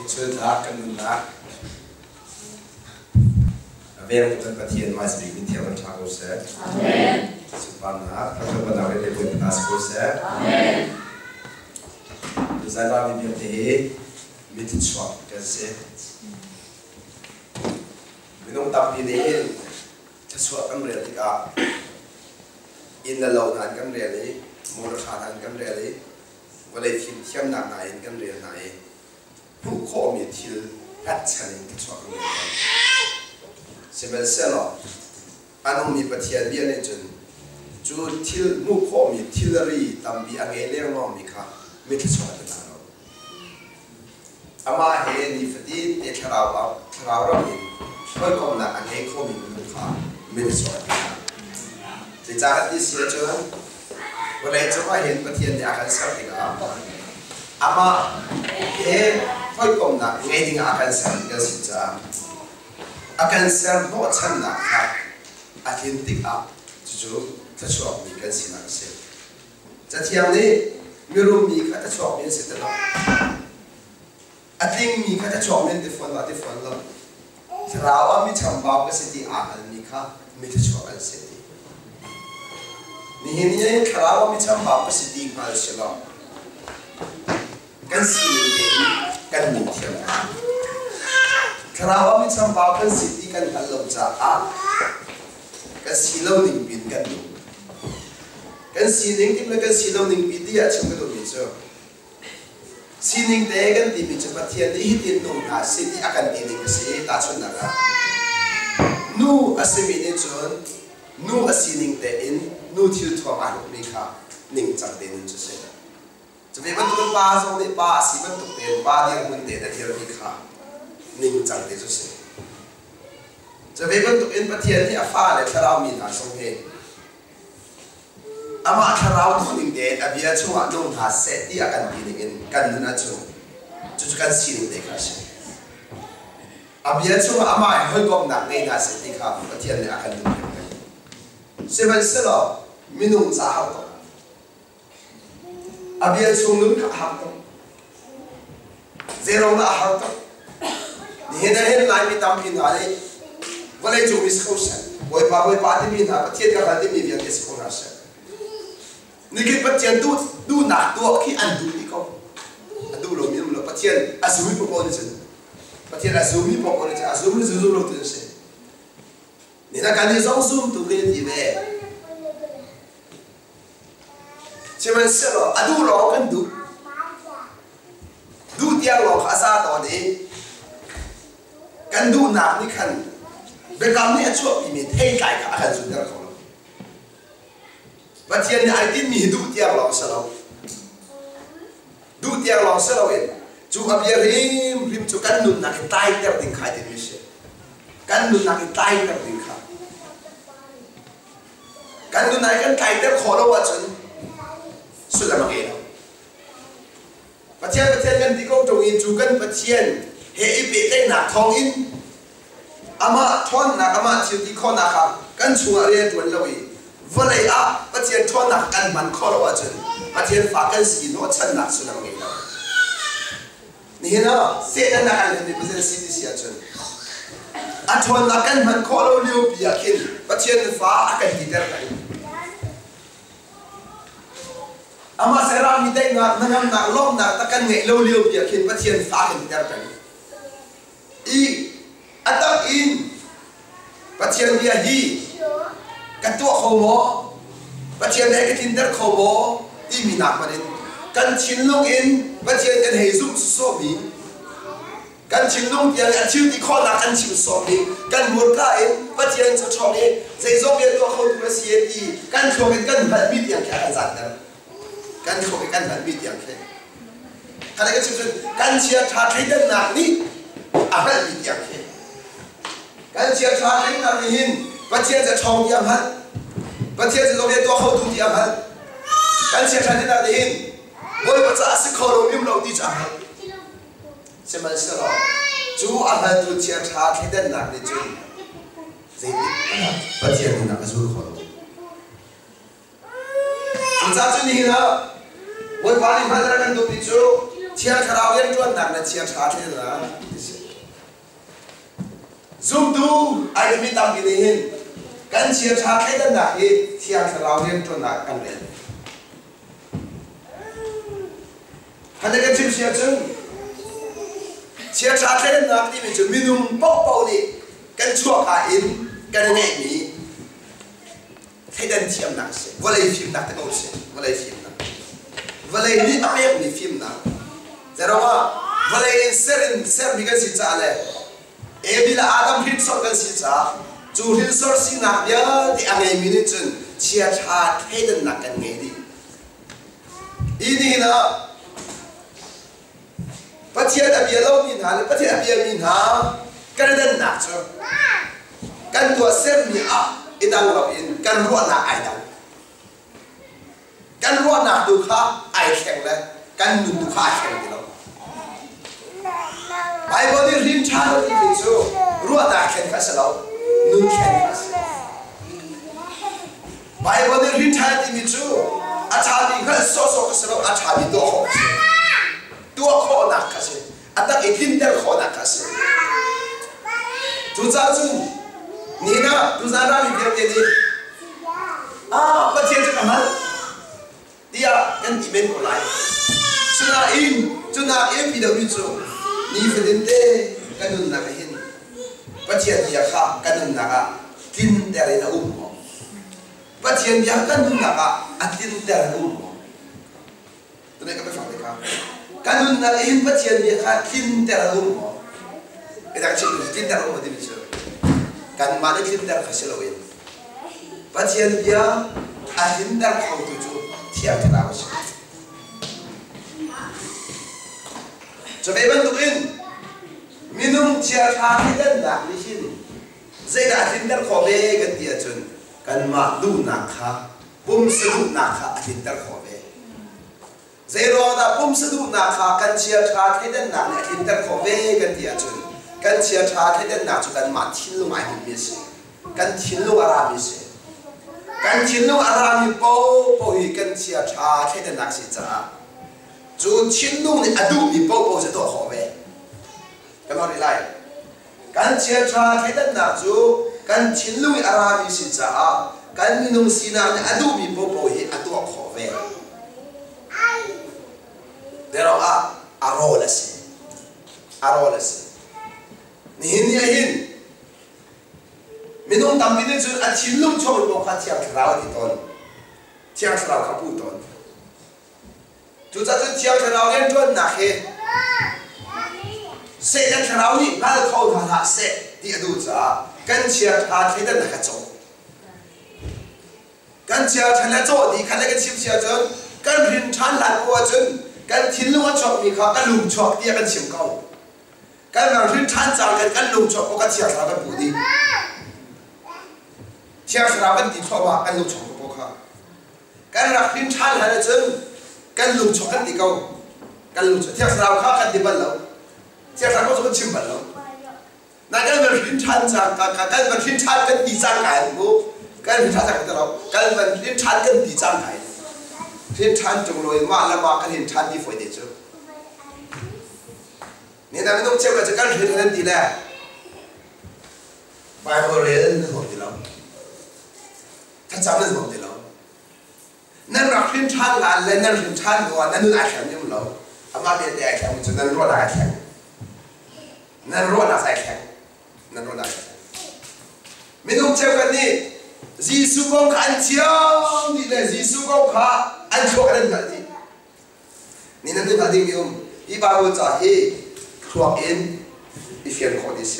Chul thak kan nak Amen putan pathian mas big thiam thak ko se Amen Subhana ka ba na le ko tas ko se Amen Zala mi bi te mit chwa ka se Minong tap ni ne chwa kan re ka in la lo nan kan re le mo ra khan kan re le wala thim thiam na na in kan re na eผู้ขอมีทิลกัดฉันเองชอบเลยเสมัยเสร็จแล้วอันนั้นมีประเทศเดียวเนี่ยจนจูทิลผู้ขอมีทิลรีตามบีอังเกลียน้องมีค่ะไม่คิดชอบเลยนะเราอามาเห็นนี่ฟดีเด็กเราเองเมื่อก่อนนะอังเกลียเขามีมือค่ะไม่คิดชอบเลยนะแต่จากที่เสียจนวันนี้จะมาเห็นประเทศเนี่ยอาการสักทีละอามาเห็นค่อยกลมหนักไงถึงอาการเสริมกันสิจ้าอาการเสริมโน้ตชั้นหนักครับอาทิตย์ติดอัพจู่ๆถ้าชอบมีกันสินักเสียจะเที่ยงนี้ไม่รู้มีใครจะชอบมีเสร็จแล้วอาทิตย์มีใครจะชอบมีที่ฝันว่าที่ฝันแล้วเราว่ามีทำบาปก็สิที่อ่านมีค่ะไม่จะชอบกันเสร็จนี่เห็นยังเราว่ามีทำบาปก็สิที่มาเสร็จแล้วกันสิกันมีเทียมคราวว่ามีทำบาปกันสิที่กันหันหลงจากกันสิเราหนึ่งปีกันดูกันสิหนึ่งที่มันกันสิเราหนึ่งปีที่อาจจะไม่รู้มีเจ้าสิหนึ่งแต่กันที่มีจะปฏิญาณที่ที่นุ่งหาสิที่อาการที่หนึ่งก็สิตาชนนะครับนู่อาศัยมีเนี่ยจนนู่อาศัยหนึ่งแต่อินนู่ที่ทั่วมาหมีค่ะหนึ่งจังเด่นจะเสร็จจะเป็นบรรทุกป้าส่งในป้าสิบรรทุกเต็มป้าเดียวมันเด็ดเดียวมีค่ะนิ่งจังเด็ดสุดเสียจะเป็นบรรทุกอินประเทศที่อาฟ้าเลยถ้าเรามีหนาส่งเองอามาถ้าเราคนหนึ่งเด็ดอาเบียช่วงนุ่งหาเสร็จที่อาการปีหนึ่งกันนั่นช่วงจุดกันสิ่งเด็กค่ะเสียอาเบียช่วงอามาให้กองหนักในหาเสร็จที่ค่ะประเทศนี้อาการนุ่งเสียมันเสียหรอมีนุ่งสาวอาเบียช่วงนู้นก็หักต้องเซโร่ละหักต้องนี่เห็นหลายมีตามพินาเลยวันนี้จูมิสเขาเสร็จวัยป้าที่มีหน้าประเทศกันที่มีเวียนเกสเขาหน้าเสร็จนี่คือประเทศดูหนักตัวขี้อันดูนี่เขาอันดูเรามีเราประเทศอาซูมิปอนิเซนประเทศอาซูมิปอนิเซนอาซูมิซูซูเราตัวเสร็จนี่ถ้าการที่สองซูมตัวเรียนที่แม่ใช่ไหมเสร็จแล้วดูหลอกกันดูเตียงหลอกอาซาตอนนี้กันดูหนักนี่คันเป็นคำนี้ช่วยมีเท่ไก่กับอาการสุดยอดของเราประเทศนี้ไอ้ที่มีดูเตียงหลอกเสร็จแล้วดูเตียงหลอกเสร็จแล้วเองจู่กับยาริมจู่กันดูหนักตายแต่ดิ้งขายที่ไม่ใช่กันดูหนักตายแต่ดิ้งขายกันดูหนักกันไก่แต่ขอเราว่าจนสุดละมั้งเองประเทศกันที่เขาตรงนี้จูกันประเทศเฮ้ยเปิดได้หนักทองอินอามาทอนหนักอามาเที่ยวที่ข้อหนักกันชัวร์เรียนตัวเราอีวันไหนประเทศทอนหนักกันมันข้อเราว่าจนประเทศฝากกันสีโน้ตชันหนักสุดละมั้งเองนี่นะเสียหนักอะไรในประเทศสิทธิเสียจนทอนหนักกันมันข้อเราเลี้ยวปีกินประเทศฟ้ากันดีเท่าไหร่อามาเสรามีได้งานนั่งนักล้มนักตะกันเงยเลี้ยวเบียกินประเทศฟ้าเห็นเดียวกันอีอัตอินประเทศเบียฮีกันตัวเขาโมประเทศไหนกันทินเดอร์เขาโมที่มีนักมันกันชินลงอินประเทศกันเฮซุมโซบีกันชินลงเดียร์ชิวที่ข้อนักกันชิวโซบีกันหมดได้ประเทศจะชอบนี้ใจโซเบียตัวเขาตัวเสียดีกันชอบกันแบบมีเดียงแค่กันจัดกันกันเขาไปกันแบบมีเดียงแค่อะไรกันชิวๆกันเชียร์ชาติเดินหนักนี่อะไรมีเดียงแค่กันเชียร์ชาติหนักนี่หินประเทศจะชอบยังฮันประเทศจะโซเบียตัวเขาดูยังฮันกันเชียร์ชาติหนักนี่หินวันประชาสิเขาเราไม่รู้ดีจังใช่ไหมสิเราจูอาหารตัวเชียร์ชาติเดินหนักนี่จูสิ่งนี้ประเทศนี้นักสู้เขาจ้าจุนี่นะวันวานนี้มาจากกันดูดิจู chiang kharau yen tuan nak na chiang tha the na zoom tu ai mi tam ki hin kan chiang tha the dan nak hi chiang kharau yen tuan nak kan le hada kan chim sia chung chiang tha the dan nak ni mi chu minum pok pok ni kan chua ka in kan ngai mi thế nên phim nặng sẽ, vừa lấy phim nặng tới đâu sẽ, vừa lấy phim nặng, vừa lấy đi ăn em đi phim nặng, giờ đó vừa lấy ser bị cái gì trả lại, em bị là Adam hit sort cái gì trả, chú hit sort gì nặng nhớ thì anh em mình chun chia cha thế nên nặng cái nghề đi, ý đi nữa, bắt chia là bia lâu mình hà, bắt chia là bia mình hà, cái nên nặng chứ, cái tua ser mình idang log in kan ruột na ai dang kan ruột na du kha ai kheng le kan nun du kha kheng ti lo bai bo ni rin cha lo ti chu ruột na kheng ka sa lo nun kheng ka sa bai bo ni rin cha ti mi chu a cha ni ka so ka sa lo a cha ni do ho tu kho na ka se atak ikin der kho na ka se tu cha chu Nina, tu zara mi biar jadi. Apa dia tu kamal? Dia kan event online. Cuna in video itu. Ni fedente kanun nak hin. Pacian dia kah kanun nak tin dari na ummo. Pacian dia kanun nak atin dari na ummo. Tu nak apa fakta kah? Kanun nak hin pacian dia kah tin dari na ummo. Kita cakap tin dari ummo di bicu. Kan mana kita dar fasilawin, pasien dia ahin dar kau tuju tiap terus. Coba bantuin minum tiap hari dan nak di sini. Saya ahin dar kau be kan dia cun kan madu nakha, bum sedu nakha ahin dar kau be. Saya roda bum sedu nakha kan tiap hari dan nak ahin dar kau be kan dia cun. Kan chia cha thế nên nào cho kan ma thiên lu ai mi se kan thiên lu ara mi se kan thiên lu ara mi po hi kan chia cha thế nên nào si cha chu thiên lu ni adu mi po se to ho ve kan ma ri lai kan chia cha thế nên nào chu kan thiên lu ara mi si cha kan mi nung si na ni adu mi po hi atu ho ve dero arola se Nihin minum tam bini tu a cilum cakap bukan tiang kerau di ton, tiang kerau kapu ton. Tu jadi tiang kerau yang tu nak he, se tiang kerau ni kalau kau dah se dia tu jah, kan tiang kerau kita nak kacau, kan tiang kerau kacau di kan lagi cip tiang tu, kan rincan lalu aja, kan cilum cakap ni kan lum cakap dia kan cip kau. Kan orang rincan jangan kan lum cakap bukan tiang kerau kan budi. Tiang kerau kan di bawah kan lum cakap bukan. Kan orang rincan ada jen kan lum cakap kan di kau. Kan lum cakap tiang kerau kan di bawah. Tiang kerau kan cip bawah. Nah kan orang rincan jangan kan orang rincan kan di jangan bu. Kan rincan jangan terlalu. Kan orang rincan kan di jangan. Rincan jumlah malam kan rincan di foy deh. Ni tapi tu cakap cakap rincan di lah. Bible real ni hot dilam.ท่านจำได้บอกดีแล้วนั่นรักพิมพ์ชันละและนั่นพิมพ์ชันตัวนั่นนู่นอาแข็งนี่มันเราอามาเป็นแต่อาแข็งมันจะนั่นรอดอาแข็งนั่นรอดอาแข็งนั่นรอดอาแข็งไม่ต้องเชื่อกันนี่ยิสุกงขันเชียวนี่เลยยิสุกงขาอันชั่วกันนั่นนี่นี่นั่นเป็นปฏิบัติอีบาบุจ่าเฮครัวเอ็นอีเฟียนขอดิเส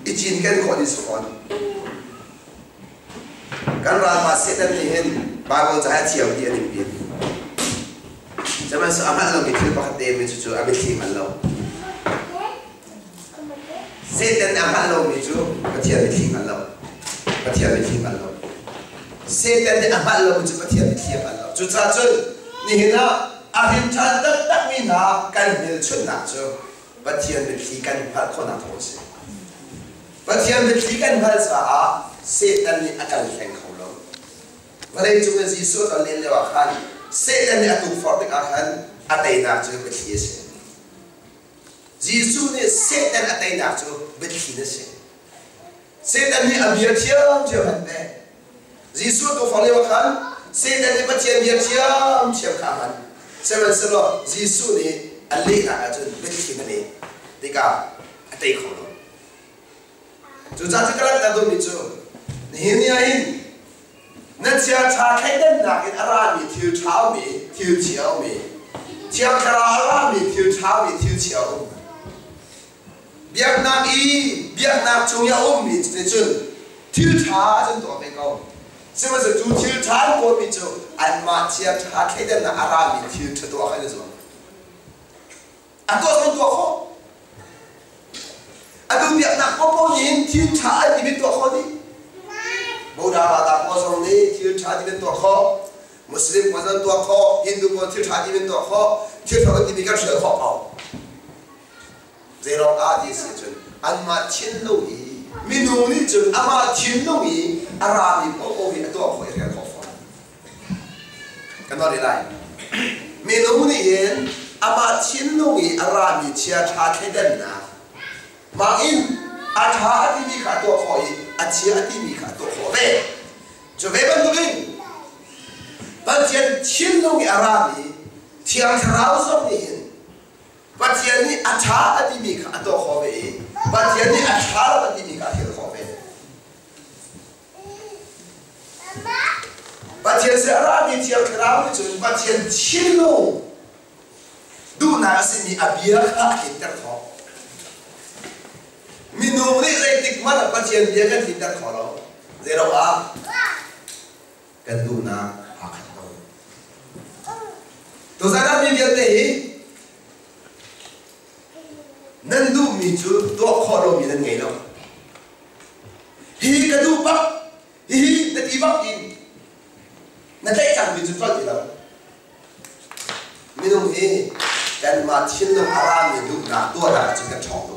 อีจีนกันขอดิสฟอนkan ramah setan ni hen bago cahaya cium dia ni dia. Zaman seamat lo kita pakai dem itu abis timan lo. Setan amat lo itu pasti abis timan lo, pasti abis timan lo. Setan amat lo itu pasti abis timan lo. Juta jun ni hena akhir cahaya tak mina kan milcun nak tu pasti abis tikan hal kau nak tahu sih. Pasti abis tikan hal sah setan ni akan hengkau. Walai cuma Yesus atau lele wakan, setan ni atu forte akan atay na chu be thi se Jisu ne Satan atay na chu be thi na se Satan ni abia thiam thiam han be Jisu to phale wa khan Satan ni pathian bia thiam thiam kha han seven selo Jisu ni ali na chu be thi na ni tika atay kho lo chu cha cha kala ta do mi chu ni ni ai那家查开的那个阿拉米跳炒米跳炒米，家开阿拉米跳炒米跳炒，别那伊别那中央欧米这阵跳炒真多没高，是不是就跳炒过米就俺妈家查开的那阿拉米跳吃多还是什么？啊多少多好？啊都别那包包人跳炒里面多好的。Buddha bata kosong ni thiu cha di ben to kho Muslim kosong to kho Hindu ko thiu cha di ben to kho thiu cha di ben ka shwe kho pao zero a di si chun an ma chin lo yi minu ni chun ama chin lo yi ara mi ko ko bi to kho ya kho fo kan no ri lai minu ni yen ama chin lo yi ara mi chia cha the den na ma in a cha di mi ka to kho yi a chia di mi ka to kho ve cho ve ban tu bin ban tian chin lo gi ara mi thiang thrao so ni hin ban tian ni a cha di mi ka to kho ve ban tian ni a cha di mi ka hi kho ve ban tian se ara mi thiang thrao ni chun ban tian chin lo du na si ni a bia kha hin ter kho Minu ni retik mana pasien dia kan tidak kalau zero a kaduna akan tahu. Tu sana mi biar deh. Nandu micu tu kalau mi dan gelo. Hi kadu pak, hi nanti pak in. Nanti cang micu pak gelo. Minu hi dan macin tu aram itu nak tu ada juga cong.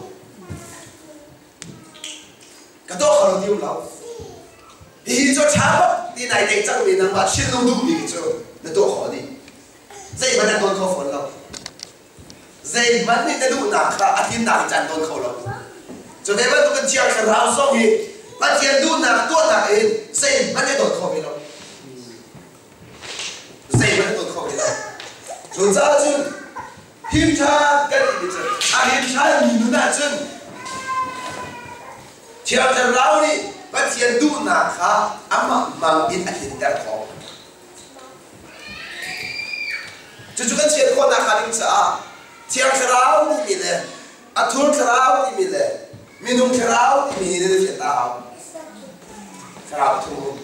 Cái đó không tiêu lâu, đi cho cháo đi này để trong miền Nam mà xin luôn đủ đi cho nó tốt khó đi, dây mà đang tôn khâu phun lâu, dây mà đi đang đủ nặng cả thiên nặng chẳng tôn khâu lâu, cho nên vẫn tôi cần chiang cái rau xong thì mà chiang đủ nặng tốt nặng ấy, dây mà đang tôn khâu về lâu, dây mà đang tôn khâu về lâu, chúng ta chứ hiếm cha cái gì chứ, hiếm cha nhìn nó chứ Chiang cha rau ni bắt chiang du na kha ama mang in a hin dar kho chu kan chiang kho na kha ning cha chiang cha rau ni mi le a thur cha rau ni mi le minung cha rau ni mi le che ta cha rau thu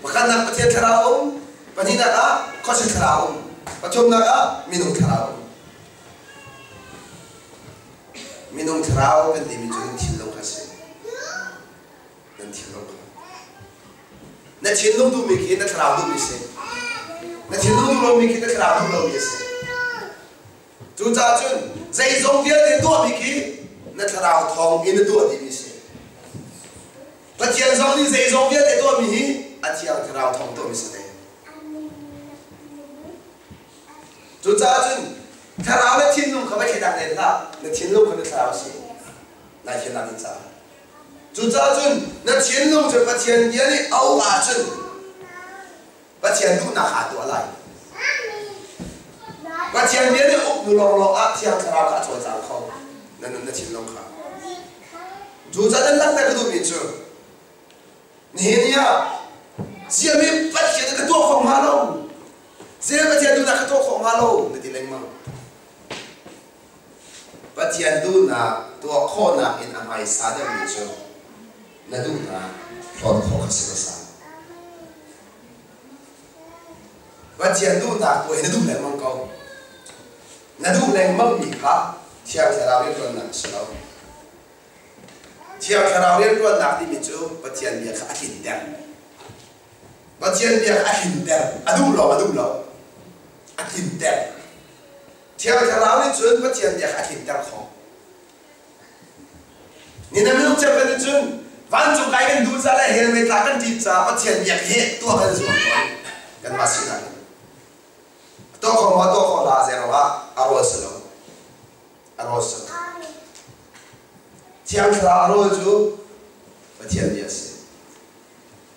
bakan na pathe cha rau panina ka kho cha rau pathum na ka minung cha rau minung cha rau kan ni mi chu na thiên long tu mi khi na thảo tu mi se na thiên long tu lo mi khi na thảo tu lo mi se chú cha chun dây dòng kia thì tu mi khi na thảo thong in tu đi mi se na thiên dòng đi dây dòng kia thì tu mi a thiên thảo thong tu mi se đấy chú cha chun thảo na thiên long không phải khi đặt lên ta na thiên long không thảo se na thiên long đi sa chú cha chun na thiên long cho bắt thiên dia ni au a chun bắt thiên du na ha to lai bắt thiên dia ni uk nu long lo a thiên thara ka cho zang khong na thiên long kha chú cha den lak ta du mi chu ni nia sia mi bắt thiên ka to khong ma lo sia bắt thiên du na ka to khong ma lo na ti leng ma bắt thiên du na to kho na in amai sa da mi chu na du na thon kho ka se sa và tiền du na tuổi na du leng mang câu na du leng mang mi kha thiang sa rao liên tuần na slo thiang sa rao liên tuần na đi mi chu và tiền bia kha hin der và tiền bia kha hin der adu lo hin der thiang sa rao liên tuần và tiền bia kha hin der kho ni na mi lúc chăm bên chun van chu kai kan du sa la helmet la kan ti cha và tiền bia he tua kan so kan ma si na to ko la zero ha arosalo chiang khara aro chu pathian dia se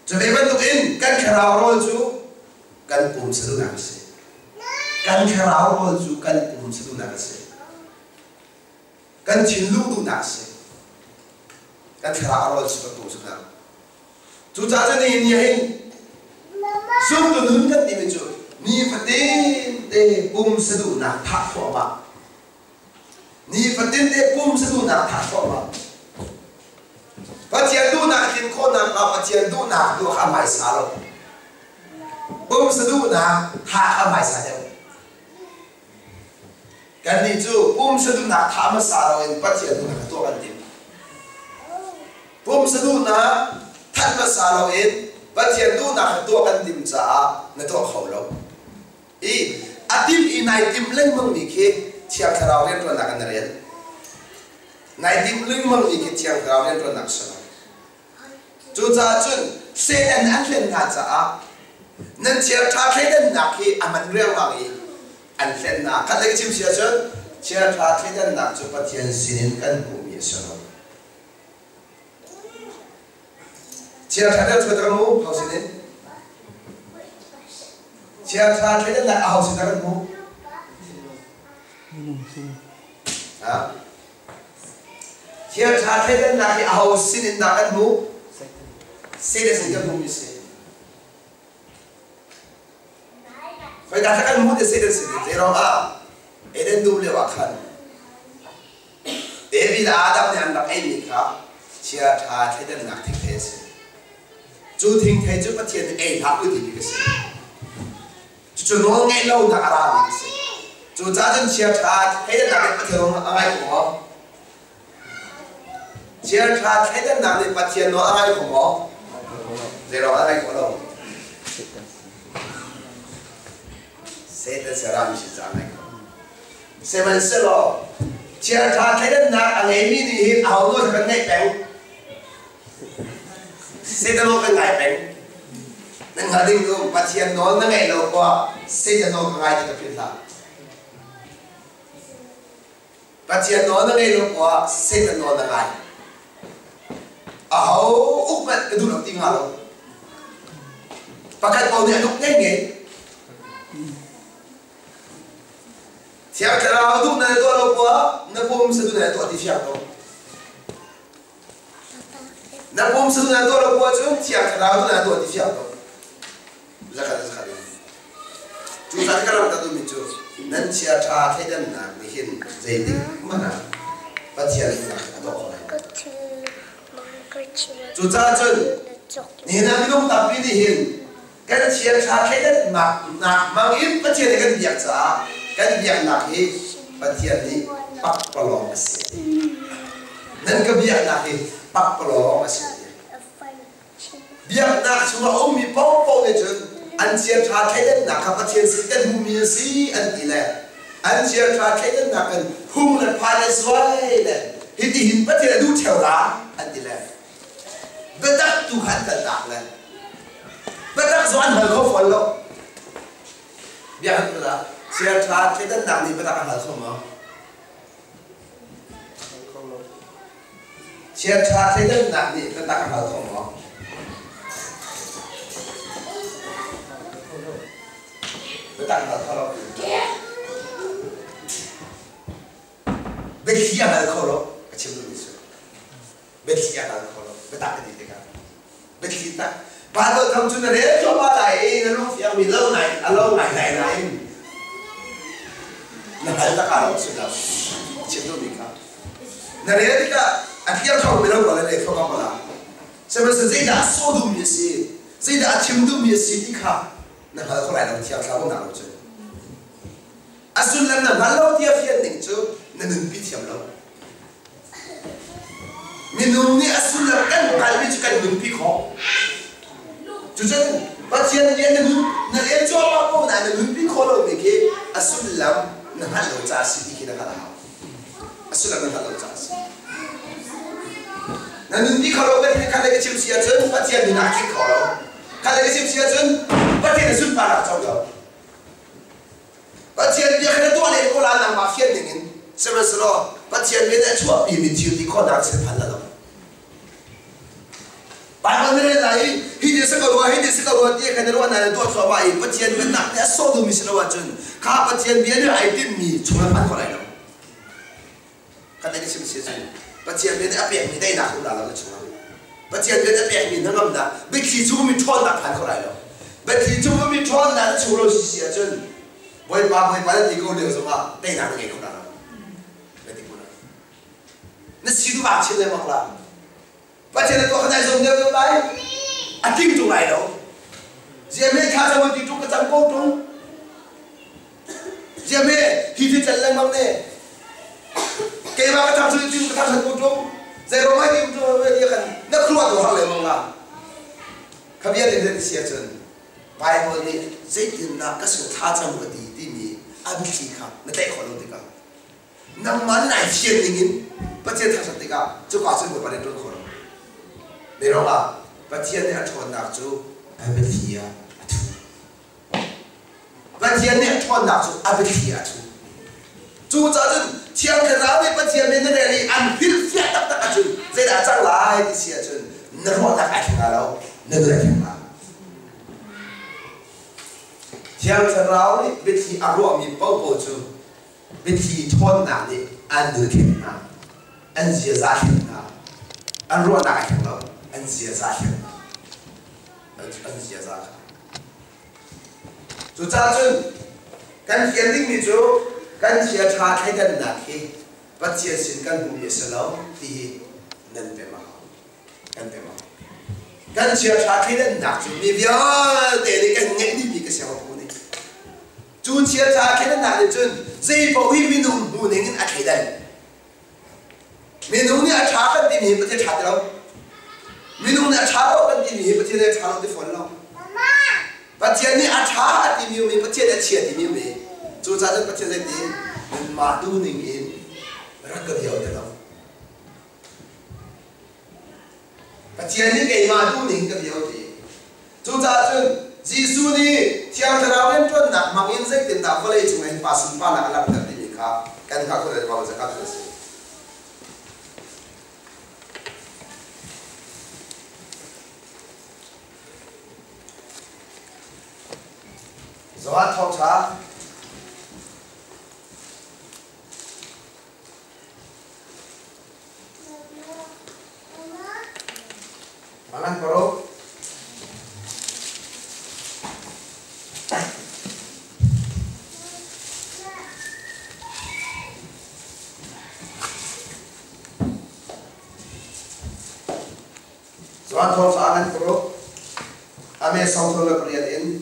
cho be ban tuk in kan khara aro chu kan pum se na se kan khara aro chu kan pum se na se kan chin lu du na se kan khara aro chu kan pum se na chu cha cha ni ni hin sum tu nun kan ni chu ni fatin te pum se du na tha pho ba ni fatin te pum se du na tha pho ba pathian du na tin ko na pa pathian du na du kha mai sa lo pum se du na tha kha mai sa de kan ni chu pum se du na tha ma sa lo in pathian du na to kan tin pum se du na tha ma sa lo in pathian du na to kan tin cha na to khau lo i atim i nai tim leng mong ni ke chiang kharau ren ro na kan ren nai tim leng mong ni ke chiang kharau ren ro na sa chu cha chun se an an len na cha nan chia tha the den na ki aman real ma gi an len na ka le chim sia chun chia tha the den na chu pathian sinin kan bu mi sa lo chia tha den chu ta mu hau sinin chia tha the den na hau sin ta kan mu ha chia tha the den na ki hau sinin na kan mu se de se kan mu mi se phải đặt cái mũ để xây được sự thế đó Eden du le wa khan David Adam ne an dak ai ni kha chia tha the den nak thik the se chu thing the chu pathian ai la u ti ke se chu no ngai lo na ara ni se chu cha chen chia tha the den nak pathian ai ko chia tha the den nak pathian no ai ko zero ai ko lo se te sera mi si zanai ko se man se lo chia tha the den nak ang ai mi ni hin au no kan ngai peng se te lo kan ngai peng nang ha ding lo pathian no na ngai lo ko se te no ngai ta phin la pathian no na ngai lo ko se te no na ngai au uk ma ka du lo ti nga lo pakat ko ne duk ngai ngai chia khara du na to lo kwa na pum se du na to ti fiak to na pum se du na to lo kwa chu chia khara du na to ti fiak to zakha chu sa ka ra ta du mi chu nan chia tha the den na mi hin zai ding mana pa chia ni na to ko chu cha chun ni na mi dong ta pi ni hin kan chia tha the den na mang in pa chia ni kan biak cha kan biak nak hi pathian ni pak palong ase nan ka biak nak hi pak palong ase biak nak chuma om mi pau pau ne chun an chia tha the den nak ka pathian si kan hu mi si an ti le an chia tha the den nak kan hum le pa le swai le hi ti hin pathian du cheu la an ti le bedak tu han kan tak le bedak zo an hal ko fol lo biak la chia tha the den nak ni bedak hal ko ma chia tha the den nak ni bedak hal ko ma bedak hal ko lo bekia hal ko lo achim lu bisu bekia hal ko lo bedak ti te ka bekita ba lo tham chu na le cho ba lai na lu fiang mi lâu này lâu này na hal ta ka lo su da achim lu bi ka na le ti ka akhir thau mi lo ko le thau ka ba se ba se zai da so du mi si zai da achim du mi si ti ka na hal ko lai na ti ka ba na lo chu asun lam na hal lo ti fian ning chu na nun pi thiam lo minum ni asul lam kan hal mi chu kan nun pi kho chu chen ba chian yen na nun na le cho ba ko na nun pi kho lo mi ke asul lam na hal lo cha si ti ki na ka la asul lam na hal lo cha si na nun pi kho lo ba ni ka le ke chim sia chen ba chian ni na ki kho lo ka le ke chim sia chen ba ti na sun pa la chau lo bắt chiên bia cái đó lên cô là nằm mà phiền những xem là sao bắt chiên bia đã chua bị mình chịu thì con nào sẽ phản là đâu bạn con này là hi đi sẽ có rồi thì cái đó này tôi cho bài bắt chiên bia nặng đã số đủ mình sẽ đâu chân khá bắt chiên bia này ai tin mi chúng là phản có lại đâu cái này xem xem bắt chiên bia đã bẻ mình đây nào cũng là nó chúng bắt chiên bia đã bẻ mình nó ngầm là bị khi chúng mình thon là phản có lại đâu bị khi chúng mình thon là chúng nó sẽ xia chân bởi ba thì câu điều gì mà đây là cái không nào vậy thì nó xí đồ bạc trên này mặc là và trên này tôi không ai dùng nhiều đấy à tin chúng này đâu giờ mấy khá sao mà tin chúng cái trăm câu chúng giờ mấy khi thì chân lên bằng này cái mà cái tham sự tin cái tham sự câu chúng giờ rồi mấy tin chúng bây giờ nó không có đồ hàng lấy bằng là không biết đến đến xí chân bài mới này dễ tin là cái sự tham trăm cái gì abi kika na tay kholo tika nang man nai chiên ningin patchen thasa tika chu ka chu ba ne to kholo me ro ba patchen ne athon nak chu abi thia athu patchen ne athon nak chu abi thia athu chu cha chu chiang ka ra ne patchen ne ne ri an phil fiat tak tak athu zai da chang lai ti sia chu na ro nak ai thang lo na gra thang la chiang cha rao ni bị thi aro mi pau pau chu bị thi thon na ni an du khen na an zia za khen na an ro na khen lo an zia za khen an zia za chu cha chu kan khen ding mi chu kan chia tha khai kan na khi bắt chia sin kan bu ye sa lo ti nan pe ma kan pe ma kan chia tha khai kan na chu mi bia de ni kan ngai ni mi ka sa chú chia ra cái đó là chun dây bảo hi mình nung mu nên ăn cái đấy mình nung này trả cái gì mình có thể trả được không mình nung này trả cái gì mình có thể trả được phần không bắt chia này trả thì mình có thể chia thì mình chú cha được bắt chia gì mình mà tu nên in rất là nhiều được không bắt chia này cái mà tu nên cái nhiều thì chú cha chun Giêsu ni thiang thara wen ton nak mang in zek tin da vale chung ai pa sun pa na ala ta ti kha kan kha ko le ba za ka ta se Zawat thong cha Malang koro Tuan thong sa anan koro ame song thong la kriat in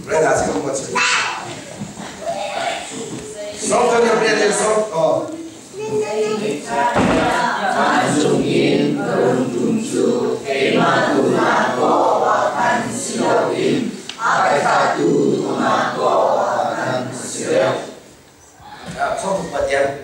Reda si kong what's song thong la kriat in song oh Song thuộc bật nhạc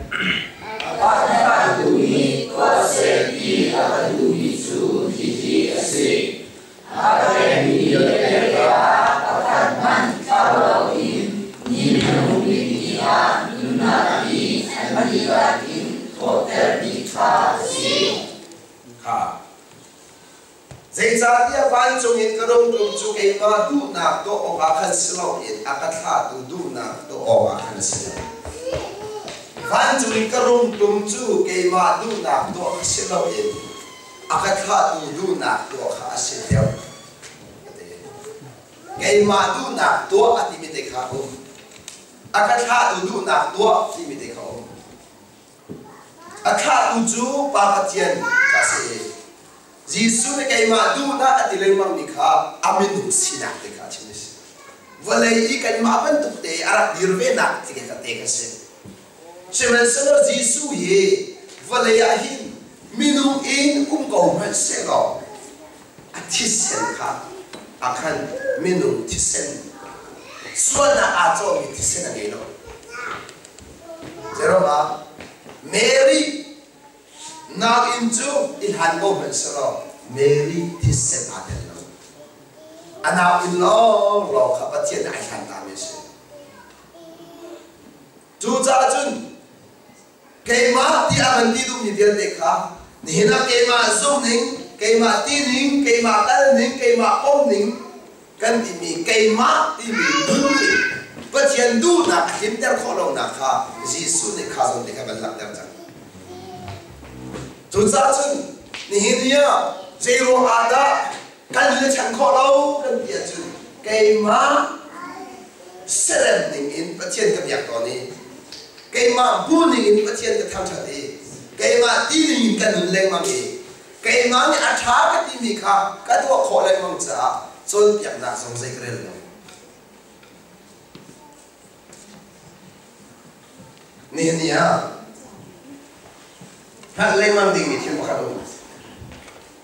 Dây cha tia van chung in karong tum chu ke ma du na to o ka khan silo in akatha tu du na to o ka khan silo van chung in karong tum chu ke ma du na to silo in akatha tu du na to kha silo ke ma du na to ati mi te kha o akatha tu du na to ti mi te kha o akha tu chu pa ka chian ka se Giêsu ne kai ma du na atilai mang ni kha aminu sinak te kha chinis valai kan ma ban tu te ara dirve na te ka te ka se semen sano Giêsu ye valai a hin minu in ko man se go atisen kha akhan minu tisen suana a cho mi tisen a no Jeroma Mary now into in hand moment so Mary is set at the law and now in law but yet I can't damage Chu cha chun keima ti aman ti du mi dia dekha nihina keima zong ning keima ti ning keima kal ning keima om ning kan ti mi keima ti mi dun ni but yan du na him der kholo na kha jisu ne kha zong dekha ban lak der chang Chu cha chun nihinia zero ada kan le chang kholo kan ti chun keima serem ning in but yan ka yak to ni cái mà buôn thì có chuyện cái tham gia đi cái mà đi thì cái nụ lên mà đi cái mà những anh tháo cái đi mi khác cáiตัวkhó lên mong trả rồi việc nào xong rồi cái này nè nè hạt lên mang đi mi thiên một cái đâu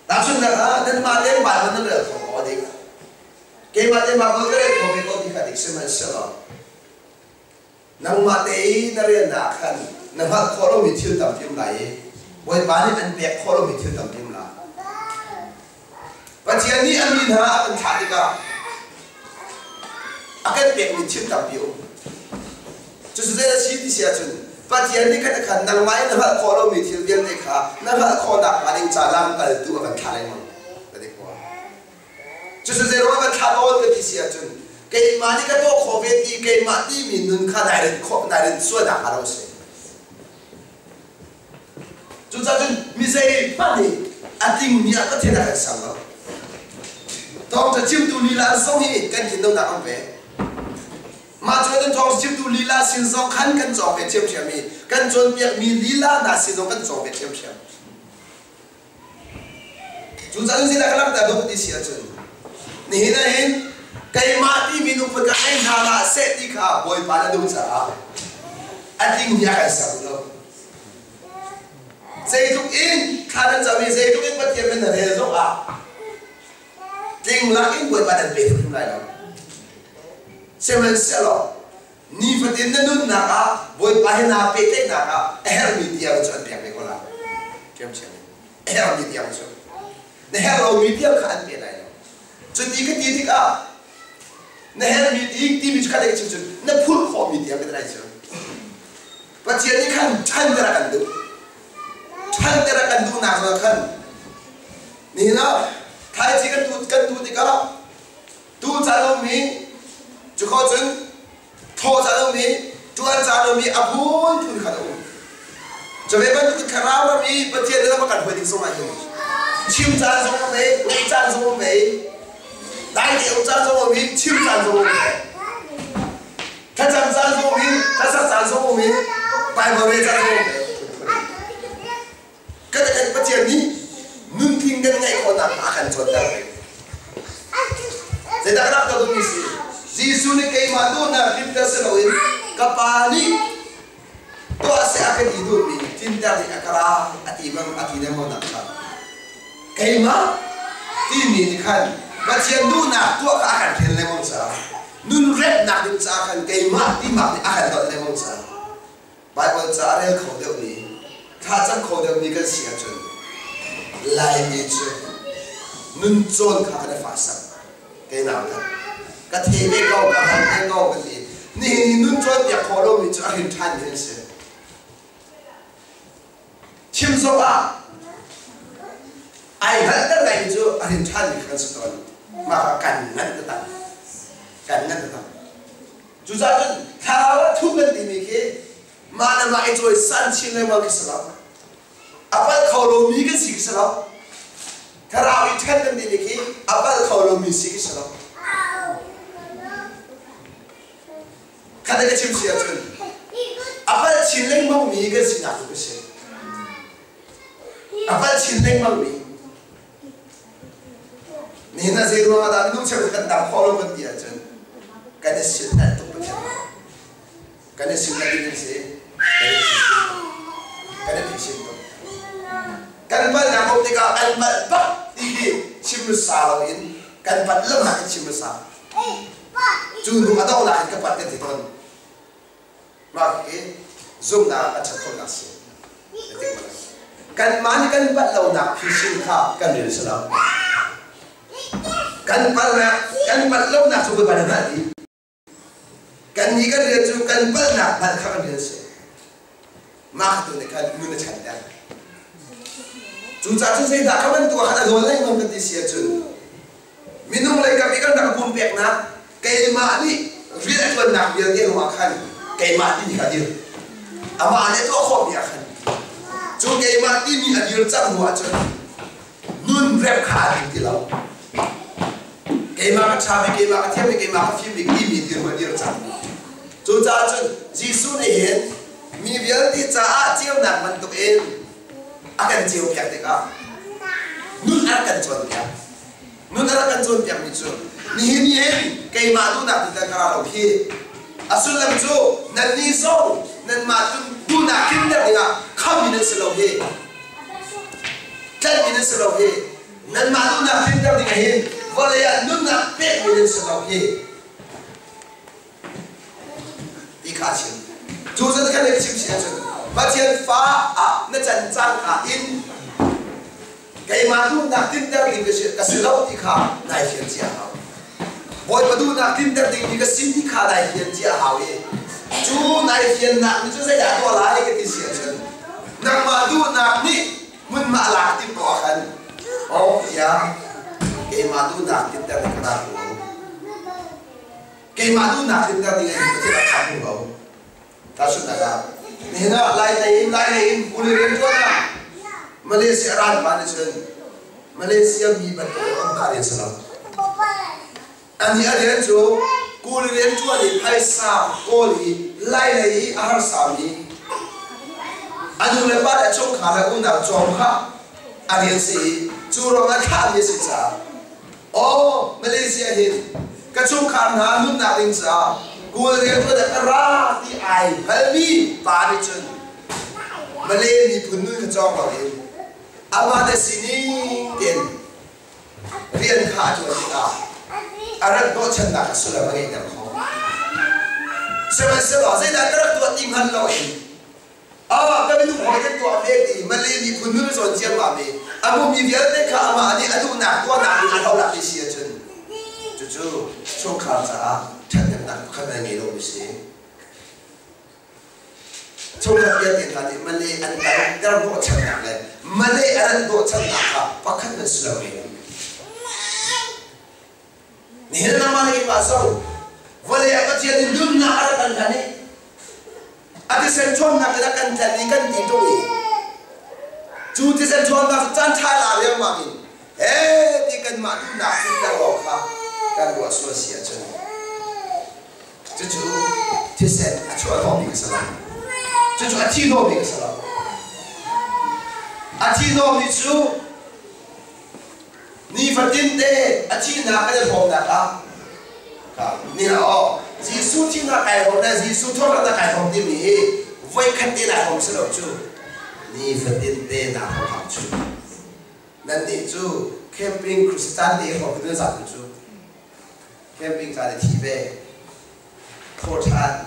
đã xuân là nên mà lên bài nó được không có đi cái mà lên mà có cái không biết có đi cái xem mà sợ nang mate na rin na kan na hat kholo mi thil tam tim lai boy bani an pek kholo mi thil tam tim la pachian ni an min ha an thati ka akan pek mi thil tam piu chu su de chi ti sia chun pachian ni kan kan nang mai na hat kholo mi thil bian de kha na hat kho na ka ding cha lam kal tu kan tha lai mo ta de ko chu su de ro ka tha do ke ti sia chun cái mà những cái đồ khổ về thì cái mà đi mình nên khá đại đến khổ đại đến suy đã đâu sẽ chúng ta chúng mình sẽ phát đi anh tìm nhà có thể là sao đó thongจะชิมตุลีลาส่งให้กันกินต้องหนักอันเว้มาจนทองชิมตุลีลาสินสองขันกันจองเป็นเชียมเชียมีกันจนเปียกมีลีลาหน้าสินสองกันจองเป็นเชียมเชียมchúng ta chúng ta các bạn đã biết gì chưaนี่นะเห็นcái mà đi mình cũng phải cái nào là sẽ đi khá bồi bán là đúng sao anh tin nhà cái sao đâu dây thúc in khá là sao mình dây thúc in bất kỳ bên nào để giúp à tin là in bồi bán là bị thúc lại đâu xem mình sẽ lo ni phải tin nên đúng nào cả bồi bán là bị thế nào cả em mình tiêu cho anh biết có là kiếm tiền em mình tiêu cho để em lo mình tiêu khá anh biết này cho tí cái tí cả nè hết mi tí mi cái này chứ nè phun khó mi tiếng cái này chứ và chuyện này khăn chăn ra cần du nào rồi khăn nè nó thay chỉ cần tu thì cả tu trả đâu mi chú khó chừng thô trả đâu mi chú ăn trả đâu mi à phun khăn đâu cho nên vẫn cứ khăn áo mi và chuyện này nó cần phải định số mai không chim trả số mấy ngày trả số mấy đại điều trả số mấy chim trả số mấy他讲赞颂名，他说赞颂名，拜佛没赞颂名。cái này bắt chuyện đi, nương kinh cái ngày còn nặng akan chọn đâu. Jadi tak nak tahu misi. Yesus ni kay madu na kita selawin kapani. Tu asyik akan hidup ni, cinta di akara atimam atinam mau nak. Kay ma, tini ni kan, macam tu nak tu akan kena mau sah. Nun red nak din sa akan kay ma di ma akan dot le mong sa Bible sa arel ko de ni tha chang ko de ni kan sia chun lai ni chu nun chon kha ka fa sa kay na ka the be ko ka han te ko ka ni nun chon ya ko lo mi chu a hin than ni se chim so ba ai han ta lai chu a hin than ni kan sa ton ma ka kan nan taกันนั่นนะครับจุดจ้าจุดถ้าว่าทุกคนที่มีแค่มาในมาไอ้ตัวสั้นชิ้นเลยมาคิดสลับอัปเปิลเขาลงมีกันสิคิดสลับถ้าเราอีกแค่นั้นที่มีแค่อัปเปิลเขาลงมีสิคิดสลับข้าได้ก็ชิมเสียจุดอัปเปิลชิ้นเล็กมั่งมีกันสิหนักก็เสียอัปเปิลชิ้นเล็กมั่งมีนี่น่าจะรู้ว่าตอนนี้ลูกเชื่อกันตามข้อลงกันเดียจุดกันเนี่ยสิ่งนั้นต้องเป็นยังไงกันเนี่ยสิ่งนั้นที่นี่สิกันเนี่ยพิเศษต้องกันบ้านอย่างผมที่ก็อันบ้านปั๊บที่ชิมสาเราเองกันบ้านเริ่มหาชิมสาจูนดูมาต้องหลายกับปัดกันที่ต้นมาเอง zoom na a chat khol na se kan man kan bat lo na phishing kha kan rel salam kan bat lo na chu ba na di kan ni kan rel chu kan bat na bat kha kan rel se ma tu ne kan nu na chan da chu cha chu sei da ka ban tu kha da lo lai ngom kan ti sia chu minung lai ka bi kan da bum pek na kai ma ni vi la tu na bi de wa khan kai ma ni ka dir ama ne to kho bi khan chu kai ma ti ni a dir chang wa chu nun rep kha ti lo kai ma ka cha bi kai ma ka thiam bi kai ma ka fi bi ki mi dir ma dir chang chu cha chu jisu ne hen mi vial ti cha a chiam nak man tu en akan chiu pyak te ka nun ar kan chon pyak nun ar kan chon pyak ni chu ni hen kai ma tu nak ti ka ra lo hi asul lam chu nan ni so nan ma tu na kin da ya kham ni se lo he kan ni se lo he nan ma tu na kin da ni he wala ya nun na pe ni se lo he i kha chin chu zan kan le chim sia chu ba chen fa a na chan chang a in kai ma tu na kin da ni ka se lo ti kha nai chen sia ha boy ba du na kin da ni ka sin ti kha nai chen sia ha we chu nai chen na ni chu sai da ko lai ke ti sia chen na ma du na ni mun ma la ti ko khan o ya kai ma du na kin da ni ka ko kai ma du na kin da ni ka ti ra kha ko ta su na ga ni na lai in uli ren to na Malaysia ran ma ni chen Malaysia mi ba to am ka ren sa ani a ren chu kul ren chu ni phai sa ko li lai ahar sa mi anu le ba da chong kha la u na chong kha a ren si chu ro na kha ni si cha o Malaysia hin ka chong kha na nu na ring sa kul ren chu da ra ti ai phal mi pa ni chen Malay ni phun nu ka chong ba ni ama da sini ten rian kha chu ta arat do chan na ka sula ba ngai da kho se ba sai da ka to ting han lo in awa ka bi tu ho ke to me ti Malay ni phun nu so jian ba me amu mi vial te kha ama ni adu na to na ni lo la ti sia chen chu chong kha cha chan na ka na ngai lo si chung la ya tin ta ni Malay an ta do chan na le Malay an do chan na ka pa khan na sula me ni na ma ni ba so wala ya ka chia din dum na ara kan thani ati sen chon na ka kan thani kan ti to ni chu ti sen chon na chan tha la le ma ni ti kan ma na ti ta lo kha kan wa so sia chen chu ti sen a chu a mi ka sa chu a ti no mi ka sa a ti no mi chu ni fatin te a chi na ka de bom na ka ni na o jisu chi na kai ho na jisu tho na kai ho ti mi voi khat te na hom se lo chu ni fatin te na ho ha chu nan ni chu camping Christian day ho de za chu camping za de ti be ko than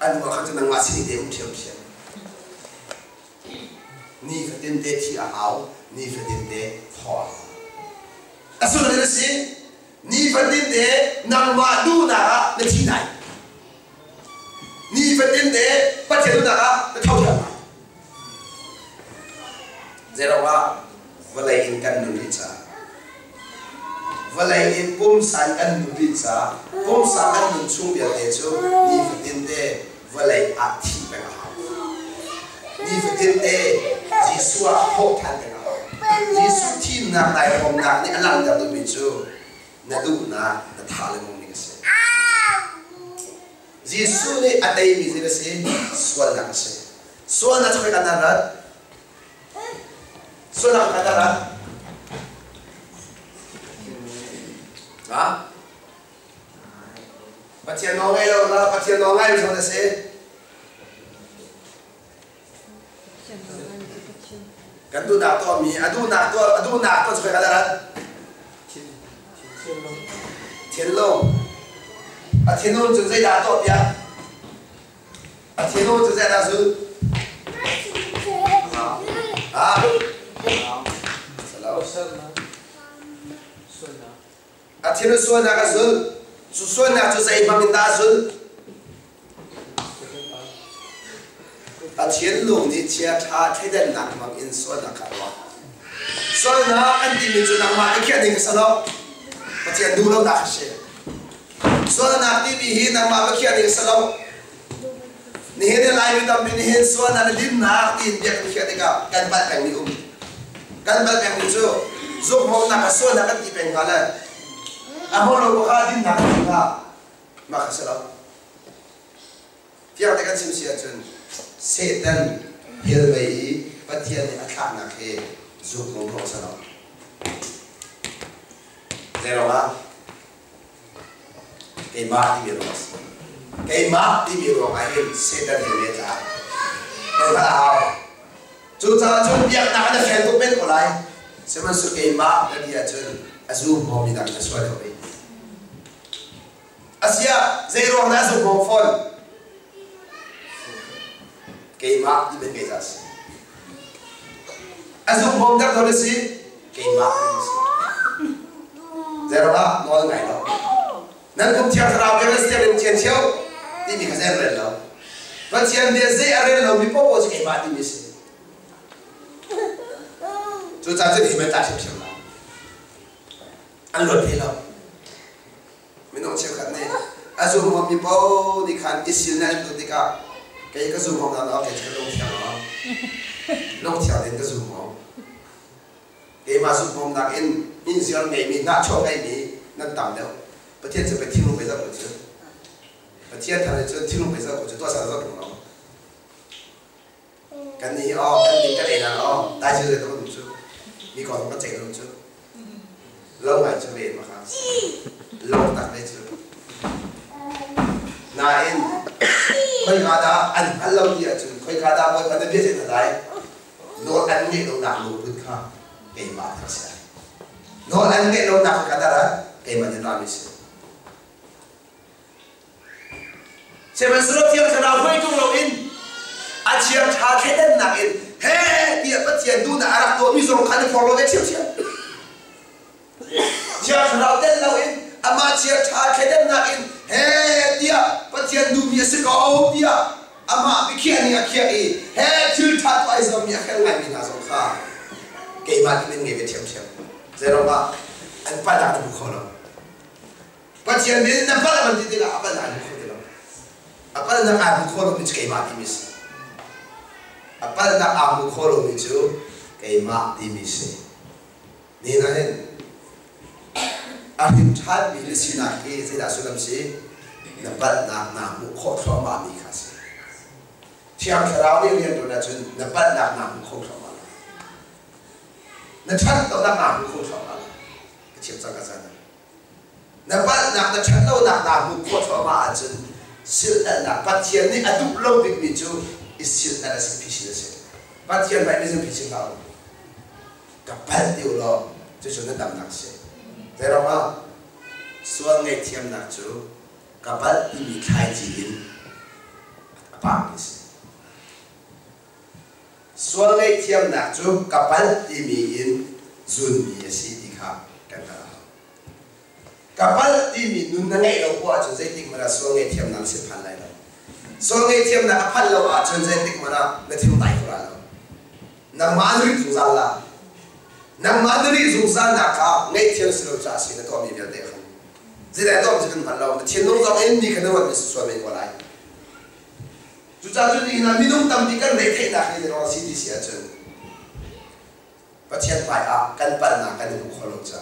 an wa khat na nga si de um thiam sia ni fatin te ti a hao ni fatin te pho asu na si ni fatin te nang ma du na na chi nai ni fatin te pa che du na na thau thang zero wa valai in kan nu ri cha valai in pum san kan nu ri cha pum san kan nu chung bia te chu ni fatin te valai a thi pa ha ni fatin te jisu a ho than te jisu thi na nai hom na ni alang da du mi chu na du na tha le mong ni se jisu ni atai mi je se swal na se swal na chhe ka na rat swal na ka rat ha pathian no ngai lo na pathian no ngai so se kan du na to mi adu na to chhe ka rat thiên long à thiên long chúng dây đá to bia thiên ô cho ra là sự à à thiên ô xuân là cái sự xuân là cho dạy mà mình ta xuân à thiên lùng thì chia cha thế đến nặng mà in xuân là cái đó xuân là anh đi mình cho nặng mà cái kia thì sao đâu mà thiên đủ lâu đã sẽ xuân là đi mình hi nặng mà cái kia thì sao đâu ni hene lai mi tam ni hen so na din na tin biak ni khate ka kan bat peng ni kan bat peng ni chu zo mo na ka so na ka ti peng kala a mo lo ka din na ka ma ka sala tia ta kan sim sia chun setan hil mai pathian ni atha na khe zo mo ro sala zero ma ke ma ti ro cái má đi biểu đồ ai hiện sẽ đặt hiểu biết à đây là nào chú cha chú biết nào là khen tụng bên của lại sẽ mà sự cái má là đi ở trên azul màu đi đặt cho xoay đầu đi Asia zero là azul màu phun cái má đi bên cái gì azul màu đặt thôi gì cái má zero là nói ngày đó nên cũng chia ra cái là tiền tiền chiếu đi mình phải xem rồi và tiền để dễ ở đây là mình bao nhiêu cái bát đi mình xem chú cha cho mình ta xem xem nào ăn luật thế nào mình nói xem cái này à dù mà mình bao đi khăn ít xíu này tôi đi cả cái dù mà nó cái lông theo đến cái dù mà cái mà dù mà nó in riêng ngày mình nát cho ngày mình nó tạm đâu bất thiên sẽ phải thiên lúc bây giờ của chứ bất thiên thằng này thiên lúc bây giờ của chứ tôi sao rất đúng không cái này cái này cái này là đại sư thì tôi đúng chứ mi còn không có chạy đúng chứ lâu ngày chưa về mà khác lâu tặng đấy chứ này khơi cá đã ăn lâu đi à chứ khơi cá đã mỗi phần biết gì là đấy nó ăn nghệ đâu nặng đủ được không cái mà thật sự nó ăn nghệ đâu nặng cả đó cái mà nhân làm gì xem mà sửa thiên khả nào quay chung lâu in à chiếm cha thế đến nặng in he địa bất tiền đu đã đặt tổ mi dùng khăn phòng lâu để chiếm chiếm chiếm khả nào đến lâu in à mà chiếm cha thế đến nặng in he địa bất tiền đu mi sẽ có âu địa à mà bị kia này kia ấy he chưa thật phải dùng mi khen lại mình là dùng khá cái mà mình nghe về chiếm chiếm giờ đó mà anh phải làm được khó lắm bất tiền mình nằm phải làm gì là phải làm được apa nak aku kolom itu kayak mati mis apa nak aku kolom itu kayak mati mis ni nahen akhir chat bila sinak ke saya dah sulam si dapat nak mukho sama mi kasih siang kerana ni yang tu dah cun dapat nak mukho sama nak chat tu nak mukho sama kecil sangat sana dapat nak chat tu nak mukho sama cun siêu là phát triển này à đủ lâu việc mình chú siêu là sự phát triển đấy phát triển vậy nên sự phát triển nào các bạn điều lo cho chúng nó đảm năng sẽ thế đó mà suốt ngày thêm là chú các bạn đi bị khai triển bằng cái gì suốt ngày thêm là chú các bạn đi bị in dùn bị gì đi khám cái đó các bạn đi mình nun năng ngày đầu qua cho dây tích mà là số ngày thêm năng sẽ phản lại đâu số ngày thêm là phản lâu à cho dây tích mà là thêm tài khoản đâu nằm má đi dùng gian là nằm má đi dùng gian là cả ngày thêm sẽ được trả xin là tôi mình biết đấy không dễ đại tôi chỉ cần phản lâu mà thiên nông dòng em đi cái nó vẫn số mình qua lại chúng ta cho nên là mình nông tâm đi cái này thấy là cái đó xin đi xia chân và thiên phải à căn bản là cái điều khó lường ra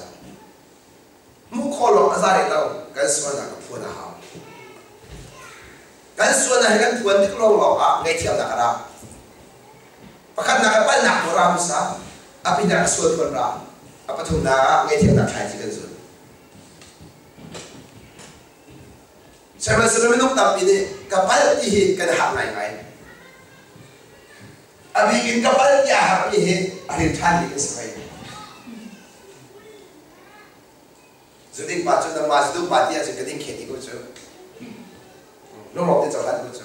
mu khó lọc ra đấy đâu cái số nào cũng phun hào cái số này cái phun thì lâu lọc à ngay theo là cái đó và cái nào cái nào cũng làm sao à bây giờ số phun ra à bắt đầu là ngay theo là khai chỉ cần số xem mà số mình nông tập đi cái bài gì cái hạt này ngay à vì cái bài gì hạt gì à thì than thì cái sao dự định bắt cho nó mà dự định bắt thì cái định खेती của chú, nó một cái chỗ ăn của chú,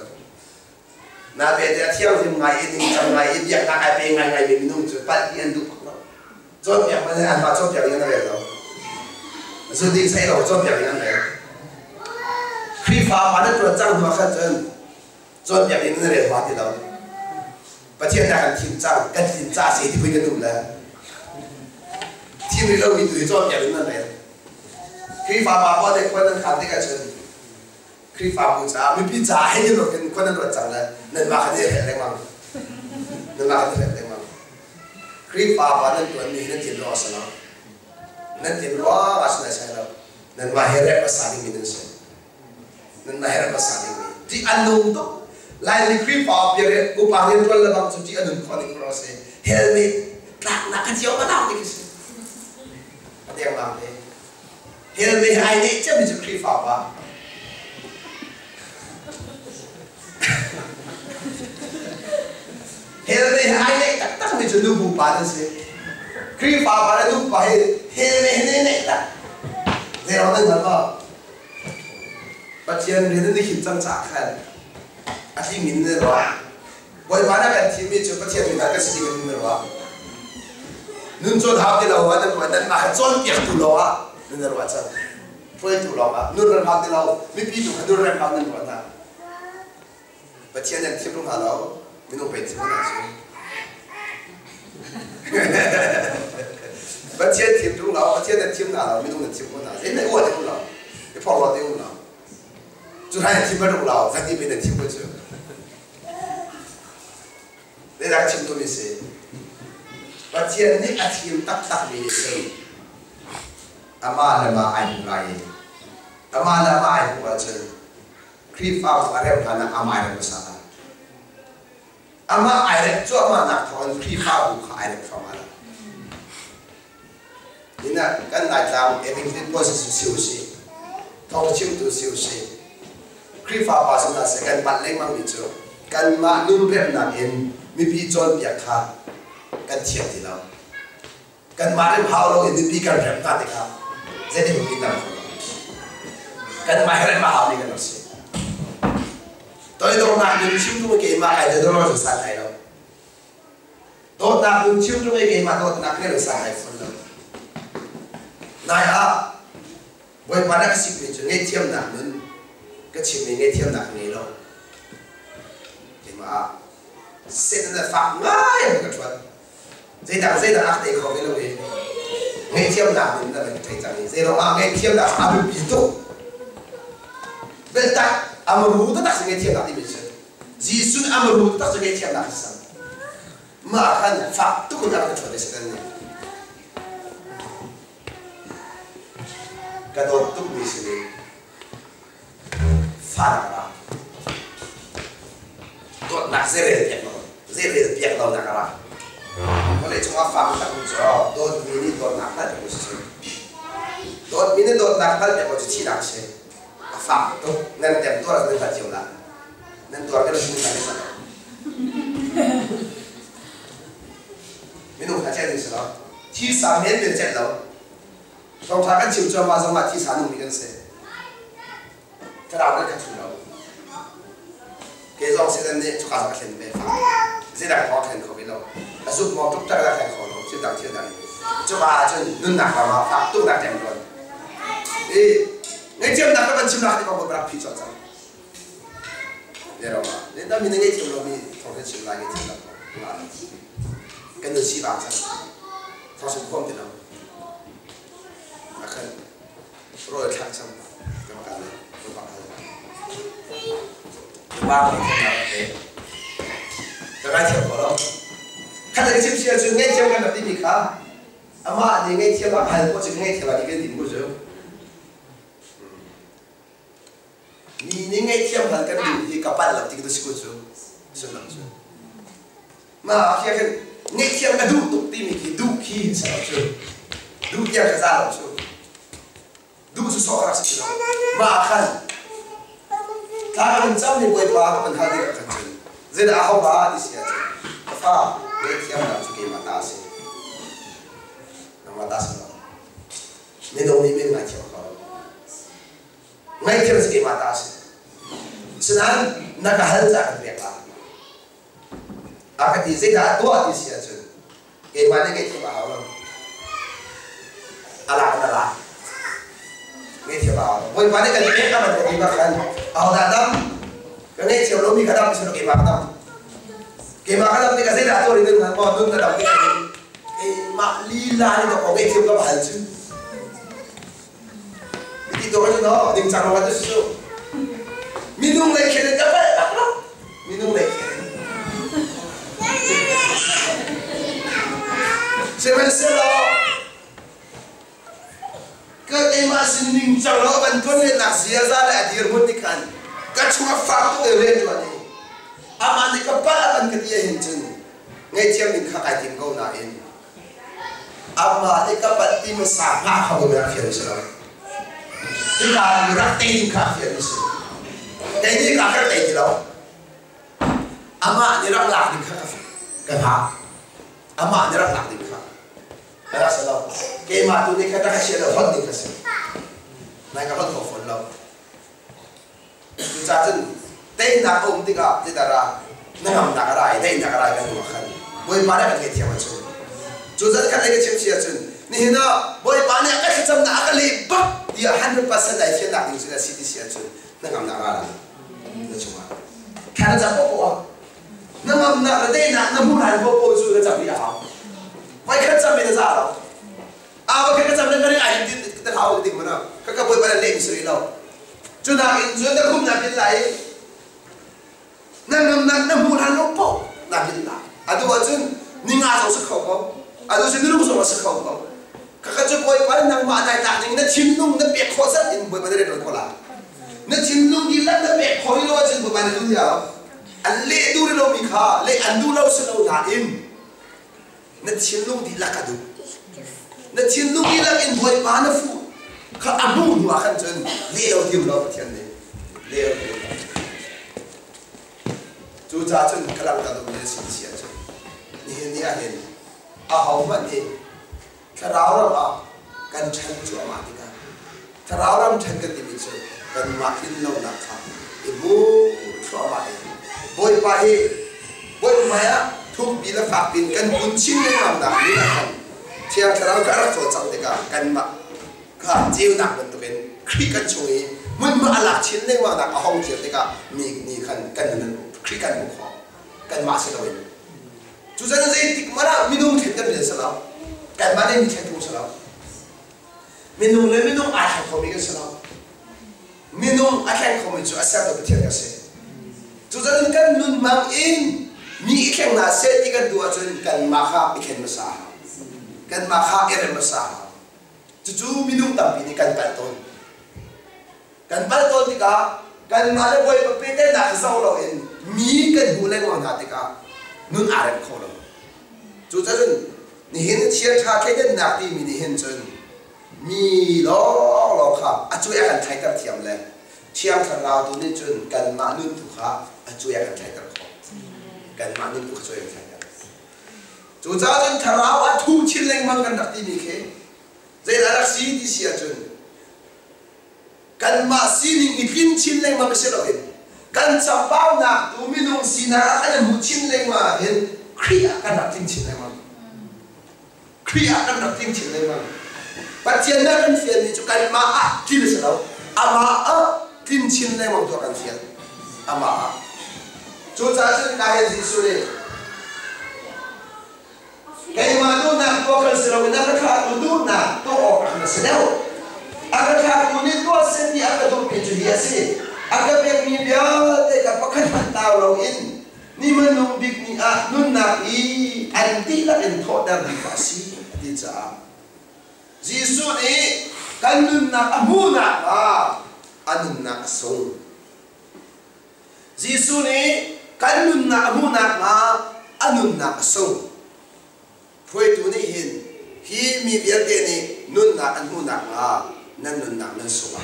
na be de thiang sim ngai ni cham ngai biak na kai pe ngai be minung chu pat yan du ko chon biak ma an ma chon biak yan le lo so ding sai lo chon biak yan le khi pha ma na tro chang ma kha chen chon biak yan le wa ti lo pa chen na kan tim chang kan tim cha se ti pui kan du la tim ri lo mi du chon biak yan le khi pha ma pa de ko nan kha de ka chen khi pha bu cha mi pi cha hai ni lo kan ko nan ro chang la nên mà cái gì hết mang nên mà cái gì hết mang khi pha pha nên tuần này nên tiền lo sao nó nên tiền lo mà sao này sao nên mà hết rồi sao đi mình sẽ nên mà hết rồi sao đi mình thì anh nung đó lại đi khi pha bây giờ cô pha nên tuần là bằng chút chỉ anh nung còn đi rồi sẽ hết đi là cái chiếu cái nào đi cái gì cái gì mà thế hết đi hai đi chứ mình chỉ khi pha pha hele hai này tất tất mình chuẩn bị ba đó sẽ khi phá ba là lúc ba hele này tất thế nó nên làm sao bắt chuyện thì nó hình trang trả khai à thì mình nên rồi bởi ba là cái thì mình chụp bắt chuyện mình là cái gì mình nên rồi nên cho tháo cái đầu anh nên mà chọn việc tu lo nên rồi chắc phải tu lo nên rồi tháo cái đầu mình bị tu nên rồi tháo nên rồi ta bắt chuyện nên tiếp tục tháo đâu mình không phải chịu nào chứ bắt chuyện tiếp tục nào bắt chuyện nên tiếp nào mình không được tiếp nào thế này ổn được nào cái phò lót được nào chú hai tiếp được nào thằng đi bên này tiếp được chưa để ra tiếp tôi mình sẽ bắt chuyện này ăn tiếp tắc tắc mình sẽ ama là mà ai lại ama là mà ai cũng vậy khi phao phải đem thằng ama là cái sao ama ai cho ama nak thon khi phao cũng ai được phao mà nên là cái này làm em mình có sự siêu sĩ thong chim tu siêu sĩ khi phao bao giờ sẽ cái bắt lên mang bị chỗ cái mà nung bẹp nặng em mi bị chôn biếc khát cái thiệt thì nào cái mà em phao rồi em bị cái bẹp khát thì khát thế thì mình làm cái mà em phao thì cái nó sẽ tôi đâu nặng những chim tu cái mà ai đâu rồi sai này đâu tôi nặng những chim tu cái mà tôi nặng cái là sai này phân đâu này à với bạn cái sự việc nghe thiêm nặng nên cái chuyện này nghe thiêm nặng này đâu thì mà sẽ là phạm ngay một cái chuyện dây đằng ác để không cái đâu vậy nghe thiêm nặng nên là mình thấy rằng dây đâu nghe thiêm nặng bị tụ bên tai amru tak tak sengai tiap tak di bisa. Jisun amru tak sengai tiap tak bisa. Makan faktu pun tak kecuali sebenarnya. Kadang tu bisa ni farah. Tuat nak zere piak lau nak arah. Kalau cuma faktu tak muncul, tuat mini tuat nak tak muncul. Tuat mini tuat nak tak muncul tidak sih. Phạm tốt nên đẹp tốt là nên phải chịu lại nên tôi cái là chúng ta đi vào mình không phải chơi gì đó thi sáng hết mình chạy đâu trong tháng cái chiều cho mà xong mà thi sáng mình cần sẽ cái nào cái chủ đâu cái dòng sẽ nên cho cả các thành về phạm sẽ đặt khó thành khó biết đâu là giúp mong chúc tất cả thành khó đâu chưa đặt cho bà cho nên nặng mà phạm tốt đặt đẹp rồi đi ngay chiếm đặt các bạn chiếm đặt thì có một bác phi cho rằng để rồi mà đến đó mình ngay chiếm rồi mình không thể chiếm lại ngay chiếm đặt là cái nơi chi vàng rằng thao sự không thì đâu mà khẩn rồi khăn xong cái mà cả này rồi bạc này ba mình không làm thế cái ngay chiếm có đâu khăn cái chiếm chia chứ ngay chiếm cái là tí bị khá mà thì ngay chiếm là hay có chữ ngay chiếm là đi cái điểm của chứ ni ngay thiam hal kan di kapal la tik dus ko so lang so ma kia kan ngay thiam ka du tuk ti mi ki du ki sa so du kia ka sa so du su so ra si ma khan ta kan cham ni boi pa kan ha di ka kan zin a ho ba di sia ka fa ngay thiam la chu ki ma ta se na ma ta sa ni do ni min ngai thiam ka ngay thiam se ki ma ta se senang nak hal tak berapa, akan di zeda tua di sia jen ke mana ke tiba awal ala ke tiba awal boy mana kan ke apa ke tiba kan awal dalam kan ke tiba lomi kadam sudah ke bakam ke bakam ni kasi dah tu ringan kan mau tu kadam ke mak lila ni tu ke tiba bahal jen itu orang tu ding cakap apa tu susu minum lagi kena apa minum lagi Seven ke emas ning calo bantuan ni nak siapa lah dia buktikan kacuma faktu event tu ni aman ni kapal akan ketia hincun ngai ciam ni kakai tim kau nain aman ni kapal tim sahah kau berakhir selam tinggal berak tim kafir ni ini kakak tak hilang aman ni rak ni kakak aman ni rak ni Ada salah. Kema tu ni kata kasih ada hot ni kasih. Naik hot kau follow. Jadi, teh nak tiga darah. Nak nak rai, teh nak rai kan makan. Boy mana kan kita macam. Jadi kan lagi macam siapa. Ni hina boy mana kan kita nak kali bak dia 100% dah siapa nak tinggal sini siapa. Nak rai. Itu cuma. Kan ada apa? Nak teh nak mulai apa juga jadi apa. Why can't some in the Zara? Our kids are very I did the how they were up. Kakaboy by the names, you know. Juna in Juna Huna Bilai. No po. Nabilla. I do wasn't Ninga was a coco. I was in the room was a coco. Kakajo boy by Namana dining the Chinum the Beck was in Bumadre Cola. The Chinum you let the Beck Corridors in Bumadria. And lay do the Lomika, lay and do no snow in. Na chinlung di lakadu, na chinlung di lak in boy mana fu, ka abu dua kan jen, leo dia ulah pertian ni, leo dia. Juta jen kalau kadu ni sih jen, ni ahen, ahau mati, kerauram kan jen cua mati kan, kerauram jen kan tibi jen, kan makin lau nakha, ibu cua mati, boy pahe, boy maya. Thum bila faktin kan kuncin ni mana ni kan, siapa kalau kalau tu cakap deka kan mak, kan jiu nak bentukin, krikan cui, mun alak cin ni mana ahong jiu deka ni kan nan krikan muka, kan masih lawin. Justru saya tik mana minum kita ni salam, kan mana ni kita salam, minum akan kau mikir salam, minum akan kau mikir asal tu betul kasih. Justru kan nun mangin. Mi ikan nasi ikan dua jen kan maha ikan besar, kan maha ikan besar. Cucu minum tapi ni kan balton tika kan malah boy pepete nak sahaja in mi kan bulan mana tika nun arep kolo. Cucu jen ni hen siapa cakap nak di mi ni hen jen mi lo kah acuy akan cakap tiam le tiam kalau tu ni jen kan manun tu kah acuy akan cakap kan mana tu kecuali saya. Jualan terawat tu cileng makan tak ini ke? Saya ada sih di siapa? Kan masih ni ikin cileng makan seloin. Kan sampau nak tu minum sinar ada cileng makan. Kriya kan nak cileng makan. Kriya kan nak cileng makan. Pasien nak kan fian ni cukai maaf kiri selau. Ama kin cileng makan tu akan fian. Ama. Jualan kaya di sini. Kaya mana nak tu akan selau, nak kerja tu nak tu akan selau. Akan kerja tu ni tu sendi akan tu peju hiasi. Akan pergi dia dekat pakai mantau login. Ni menung big ni nun nak anti lah entok dan dikasih dijah. Jisu ni kan nun nak amu nak anun nak song. Jisu ni kan nun nak amu nak anun nak song. Pui tu ni hi mi biar dia ni nun nak amu nak nan nun nak nan song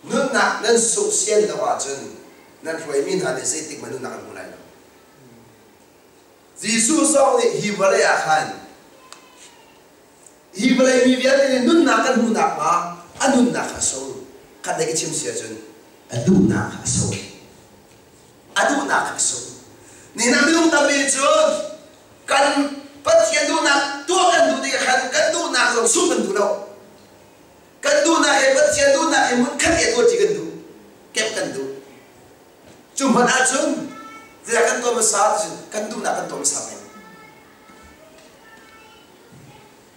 nun nak nan song sian dah wajan nan pui min ada setik mana nak amu lai. Jisu song ni hi boleh akan. Hi boleh mi biar dia ni nun nak amu nak anun nak song. Kan lagi cim siajan. Adu nak song. ni na minung tabi chun kan pathian du na to kan du di kan kan du na lo su kan du lo kan du na he pathian du na he mun khat e to chi kan du kep kan du chu man a chun dia kan to ma sa kan du na kan to ma sa mai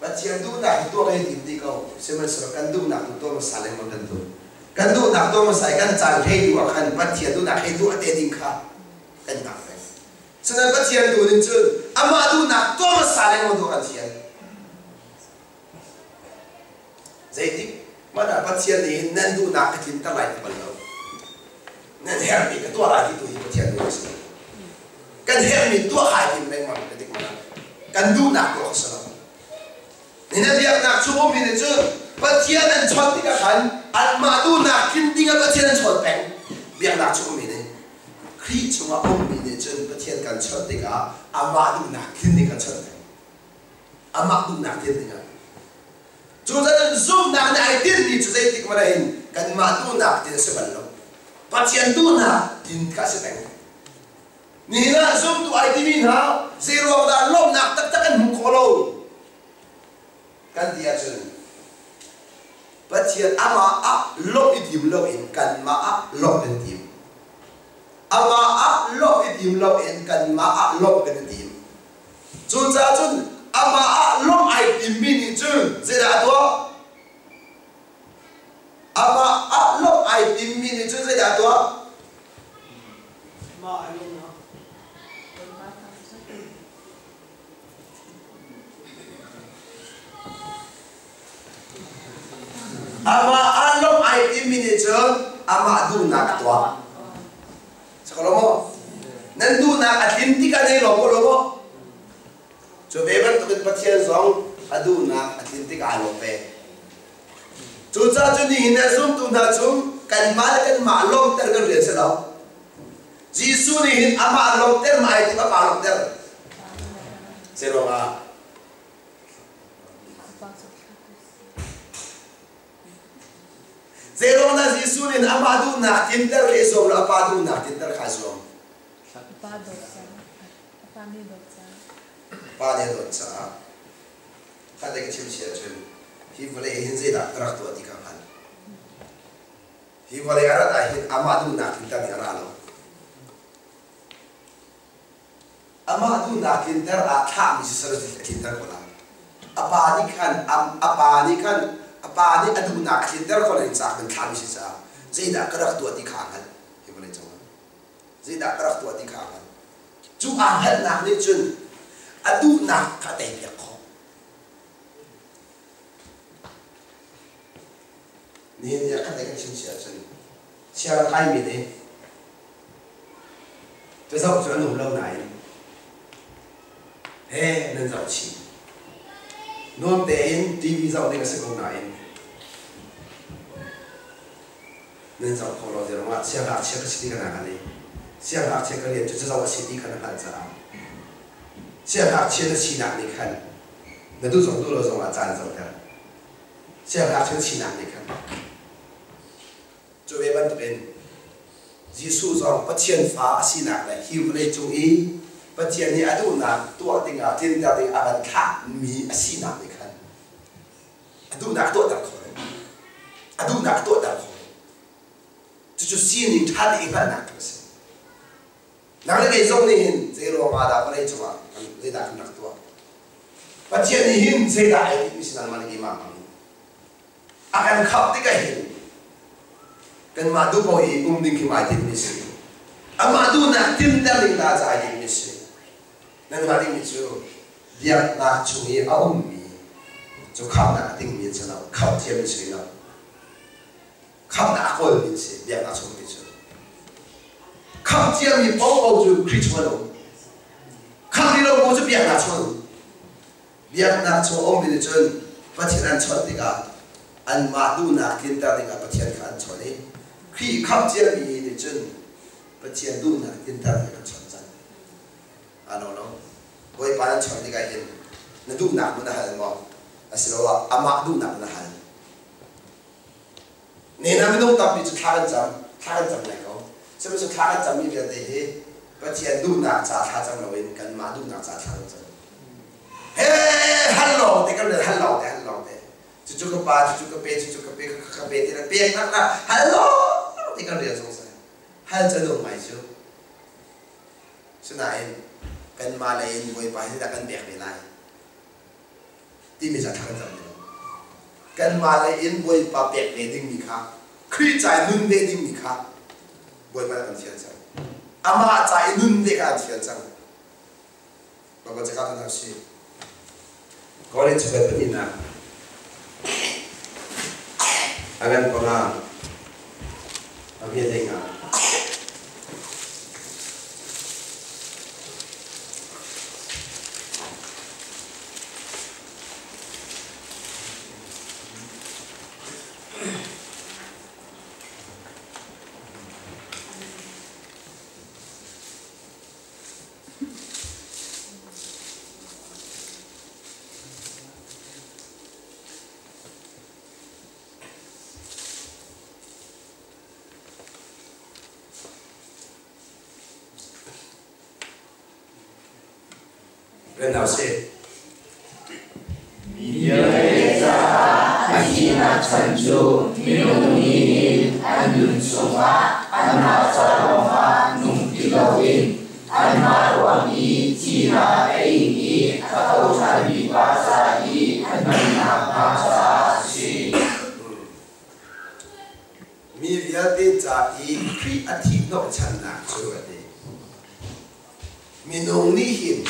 pathian du na to kai dim di ko semen so kan du na to ma sa le ma kan du kan du na to ma sa kan chang he di wa kan pathian du na he du ate ding kha kan na Senang pathian tu ni cun, ama tu nak tu masalah yang untuk pathian. Jadi mana pathian ni nan tu nak cinta lain kalau, nan hermi ketua lagi tu pathian tu mesti. Kan hermi tu hati memang ketik mana, kan tu nak tu asal. Ni nanti nak cuba ni cun, pathian nan cot tiga kan, ama tu nak cinta pathian cot peng, biar nak cuba ni. Khi chúng ta ôm mình chân bất thiên cần chọn thì cả ama đủ nạc thiên thì cần chọn ama đủ nạc thiên thì cả chúng ta nên zoom nạc này thiên thì chúng ta thì có đây cần mà đủ nạc thiên sẽ bận lắm bất thiên đủ nạc thiên cả sẽ thành ni na zoom tu ai đi nào zero đã lom nạc tất tất cần mục khổ cần gì chân bất thiên ama lom ít tìm lom in cần mà lom in tìm ama lo idim lo en kan ma lo kan idim chun cha chun ama lo ai tim min chun zera to ama lo ai tim min chun zera to ma ai lo na ama lo ai tim min chun ama du na to kalau mo, nandu nak atim tiga ni logo, coba beban tu pathian zong, adu nak atim tiga lope. Cuca cuni hina zoom tu na zoom, kan mal kan malom terkan lihat selau. Jisu ni hin ama malom ter mai tiba malom ter. Seronga. Zero na Jisu ni ama adu nak tinter lesom la apa adu nak tinter khazom. Apa dosa? Apa ni dosa? Apa ni dosa? Kada kecil siapa? Hi boleh hinzi dak terak tu tiga kan. Hi boleh arat ahin ama adu nak tinter ni aralo. Ama adu nak tinter akham si serus tinter kolam. Apa ni kan apa ni adu nak tinter kalau insaf dan kami sisa, zida kerak tua di kangan, boleh jangan, zida kerak tua di kangan, cuma hal nak ni cun, adu nak kata dia kau, ni dia kata dia cun siapa cun, siapa kami ni, besok cun ulang naik, nan jauh ci. Non tein TV zau dengan sekong nain. Nen zau kalau dia rumah siapa cek sini kan kali, siapa cek kalian tu zau sini kan zau. Siapa cek Cina ni kan, nanti zau tu lo zau ajan zau kan. Siapa cek Cina ni kan. Coba bantu kan, Yesus zau patien fa Cina le, hiu le cui. Patien ni adu nak tua tinggal tinta ting akan kah mi asina ni kan. Adu nak tua tak kau, adu nak tua tak kau. Tujuh sini thad ikan nak terus. Nak lagi zong ni hin zero ada apa lagi cuma zeda nak tua. Patien ni hin zeda ini misalnya mana gimana? Akan kau tiga hin. Kan madu kau ding kimai misi. Amadu nak tinta ting dah jadi misi. Nanti mati itu dia nak curi awam ni,就靠那定面上了，靠天水了，靠哪个面水别拿出面水，靠天面包包就可以出了，靠你老婆就别拿出，别拿出我们的尊，不天安出的个，按马路那见到那个不天安出的，可以靠天面的尊，不天路那见到那个存在，啊喏喏。Koi panan chon ni kai hin na du nak mana hal mo asilawa ama du nak mana hal ne na minong tap ni chu thagan jam lai ko se me chu thagan jam ni dia de he bắt chuyện đủ nạc trả thà trong đầu in cần mà đủ nạc trả thà trong hey hello thì cái này hello thế chú cái ba chú cái pe thì là pe khác hello thì cái này xong rồi hello cho đủ mày chứ này cần mà lại in vui bài thì đã cần bẹt về lại thì mình sẽ thắng dần cần mà lại in vui bài bẹt về đinh mi khác khi trái nun về đinh mi khác vui bài cần thiệt chẳng ama trái nun về cần thiệt chẳng và có chắc chắn là gì có lẽ chụp cái gì nào anh em có nào ở phía đây nào Bên nào sẽ nhớ ra anh chỉ là chân chủ miêu ni anh đừng sống anh mà cha lòng hoa nung đi lâu in anh mà hoàng y chỉ là ai y các câu trả lời ba sa y anh mình làm ba sa si mi việc đến trả y khi anh thi nó chân nặng cho cái đấy mi nung ni hiểm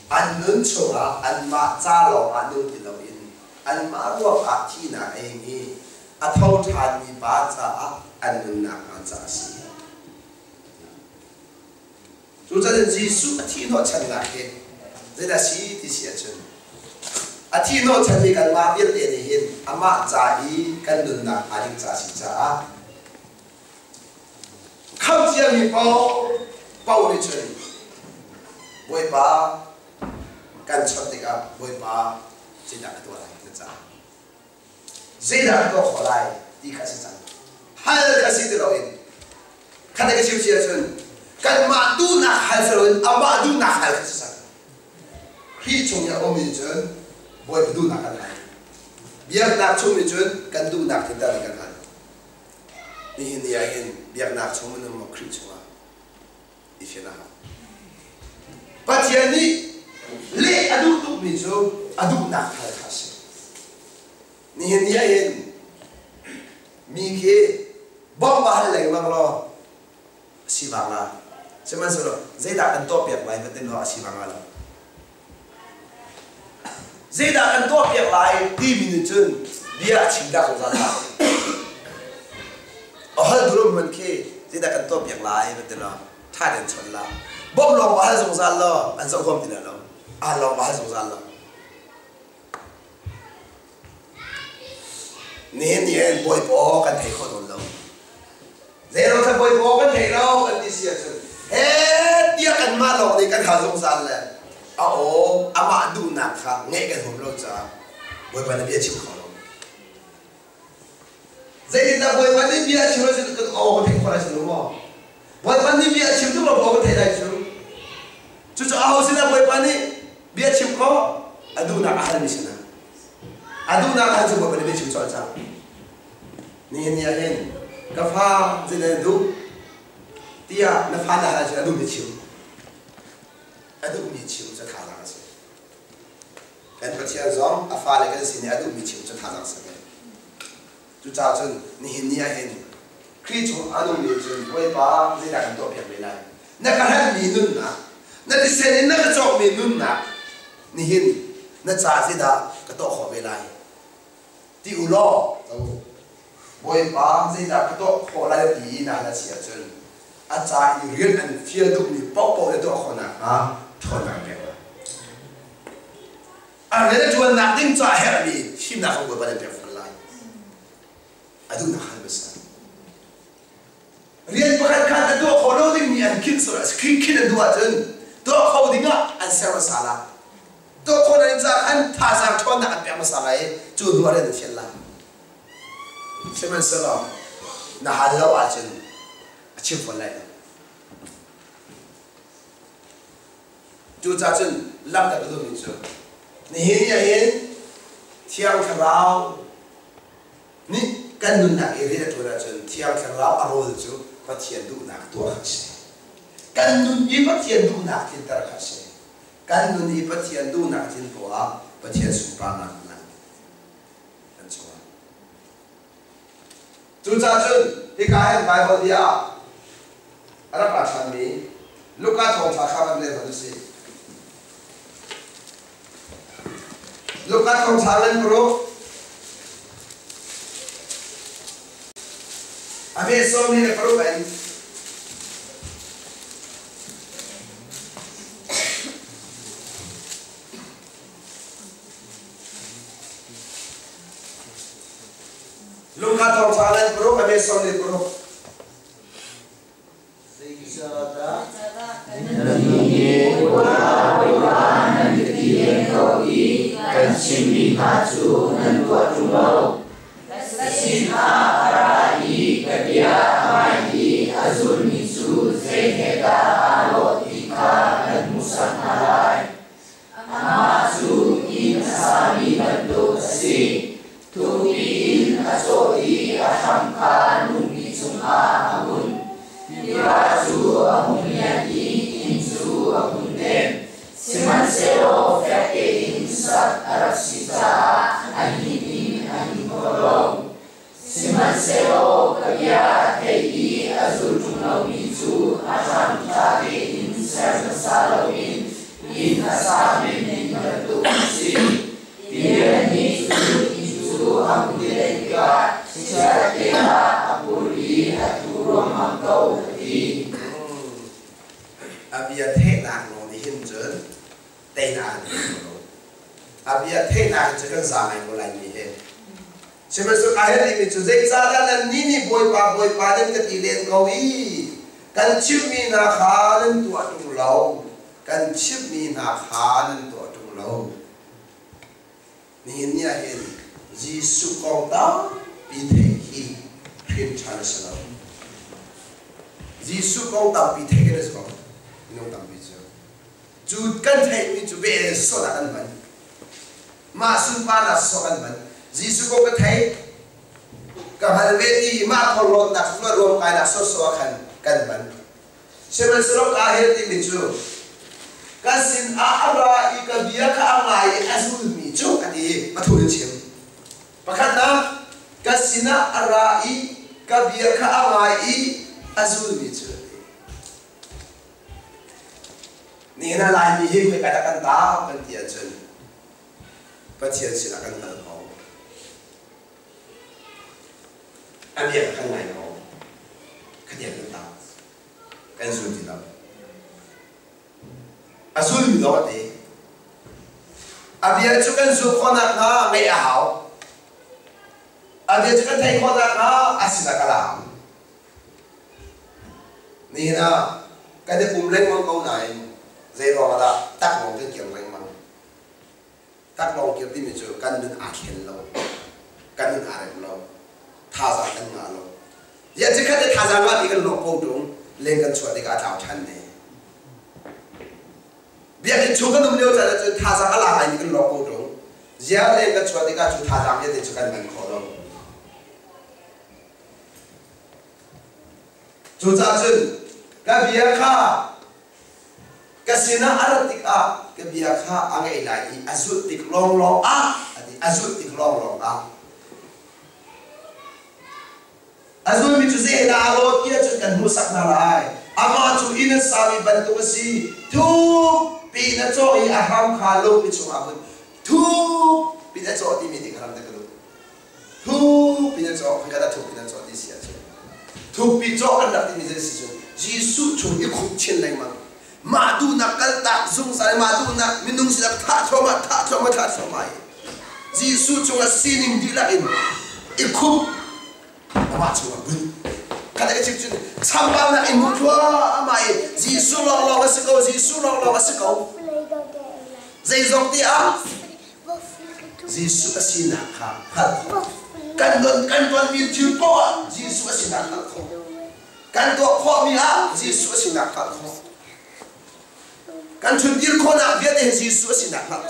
anh nương chồng anh mà cha lòng anh nương thì lòng in anh mà ruột thì na anh đi thâu than mi ba cha anh nương nặng anh cha si chú cha nên Giêsu thì nó chân nặng cái đây là si thì si chân thì nó chân thì cần mà biết để hiện mà cha ý cần nương nặng anh cha si cha không chỉ mi bao đi chân với baกันชดติกับบุยป้าจีดักตัวอะไรนะจ๊ะจีดักก็ขอไล่ที่ข้าศึกจังฮัลข้าศึกที่เราเองข้าได้ก็ชิวเชียร์จนกันมาดูนักฮัลเราเองอามาดูนักฮัลข้าศึกจังพี่ชงยาอมิจนบุยดูนักกันไล่เบียร์นักชงมิจนกันดูนักที่ได้กันไล่นี่เห็นยังเห็นเบียร์นักชงมันมาคริชงอ่ะอีเฟียนะครับปัจจัยนี้เละอดุตุมิจูอดุนักฮัลข้าศึกนี่เห็นยังเห็นมีแค่บ้องบ้านแหล่งบางรอสิบังอ่ะใช่ไหมสุดเจด้ากันตัวเปียกไหลเป็นหัวสิบังอ่ะเจด้ากันตัวเปียกไหลที่มีนุจุนเดียชิงดาของเราฮัลดูรูมันแค่เจด้ากันตัวเปียกไหลเป็นหัวท่าเดินชนละบ้องลองบ้านสงสารละอันสองคนติดแล้วลองบ้านสงสารละนี่เห็นบอยปอกันเทคนโดนเราเดี๋ยวเราถ้าบอยปอกันเทเรากันที่เสียจนเฮ้ยเดี๋ยวกันมาหลอกในกันหาสงสารเลยเอาโอ้อามาดูหนักค่ะเงี้ยกันผมเราจะบอยปานเบียชิวเขาเราเดี๋ยวถ้าบอยปานเบียชิวเราจะกันโอ้เทคนละชิวมั้งบอยปานเบียชิวทุกคนบอกกันเทได้ชิวจู่ๆเอาสินะบอยปานเบียชิวเขาอดูหนักอาหารมิชนะอดูนักฮันจูบเป็นเรื่องชิวจอจ้านี่เห็นยังเห็นกาแฟจะได้ดูที่อ่ะนักฟ้าน่าจะดูมีชิวดูมีชิวจะทำอะไรสิเป็นประเทศสองฟ้าเลยก็สิเนี่ยดูมีชิวจะทำอะไรสิจู่จ้าจนนี่เห็นยังเห็นคริสต์อดูมีชิวไว้ป้าจะได้กันตัวเพียงไม่ได้นักการมีนุ่นนะนักที่เซนนักจอกมีนุ่นนะนี่เห็นนักจ่าสิดาก็ต้องขอเวลาที่อุโลบอยป้าสิดาก็ต้องขอรายละเอียดนะและเสียจนอาจารย์เรียนอันเฟียดุมีป๊อกเลยต้องขอนะทนหนักเลยอันนี้จะชวนนักดิ้งจ่าเฮลีชิมนักของบอยป้าจะเปลี่ยนฝันไล่อดูนักฮัลเบสันเรียนประกันการตัวขอโน้ตดิ้งมีอันคิดสุดคิดอันดูจนตัวเขาดิ้งอันเซอร์สาระตัวคนนั้นจะอันท่าทางชนนักเปียมาสลายจูดวัวเรื่องเชียร์ละใช่ไหมสลอมน่าฮัลโหลอาจารย์ชิมฝนเลย chú cha chân lắp đặt cái mình chưa nè hiền thiang khăn rau nè cái nun nạc ấy là chú cha chân thiang khăn rau aro được chú phát hiện đủ nạc tua khác xe cái nun ý phát hiện đủ nạc thiên tar khác xe cái nun ý phát hiện đủ nạc thiên tua phát hiện sung pa nạc nạc anh chú chú cha chân thì cái anh bài bao nhiêu Arab Rakshan mi Luka thong cha khaban le badu se Luka thong cha len pro Ame som ni le pro ben Luka thong cha len pro ame som ni pro Simi maju nentua tungau, Sima arai kedia mai azul misu zehega alot ika dan musak malai, maju in sami bentuk si, tuin asoi ahamka nungi sunga amun, diraju amunyadi insu amunden. Siman sero fete insat arasita anhidin anhikolong Siman sero kaya hei azul tungau mizu asam kare insat salawin in asamin in bentuk si dia ni itu ambileka secara kena apuri aturong mangkau hati abia thek nak no ni hin chen tây nạn abia thế nào chỉ cần giảm ảnh của lành gì hết chỉ mà số cái này mình chỉ dễ ra là nini bồi ba nên cái tỷ lệ cầu ý cần chip mi na khá nên tuổi trung lâu cần chip mi na khá nên tuổi trung lâu nên như hiện Giêsu con đó bị thế hi phim chăn sờ Giêsu con đó bị thế cái gì không nông tâm bị chưa chú cần thấy mình chú về số là ăn bẩn mà xung quanh là số ăn bẩn Giêsu có cái thấy cả hai về đi mà thằng lột nạp nó rôm cái là số khăn cần bẩn xem là số cả hết thì mình chú cái xin ra ý cái việc cái ăn lại azul mi chú cái gì mà thu được钱và khát na cái xin ra ý cái việc cái ăn lại azul mi chú ni na lai mi hi cái kan ta kan tia chen pa tia chi la kan ta ho an dia kan nai ho kan dia kan ta kan su ti la azul mi do te abia chu kan su khona na ngai a hao abia chu kan thai khona na asina kala ni na cái de kum leng mong câu này dây rồi là tác động cái kiểu này mà tác động kiểu gì mình chưa cần đến ác hiện lâu cần đến ác lâu thà ra cần ngã lâu giờ chỉ cần thà ra mà thì cái lỗ câu đúng lên cái chuột thì cái thảo chân này bây giờ cái chuột cái nông liêu là thà ra cái là cái lỗ câu đúng giờ lên cái chuột thì cái chuột thà ra cái thì chỉ cần mình khó đâu chuột ra chân cái bia kha kasina aratik a ke bia kha angai lai azut tik long long a azut tik long long a azut mi chu se da lo kia chu kan hu sak na lai ama chu in sami ban tu si tu pi na cho I aham kha lo pi chu a tu pi na cho ti mi ti kharam ta ka lo tu pi na cho ka da tu pi na cho ti si a tu pi cho kan da ti mi je si chu Giêsu chu I khum chen lai ma madu nak kalta zung sai madu nak minung sila tha thoma Giêsu chunga sining di la in ikhum ama chunga bun kada ke chip chun chambal na in muthwa ama Giêsu long asiko Giêsu long asiko zai zong ti a Giêsu asina kha kan don mi chu po Giêsu asina kha kan do kho mi a Giêsu asina kha kho kan chun dir kho na bia de Jesus sina kha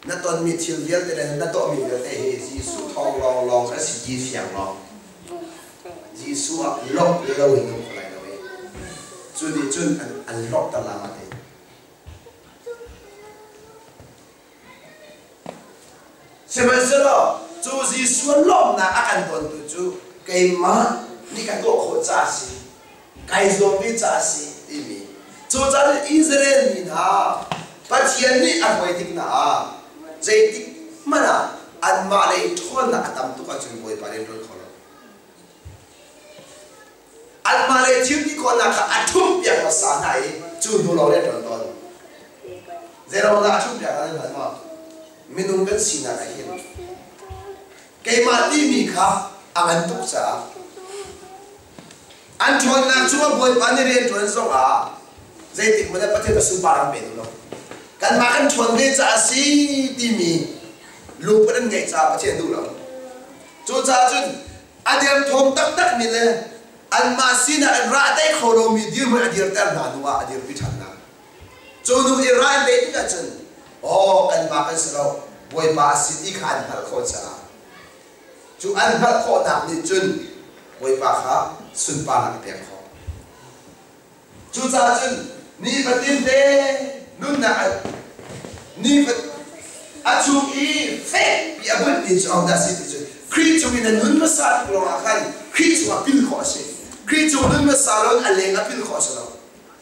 na ton mi thil vial te na to mi vial te Jesus thong long long ka si ji fiang long Jesus a lok lo in no lai lo e chu di chun an lok ta la ma te se ma se lo chu Jesus lok na akan ton tu chu kai ma ni ka to kho cha si kai zo mi cha si ti mi chu cha Israel ni na pa thian ni a hoi tik na zai tik mana an ma le thon na atam tu ka chung boi pare ron kholo an ma le thiu ti ko na ka athum pya ma sa nai chu nu lo le ron ton zero na athum pya ka na ma minung kan sina ka hin kai ma ti mi kha angan tuk cha an thon na chu boi pa ni re ton so a zai tik ma da pa the su parang pe no kan ma kan thon ge cha si ti mi lu pan ngai cha pa chen du lo chu cha chun adiam thom tak tak mi le an ma sina an ra dai kholo mi dir ma adir tar na nuwa adir pi than na chu nu i ra dai ti ka chen o kan ma kan sro boi pa si ti khan hal kho cha chu an hal kho na ni chun boi pa kha sun pa na pe kho chu cha chun ni pa tin de nun na ni fa achu I fe bi advantage of that situation creature in a nun masat lo akan creature pil kho se creature nun masalon aleng apil kho se lo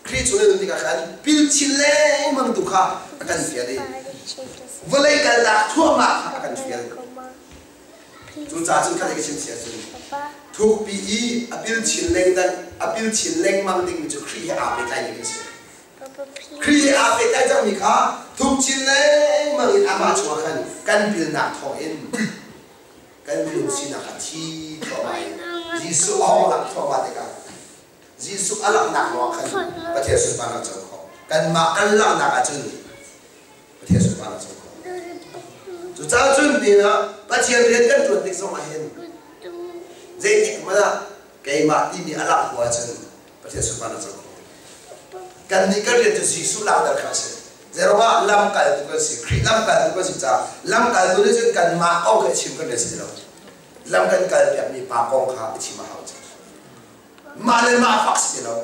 creature nun dika kan pil chile mang dukha akan fiade volai ka la thua ma akan fiade chu cha chu ka ke sim sia chu thuk pi I apil chileng dan apil chileng mang ding chu khri a pe tai ni se khi a pe tai jang mi kha thuk chin le mang in ama chua khan kan bil na tho in kan bil si na kha thi tho mai jisu aw la tho ba te ka jisu alak na lo khan pa the su pa na chau kho kan ma kan la na ka chun pa the su pa na chau kho chu cha chun ni na pa chian rian kan chun tik so ma hen zai tik ma na kai ma ti ni alak wa chun pa the su pa na chau kan ni ka re to jisu la dar kha se zero ma lam kal tu ka si khri lam kal tu ka si cha lam kal tu le chen kan ma au ka chim ka le si lo lam kan kal pya mi pa kong kha chi ma hau cha ma le ma fak si lo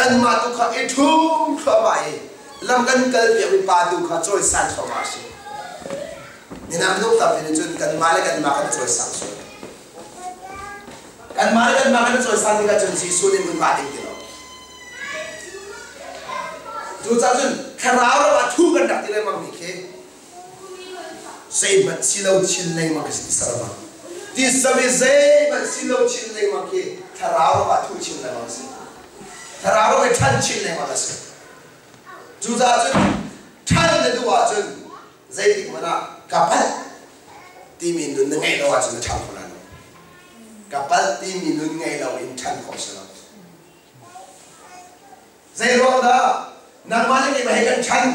kan ma tu kha e thum kha ba e lam kan kal pya mi pa tu kha choi san kha ma si ni nam lu ta ni chun kan ma le kan ma kan choi san so kan ma le kan ma kan choi san ni ka chun jisu ni mun ma ding ti lo chu cha chun kharao ra thu kan dak ti le mang mi ke sei ma si lo chin nei ma ka si sarama ti sami sei ma si lo chin nei ma ke kharao ra thu chin nei ma si kharao ra than chin nei ma ka si chu cha chun than le du wa chun zai ti ma na kapal ti min nun ngai lo wa chun thang ko na kapal ti min nun ngai lo in than ko sa zai ro da nang mali ke mai kan chan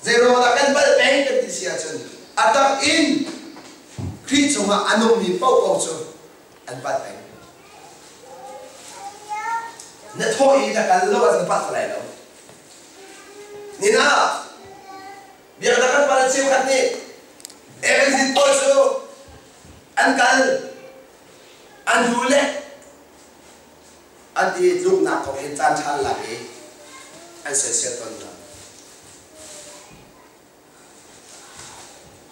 zero da kan bal pe kan ti sia chun atak in khri chunga anom ni pau pau chu an pat ai na thoi da kan lo an pat lai lo ni na bia da kan para chiu khat ni exit po chu an kal an hule an ti luk na ko hin chan chan la ke an se se ton na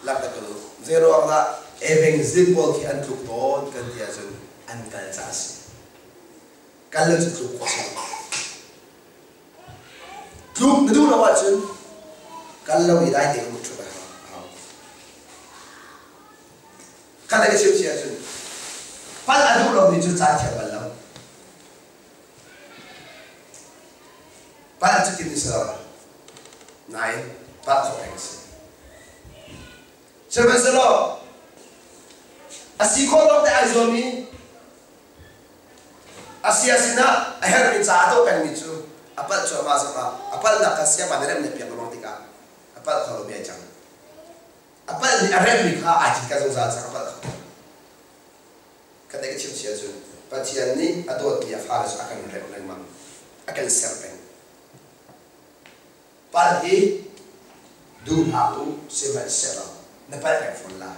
la ka to zero la eveng zipol ki an tuk ton kan dia jun an kal cha si kal lu tuk ko sa tuk na du na wa chun kal lo I dai te mu chu ba ha ka da ke sim sia chun pal adu lo ni chu cha cha ba lo pal chu ki ni sa nai pa ko eng si Sebesar asiko dok te aizomi asia sina aher mi chato kan mi chu apal chu ma sa apal na kasya panerem ne pia kolong tika apal khalo bia chang apal ni aher mi kha aji ka zo za apal ka de ke chim sia chu patian ni adot ya faras akan rek nang mam akan serpen party du hau seven seven na pa phone la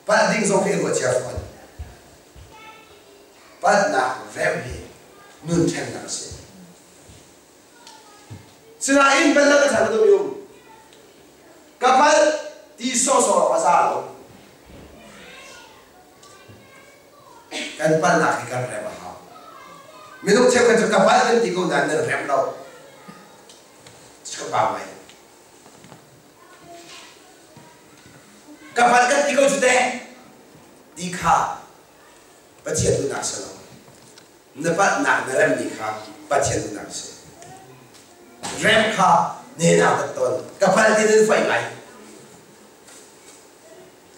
pa ding zo ke ko chia phone pa na very nun chen na se sina in bella ka thang do yo kapal ti so pa sa lo kan pa na kan re ba ha minuk che kan kapal kan ti ko na na rem lo ba mai kapal kan ti ko jute di kha pa che tu na sa lo na pa na rem di kha pa che tu na se rem kha ne na ta ton kapal ti den fai mai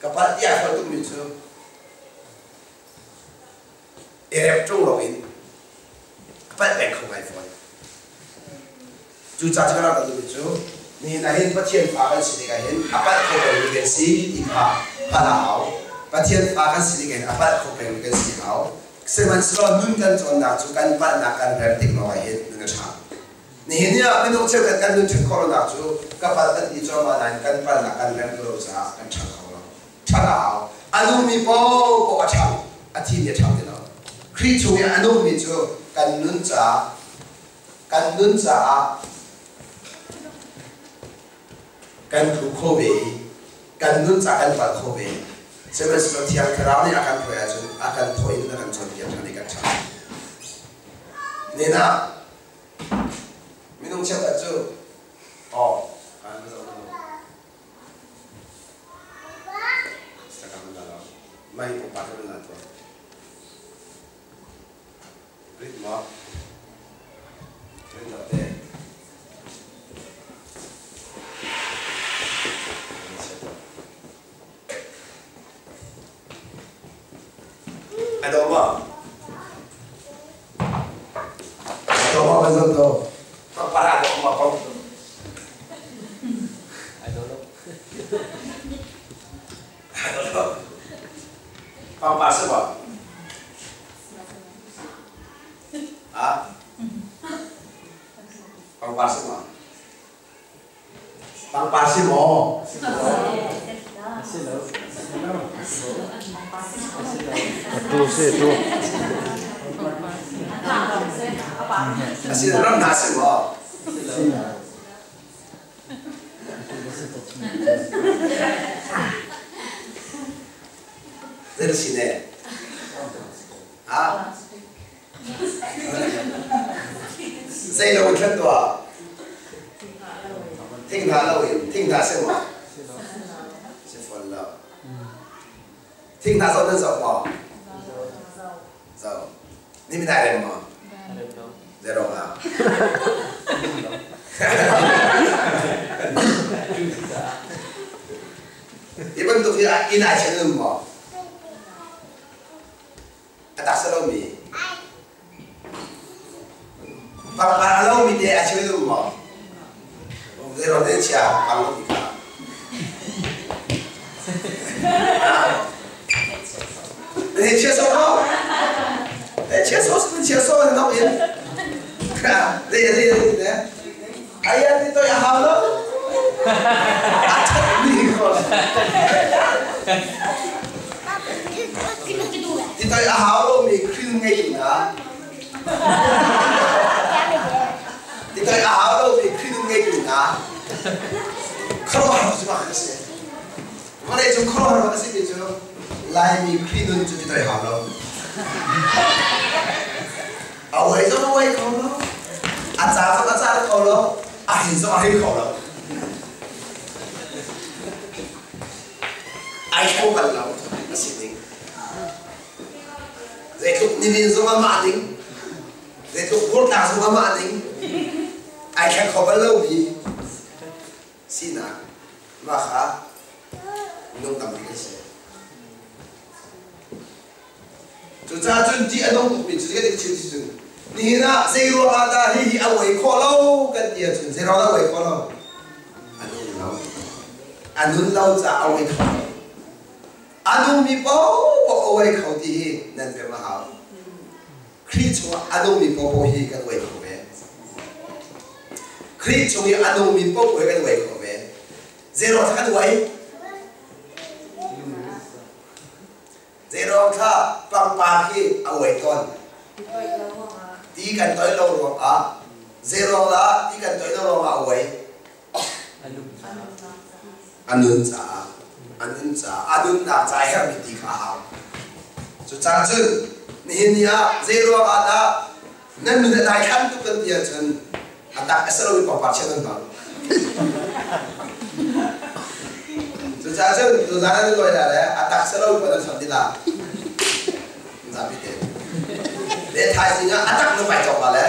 kapal ti a fa tu mi chu erep chung lo in kapal pe khong ai phone chú cha cho nó tự chú nên là hiện phát triển phá cái sự cái hiện áp bắt không phải cái gì thì phá hảo phát triển phá cái sự cái áp bắt không phải cái gì hảo xem mình sẽ luôn cần cho nào chú cần bắt nào cần phải tích nó hiện nó chả nên nhá mình không chơi cần luôn chơi khó nào chú các bạn cần đi cho mà này cần bắt nào cần phải đồ啥cần chả khó lắm chả hảo anh mi bao chả anh chỉ để chả thế nào khi chú nghe anh mi chú cần luôn chả kan khu kho be kan nun cha kan pa kho be semes lo thiang kharau ni akan thoya chu akan thoi na kan chon ya thani kan cha ne na minung cha ba chu kan zo sa kam da lo mai po pa ka na to ritmo ritmo te Adobo betul para adobo apa? Adobo. Pampas apa? Ah? Pampas apa? Pampas mo. Itu. Masih dalam nasi mo. Dari sini. Ah. Saya dah ucap doa. Tinggal lawin, tinggal semua.听他说那首歌，走，你们带人吗？在弄啊。一般都是一拿钱人吗？打死老米，把老米的钱人吗？我在弄点钱，把老米卡。你接受吗？接受是不接受的，那不行。看，这，哎呀，你都要好了。你好了。你都要好了，没亏没赢啊。你都要好了，没亏没赢啊。可好是吧？是。我那种可好是那种。来米亏顿就对好了，为咗为好咯，炸得好咯，現咗好咯，好緊流，不是你，你讀你哋做乜馬丁，你讀國大做乜馬丁，看好不漏米，是哪，嘛哈，弄咁嘅事。就揸準啲阿東讀面自己啲超市準，你那四個阿達呢啲阿維科咯，跟住啊全世界都維科咯，阿倫佬就阿維科，阿東咪包阿維科啲能點好？佢從阿東咪包包去跟維科嘅， kri chungi anu min po ko kan wai ko me zero kan wai zero kha pang pa ki awai ton ti kan toi lo ro a zero la ti kan toi lo ro a awai anun na cha ha mi ti kha ha chu cha chun ni nia zero ka da nan nu dai khan tu kan dia chun atak asalo ko pa chen ba chu cha chun tu da na loi da le atak asalo ko da chon di la za bi de le thai si nga atak no pai chok ba le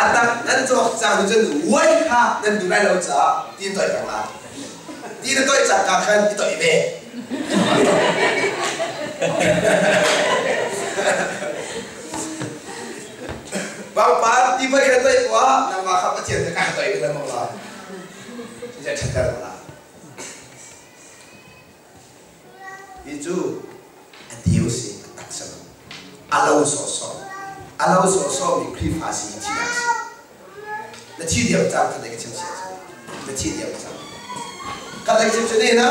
atak nan chok cha hu chun wai kha nan du dai lo cha tin toi ka la tin toi cha ka khan ti toi be bang par ti ba kha toi kwa na ma kha pa chen ka toi ke la mo la je cha ka la i chu adiu si atak sa alo so mi kri fa si chi na na chi dia ta ka de ke chen si na chi dia ta ka de ke chen na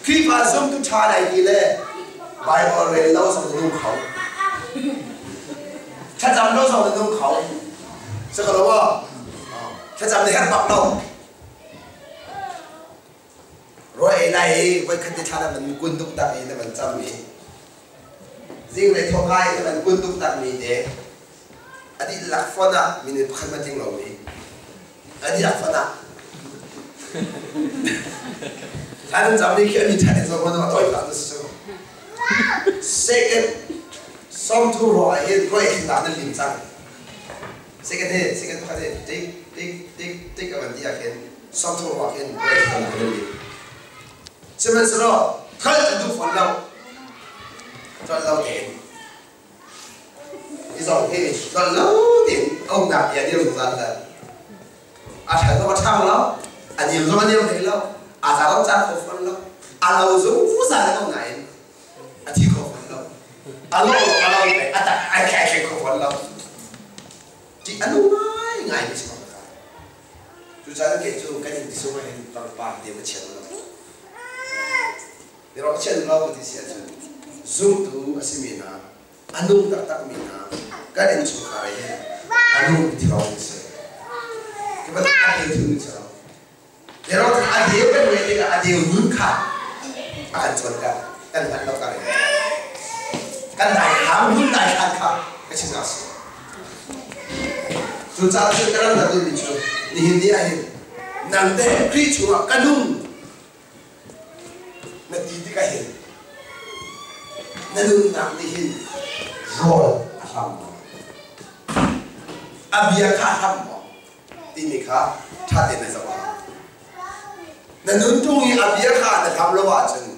kri fa som tu cha dai ki le Bible re lo so nu khau cha jam lo so nu khau sa ka lo ba cha jam de hat bak lo rồi này với khách cha là mình quân túc đặc là mình chăm mi riêng về thong hai là mình quân túc đặc mi thế anh đi lạc phân à mình phải mà tiếng lâu mi anh đi lạc phân à anh chăm mi khi mình chạy rồi mình nói là nó sao second xong thu rồi hiện rồi hiện tại nó linh chăng second phải thế tích cái vấn đề hiện xong thu rồi hiện rồi hiện tại nó linh xem mình sao khai nhận được phần lâu cho lâu tiền cái dòng thì cho lâu tiền ông nạp tiền nhiều dần là thấy nó bắt thang lắm nhiều do nhiều thế lâu giá nó chắc không phân lâu lâu giống phú giả cái này thì không phân lâu lâu này ai khai không phân lâu chỉ ăn uống ngày mới xong cả chú cha nó kể cho cái gì số này toàn bằng tiền với tiền rồi Nếu chen lo thì sẽ zoom tu asimina anung tak mina kan en chu khai anung ti lo se ke ba ade tu ni sao nếu ade kan we ni ade nun kha akan chon ka kan ban lo ka kan dai ham nun dai khan kha ke chin as chu cha chu kan da ni chu ni hin ni a hin nang te kri chu kanung na titi ka hin na nung nak ni hin rol aham mo abia ka aham mo tini ka thate na zawa na nun tungi abia ka na tham lo wa chen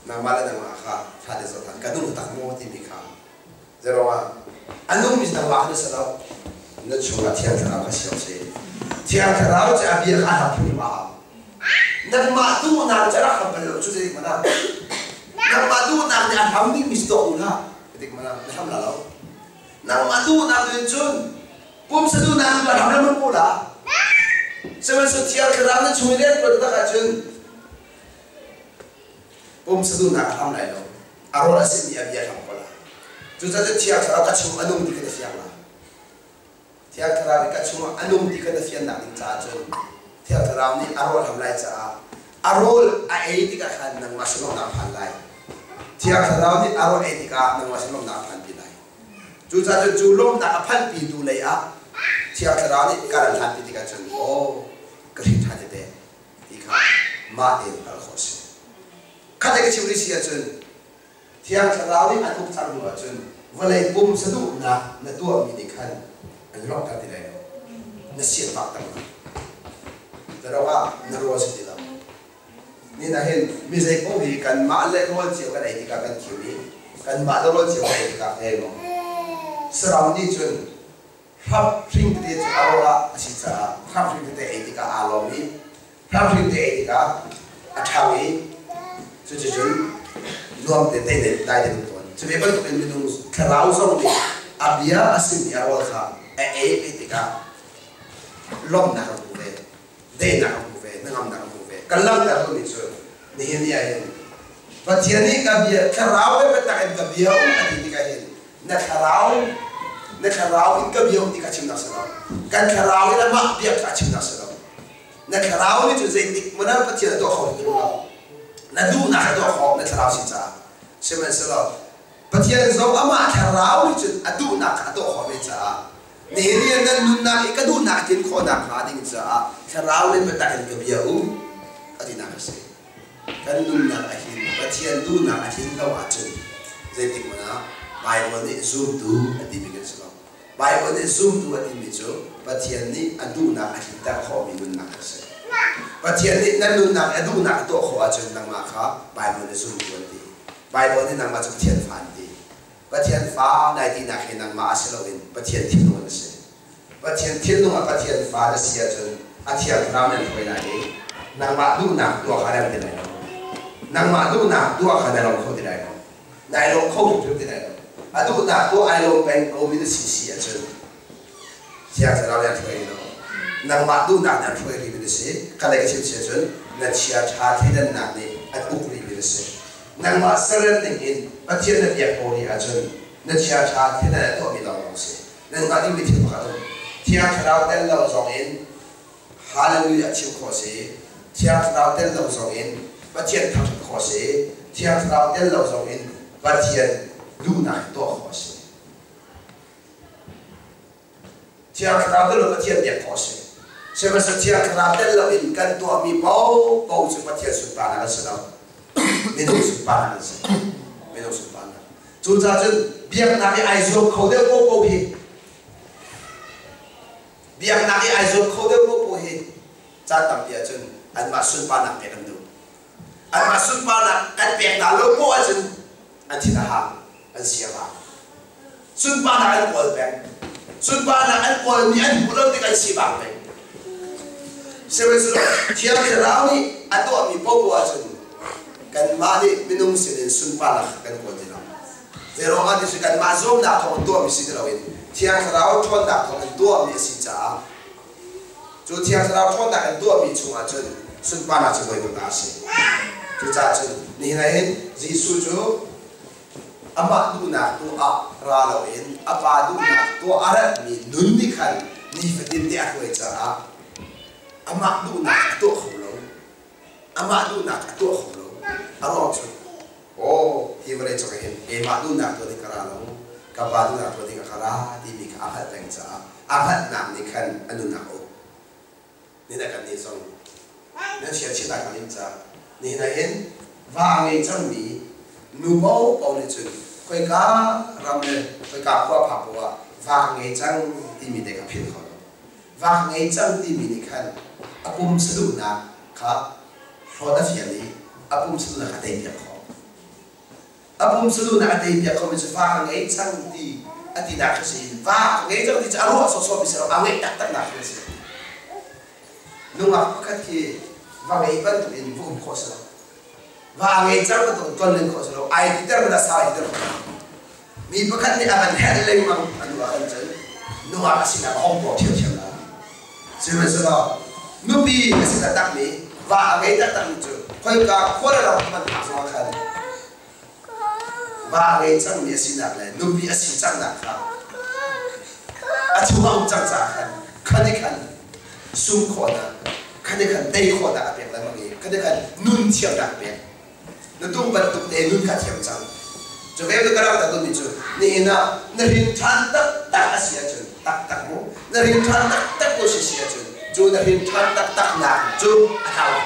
na mala na ma ka thate zo than ka nung tak mo tini ka zero wa anung mis na wa na sa law na chunga thian thara ka siao se thian thara cha abia ka tham phu ma nang madu nang cara khabal chu je mana nang madu nang ni atham ni misto ula dik mana ham la lo nang madu nang ni chun pum sadu nang la ham la man pula semen so tiar kram na chuile pro ta ka chun pum sadu nang ham lai lo arola sin ni abia ham pula chu cha tiar kra ka chu anum dik na siang la tiar kra ka chu anum dik na siang na ni cha chun theo thằng này arol làm lại cha arol ai thì cả khăn năng masuk nak phan lại theo thằng này arol ai thì cả năng masuk nak phan đi lại chú cha chú lom nak phan pi tu lại á theo thằng này cả làm phan thì cả chân ô cái gì thay thế thì cả mà tiền là khó xử cái này cái chuyện gì à chân theo thằng này anh cũng chẳng được chân vừa lấy bom sadu na tua mình đi khăn anh lót cái gì đấy nó xiết bạc tăng Terawa naruwa sa tila. Ni nahin misay ko hi kan maale ron siya kan ay tika kan kiwi kan maale ron siya kan ay tika emo. Surrounding chun hap ring te chu arola asita hap ring te ay tika alomi hap ring te ay tika athawi chu chun luam te te dai de ton. Chu be ban ko ben minung karau song ni abia asim ya wal kha ay tika lom na ka bu ve de na ka bu ve na ngam na ka bu ve kalang ta ko ni so ni hin ya hin patiani ka bia kharau be ta ka bia o ati ni ka hin na kharau in ka bia o ti ka chim na sa kan kharau ina ma bia ka chim na sa na kharau ni chu zai tik mana patian to khom ni na du na ka to khom na kharau si cha semen selo patian zo ama kharau ni chu adu na ka to khom ni cha ni ni na nun na ka du na tin kho na ka ding cha kharau ni ba ta ka bia o ati na ka se kan nun na a hin patian du na a hin lo a chu zai tik mana Bible ni zoom tu ati bi kan selo Bible ni zoom tu ati mi chu patian ni adu na a hin ta kho mi nun na ka se patian ni na nun na adu na to kho a chu nang ma kha Bible ni zoom tu ati Bible ni nang ma chu thian fan ti patian fa nai ti na khe nang ma a se lo in patian thi no na se patian thi no ma patian fa da sia chu a thian ram na khoi na ni nang ma du na to kha ra ti na nang ma du na to kha na lo kho ti dai no nai lo kho tu ti dai no adu na to ai lo bang o mi de si si a chu sia sa ra ya thoi no nang ma du na na thoi ri bi de se ka lai ka sim se chu na chia tha thi dan na ni at u ri bi de se nang ma saran ning in patian na ya ko ri a chu na chia tha thi dan to mi lo se nang ma di mi thi pa ka chia tha dan lo zong in hallelujah chiu kho se chia tha dan lo zong in patian tha kho se chia tha dan lo zong in patian du na to kho se chia tha dan lo patian ya kho se se ma sa chia tha dan lo in kan to mi pau su patian su pa na sa lo me no su pa na sa me no su pa na chu cha chu biak na ki ai zo kho de ko hi biak na ki ai zo kho de ko hi cha tam dia chun an ma sun pa na pe kan du an ma sun pa na kan pe na lo ko a chun an thi na ha an sia ba sun pa na an ko pe sun pa na an ko ni an bu lo ti kan si ba pe se we su chia ke ra ni a to mi po ko a chun kan ma ni minum sin sun pa na kan ko ti na zero ga ti kan ma zo na ko to mi si de lo in chia ke ra o thon na ko to mi si cha chu chia ke ra thon na kan to mi chu a chun sun pa na chu ko ta si chu cha chu ni na hin jisu chu ama du na tu a ra lo in apa du na tu ara mi nun ni khan ni fatin de a ko cha ama du na tu kho lo ama du na tu kho lo aro chu o hi vare chu hin e ma du na tu ni kara lo ka ba du na tu ni kara ti mi ka ha teng cha a hat nam ni khan anu na o ni na kan ni song na chia chia ta kan cha ni na hin va ngai chang mi nu bo pau ni chu khoi ka ram le khoi ka kwa pha wa va ngai chang ti mi de ka phin kho va ngai chang ti mi ni khan apum sadu na kha ho da fia li apum sadu na ka dei pia kho apum sadu na ka dei pia kho mi chu va ngai chang ti ati da ka si va ngai chang ti cha ro so so bi sa ba ngai tak tak na ka si nu ma ka ki va ngai ban tu in vu kho sa và ngày trước tôi tuần lên khỏi số ai thì tất cả sao thì mi bắt khách đi ăn hẹn lên mà ăn vào ăn chơi nó mà xin là không bỏ thiếu thiếu là xin bây giờ nó bị xin là đặc biệt và ngày đặc biệt chứ coi cả coi là mình làm sao khăn và ngày trước mi xin là này nó bị xin chẳng là khăn chú ông chẳng khăn khăn đi khăn sung khó là khăn đi khăn đây khó đặc biệt là mọi người khăn đi khăn nun chiều đặc biệt nó tung bật tục để nun cả thiểm chẳng cho cái đó cái đó tôi biết chứ nên là nó hình thành tất cả sự chuyện tất tất mũ nó hình thành tất tất của sự chuyện chú nó hình thành tất tất là chú thảo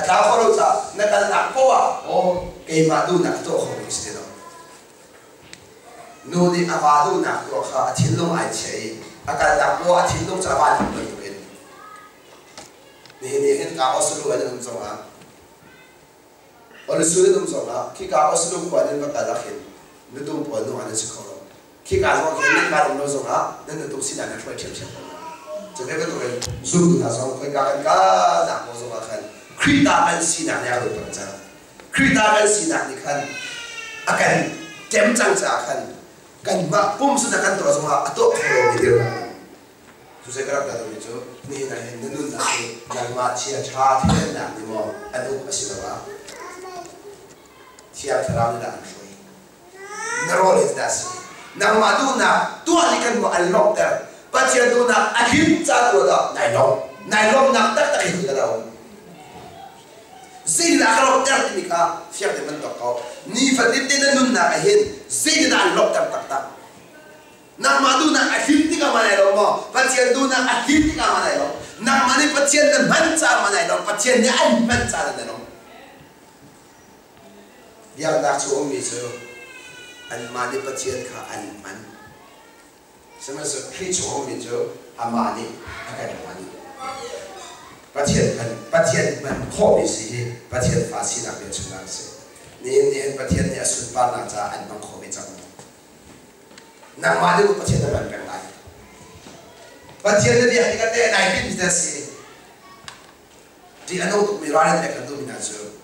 khó đâu sao nó cần làm cô à ô cái mà tu nạp tôi không biết gì đâu nó đi à vào tu nạp tôi khá thiên long ai chơi à cần nạp cô à thiên long sẽ vào được rồi nên hiện cả Australia là làm sao à Australia làm sao à khi cả Australia qua đến bắt đầu hiện nó tung bỏ nó ăn sẽ khó khi cả họ hiện lên vào nó sao à nên nó tung xin là nó phải chịu chịu cho nên cái tụi zoom tụi nó sao khi cả nạp nó sao à khi ta ăn xin là nhau được bằng sao khi ta ăn xin là thì khăn à cần chém trăng trả khăn cần mà bung xin là khăn tụi sao à tôi không được điều tu se karak da do chu ni na hen nun na ke nang ma chia tha the na ni mo adu asilawa chia thara da shoi na role is das nang ma du na tu ali kan mo al lok da pa chia du na ahin cha do da nai lom nak tak tak hin da da zin la lok da ni ka fiak de man to ko ni fa dit de nun na ahin zin da lok da tak tak nang madu na ahin ti ka manai lo mo patien du na ahin ti ka manai lo nang mani patien na man cha manai lo patien ni an man cha da lo yang da chu om mi chu an mani patien kha an man sama so khi chu om mi chu amani akai mani patien man kho bi si patien fa si na be chu na se ni patien ni asun pa na cha an man kho bi cha nang mali ko patien na ban lai patien na dia hikate nai bin da si di ano to mi ran te kan do mina chu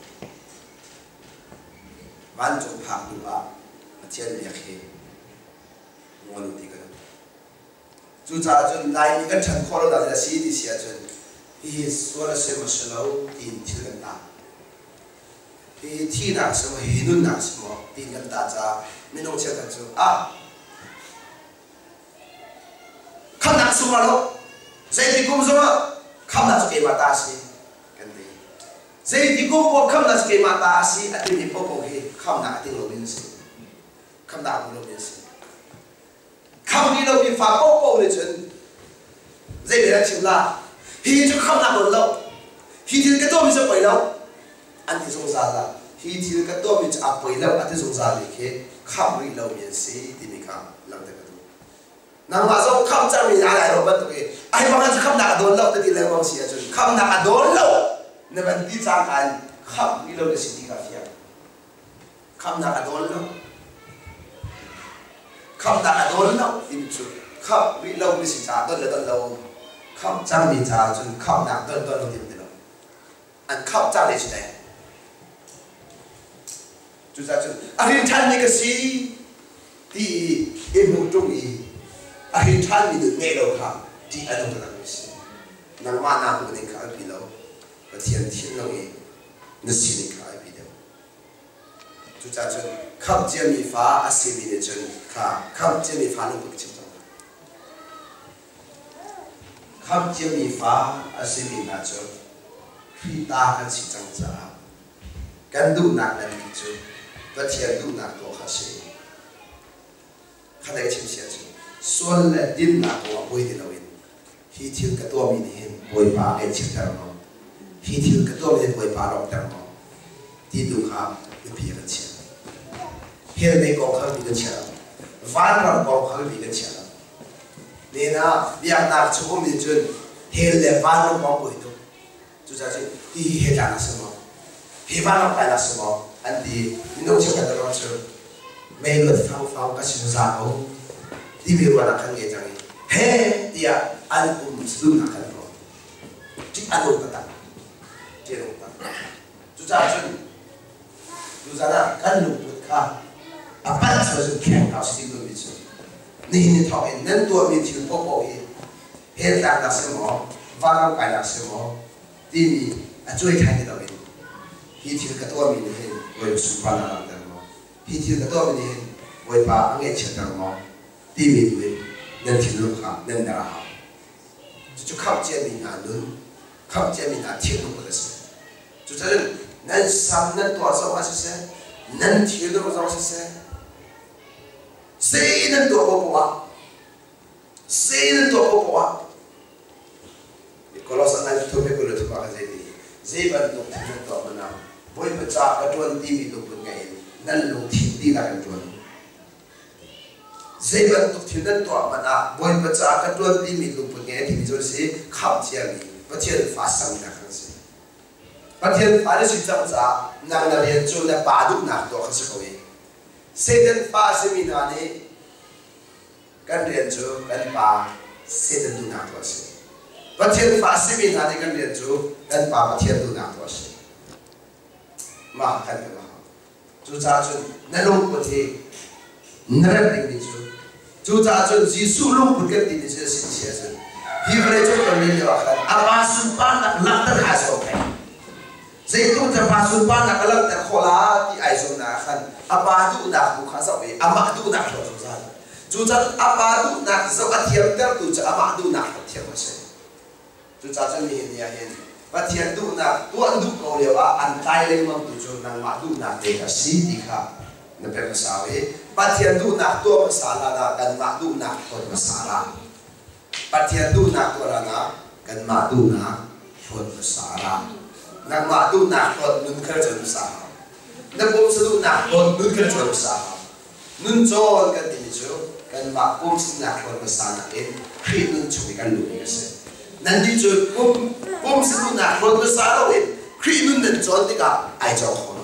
ban chu phak du ba patien ya khe ngol ti ka chu cha chu nai ni ka than kho lo da si di sia chu hi swara se masalo tin thil ta hi thi na so hi nun na so tin kan ta cha minong che ta chu kham nak suma lo zai ti kum suma kham nak ke mata si kan de zai ti kum po kham nak ke mata si ati ni po po he kham nak ti lo bin si kham nak lo bin si kham ni lo bi fa po po le chen zai be la chim la hi chu kham nak lo hi ti ka to mi se pai lo an ti song sa la hi ti ka to mi cha pai lo ati song sa le ke kham ri lo bin si ti mi ka lam de nang ma so kham cha mi na lai ro ban to ke ai ba nga kham na don lo ti le mong sia chun kham na don lo ne ban ti cha kan kham ni lo de si ti ka fia kham na don lo ti chu kham ri lo ni si cha don lo kham cha mi cha chun kham na don lo ti de lo an kham cha le chi dai chu cha chun a rin than ni ka si ti e mu tung yi ahin than mi được nghe đâu cả thì anh không làm gì nang ma na cũng nên khai bị lâu và thiên thiên lâu ấy nó xin nên khai bị đâu chú cha chân khắp chia mi phá asi bị để chân khắp chia mi phá nó cũng chịu đâu khắp chia mi phá asi bị na chân khi ta cái chỉ chẳng trả cái đủ nặng là bị chân và thiên đủ nặng tổ khá sĩ khá đấy chim sẻ chân xuân là tin là của bồi thì đâu in khi thiếu cái tua mình hiện bồi phá cái chiếc tàu nó khi thiếu cái tua mình bồi phá lọc tàu nó thì đủ khá cái phía cái chiếc hiện nay có khá bị cái chiếc ván rồi có khá bị cái chiếc nên là việc nào chỗ mình chân hiện là ván nó có bồi đâu chú cha chứ thì hiện là什么hiện ván nó phải là什么anh thì mình đâu chưa cần đó chứ mấy người phong cái sự giả không đi về qua là khăn nghề chẳng he tia ăn sử là khăn rồi chỉ ăn uống cả chế độ cả chú cha là khăn lục bút kha bắt cho sự khéo nào xin được biết chứ nên thọ nên tua mình chịu bốc bội he là xem mỏ và làm cái là xem mỏ đi mi chui khai cái đầu mình hi chịu cái tua mình he với sự quan là làm mỏ hi chịu cái tua mình he với bà anh ấy chịu làm mỏ đi mình với nên thiên lục ha nên đà ha chú khắp chế mình à luôn khắp chế mình à thiên lục cái gì chú thấy nên sam nên tua sao mà sẽ nên thiên lục sao sẽ xây nên tua bộ quá kalau sana itu tu kalau tu pakai jadi zeban tu thiên tua mana boleh baca ketuan di itu pun kain nên lục thiên đi là ketuan dây vận tục thiếu nhân tọa mà na bồi bớt trả các tuần đi mình lục bớt nghe thì mình cho sẽ khám chia đi bắt thiên phá sang là khang sẽ bắt thiên phá được sự chậm trả nàng là liền cho là ba đúc nạp đó khang sẽ coi sẽ đến phá sẽ mình là này cái liền cho cái ba sẽ đến đúc nạp đó sẽ bắt thiên phá sẽ mình là này cái liền cho cái ba bắt thiên đúc nạp đó sẽ mà cái gì mà chú cha chú nên lúc bớt thì nên định đi chú cha cho Giêsu lúc bực cái gì sẽ xin chia sẻ Hivre cho ko ni wa khan apasun pan nak laktar ha so kai zaitung ta pasun pan nak laktar khola ti ai so na khan apadu nak bu kha sa we amadu nak so sa chu cha apadu nak so athiam ter tu cha amadu nak athiam se chu cha cha mi ni ya hen pathian du nak tuan du ko le wa an tai le mam tu chu nang ma du nak te ka si ti kha na pe ma sa we pathian du nak to ma sa la na kan ma du nak ko ma sa la pathian du nak ko la na kan ma du na ko ma sa la nang ma du nak ko nun kha chu ma sa na bom sa du nak ko nun kha chu ma sa nun cho kan ti chu kan ma bom sa nak ko ma sa na en khi nun chu kan lu ni se nanti tu bom satu nak roda besar awet, krimen dan jual tiga aja kono.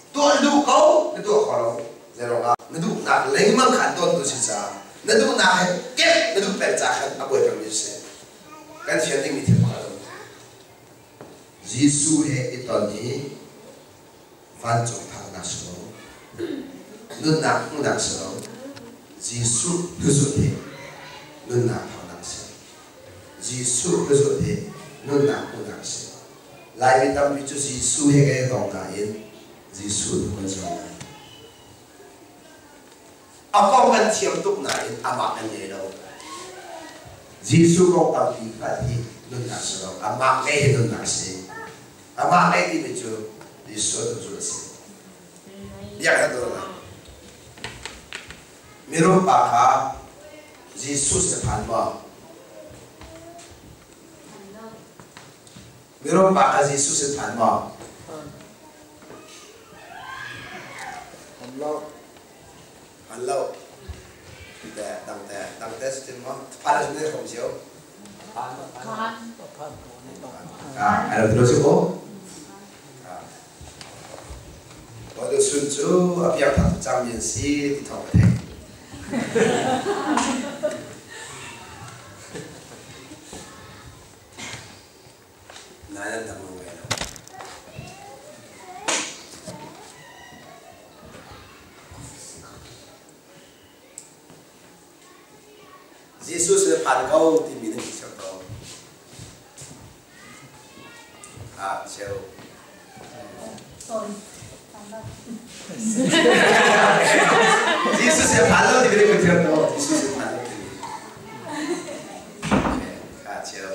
Tuan du kau, nanti kono, zero ah, nanti nak lagi makan tuan tu sisa, nanti nak ket, nanti percayakan apa yang kami se, kan siapa yang mesti kono. Yesus itu ni, fancung tak nasro, nun nak nasro, Yesus tu nun nak Yesus Kristus he, nun nak se. Lai tam bicu Yesus he kaya dong kain, Yesus Kristus. Apa kan tiap tuk nain, amak ane lo. Yesus kau tam pikat he, nun nak se lo. Amak he nun nak se. Amak he di bicu Yesus Kristus se. Ya kata orang. Mirum pakha Yesus sepan ba. Mirum pakha Yesus sepan ba. Hello. Dang test mo. Palas ni kung siyo. Ano terus ko? Waduh sunju, apiak tak jam yensi di tong teh. Naya tak mau gaya. Yesus lepas kau di minum siapa? Siapa? Yesus yang paling diberi kejar tu, Yesus yang paling diberi. Kacau.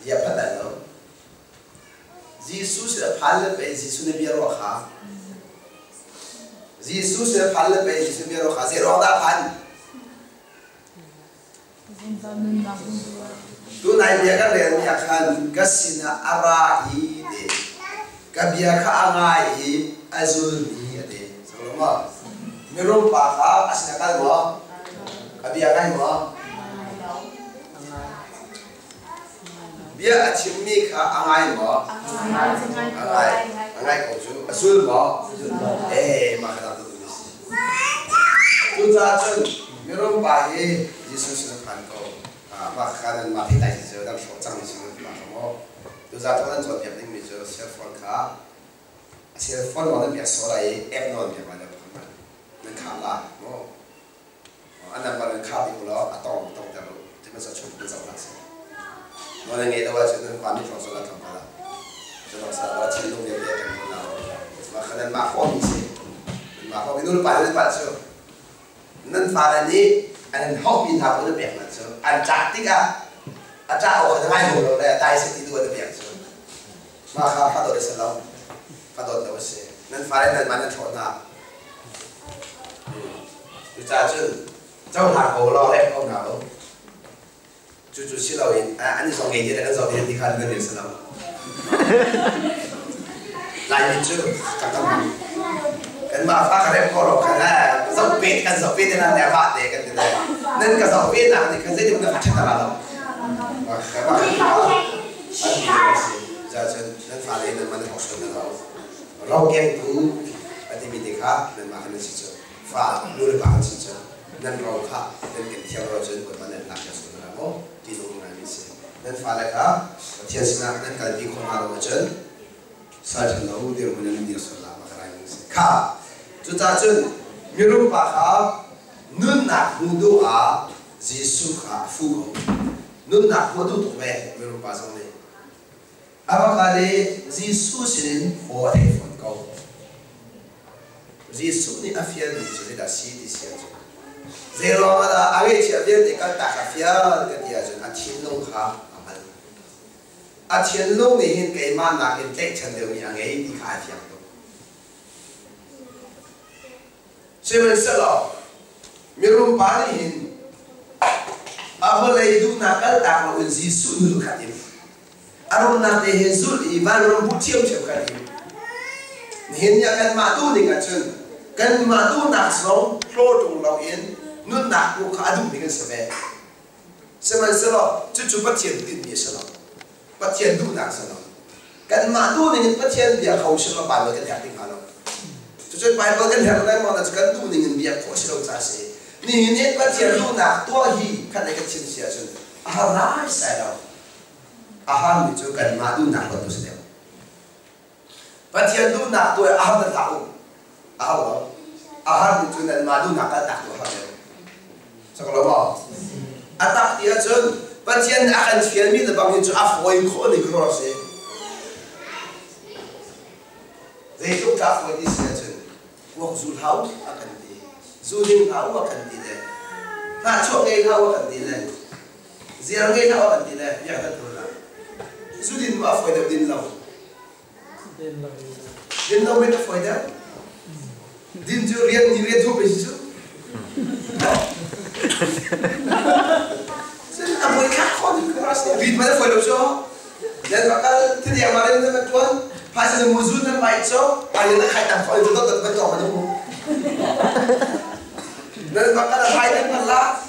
Dia apa dah? Yesus yang paling baik, Yesus yang biar roha. Yesus yang paling baik, Yesus yang biar roha. Zero dah pan. Tu naik dia kan dia akan kasih na arahi deh. Kabia ka angai azul ni ade. Selama mirum pakha asnakal mo. Kabia kai mo. Bia achimmi ka angai mo. Angai ko ju azul mo. Makna tu ni. Tu jajun mirum pahe Yesus na panko. Makna mati tai je dang shotang ni semua mo. Tu jatuh jod yang ni je cellphone ka. Cellphone mana biasa lagi, app non dia mana pun. Nak lah, mo. Anak mana kah di pulau, atau terlalu, cuma satu jauh lah. Mana ni dah wajib dengan kami transfer lah kamera. Jadi saya wajib dulu dia kan mana. Makanya makhluk ni, makhluk itu lupa so. Nan faham ni, an hobi tak boleh biar so. An cantik orang lain boleh, dah itu ada biar so. Maka pada orang Islam, pada orang Muslim, nan faham nan mana thona. Jadi jauh nak kalau kau nak, cucu silauin, ani songai je, kan songai di kana dengan Islam. Lain itu, kata mana? Kan maaf kerana kalau kerana zopet kan zopet dengan dia baat deh kan tidak. Nan kan zopet nak ni kan saya dia bukan macam terlalu. Jadi nan faham nan mana maksud nan Rau yang tu, ada midika nan makan nasi faham, nur makan nasi nan rau kah, nan kentiau rau jen buat mana nak nasi mo, di rumah nasi. Nan faham kah, tiada senar nan kalau di kona rau jen, saya tahu dia mana dia sudah makan nasi. Kah, tu jen, mirum pakha, nun nak doa, Giêsu khá phu không nun nạc mua tu tụng về mình luôn bà xong này avakale Giêsu xin hồ thầy phật cầu Giêsu ni afia ni chỉ là si đi xia chứ giờ lo mà ai biết chuyện biết thì các ta afia cái gì chứ anh thiên long khá anh thiên long ni hiện cái mà nạc hiện tết chân đều như anh ấy đi khai phiền cho nên sẽ lo mình luôn bà đi hiện Aholai du nakal tak lawan Yesus dulu kadim. Arom nak deh Yesus iman arom butiam cem kadim. Nihinnya kan matu dengan cun, kan matu nak song klodung lawan nun nak buka adum dengan sebe. Seman selo cucu patian tin dia selo, patian du nak selo. Kan matu dengan patian dia kau selo bawa kan hati kalau. Cucu bawa kan hati kalau mana kan du dengan dia kau selo case. Ni net patian du nak tua hi kan dekat cin sia cun. Aham sai lau. Aham itu kan madu nak betul sedang. Patian du nak tua aham tak tahu. Aham itu kan madu nak tak tahu aham. Sekolah apa? Atak dia cun patian akan firmi lebang itu afoi kau ni cross. Jadi tu tak afoi di sia cun. Wong zulhau akan Zulin hao akan tidak, nak cok ngay hao akan tidak, ziarah ngay hao akan tidak, ya kan tu lah. Zulin apa faedah din lau? Din lau mana faedah? Din tu rian tu begitu. Jadi apa ikat kau ni keras ni? Bid mana faedah so? Dan bakal tidak amarin dengan tuan, pasal muzul dan baik so, ayat nak kaitan kau itu tak betul mana mu. Dan bakal hai dan malah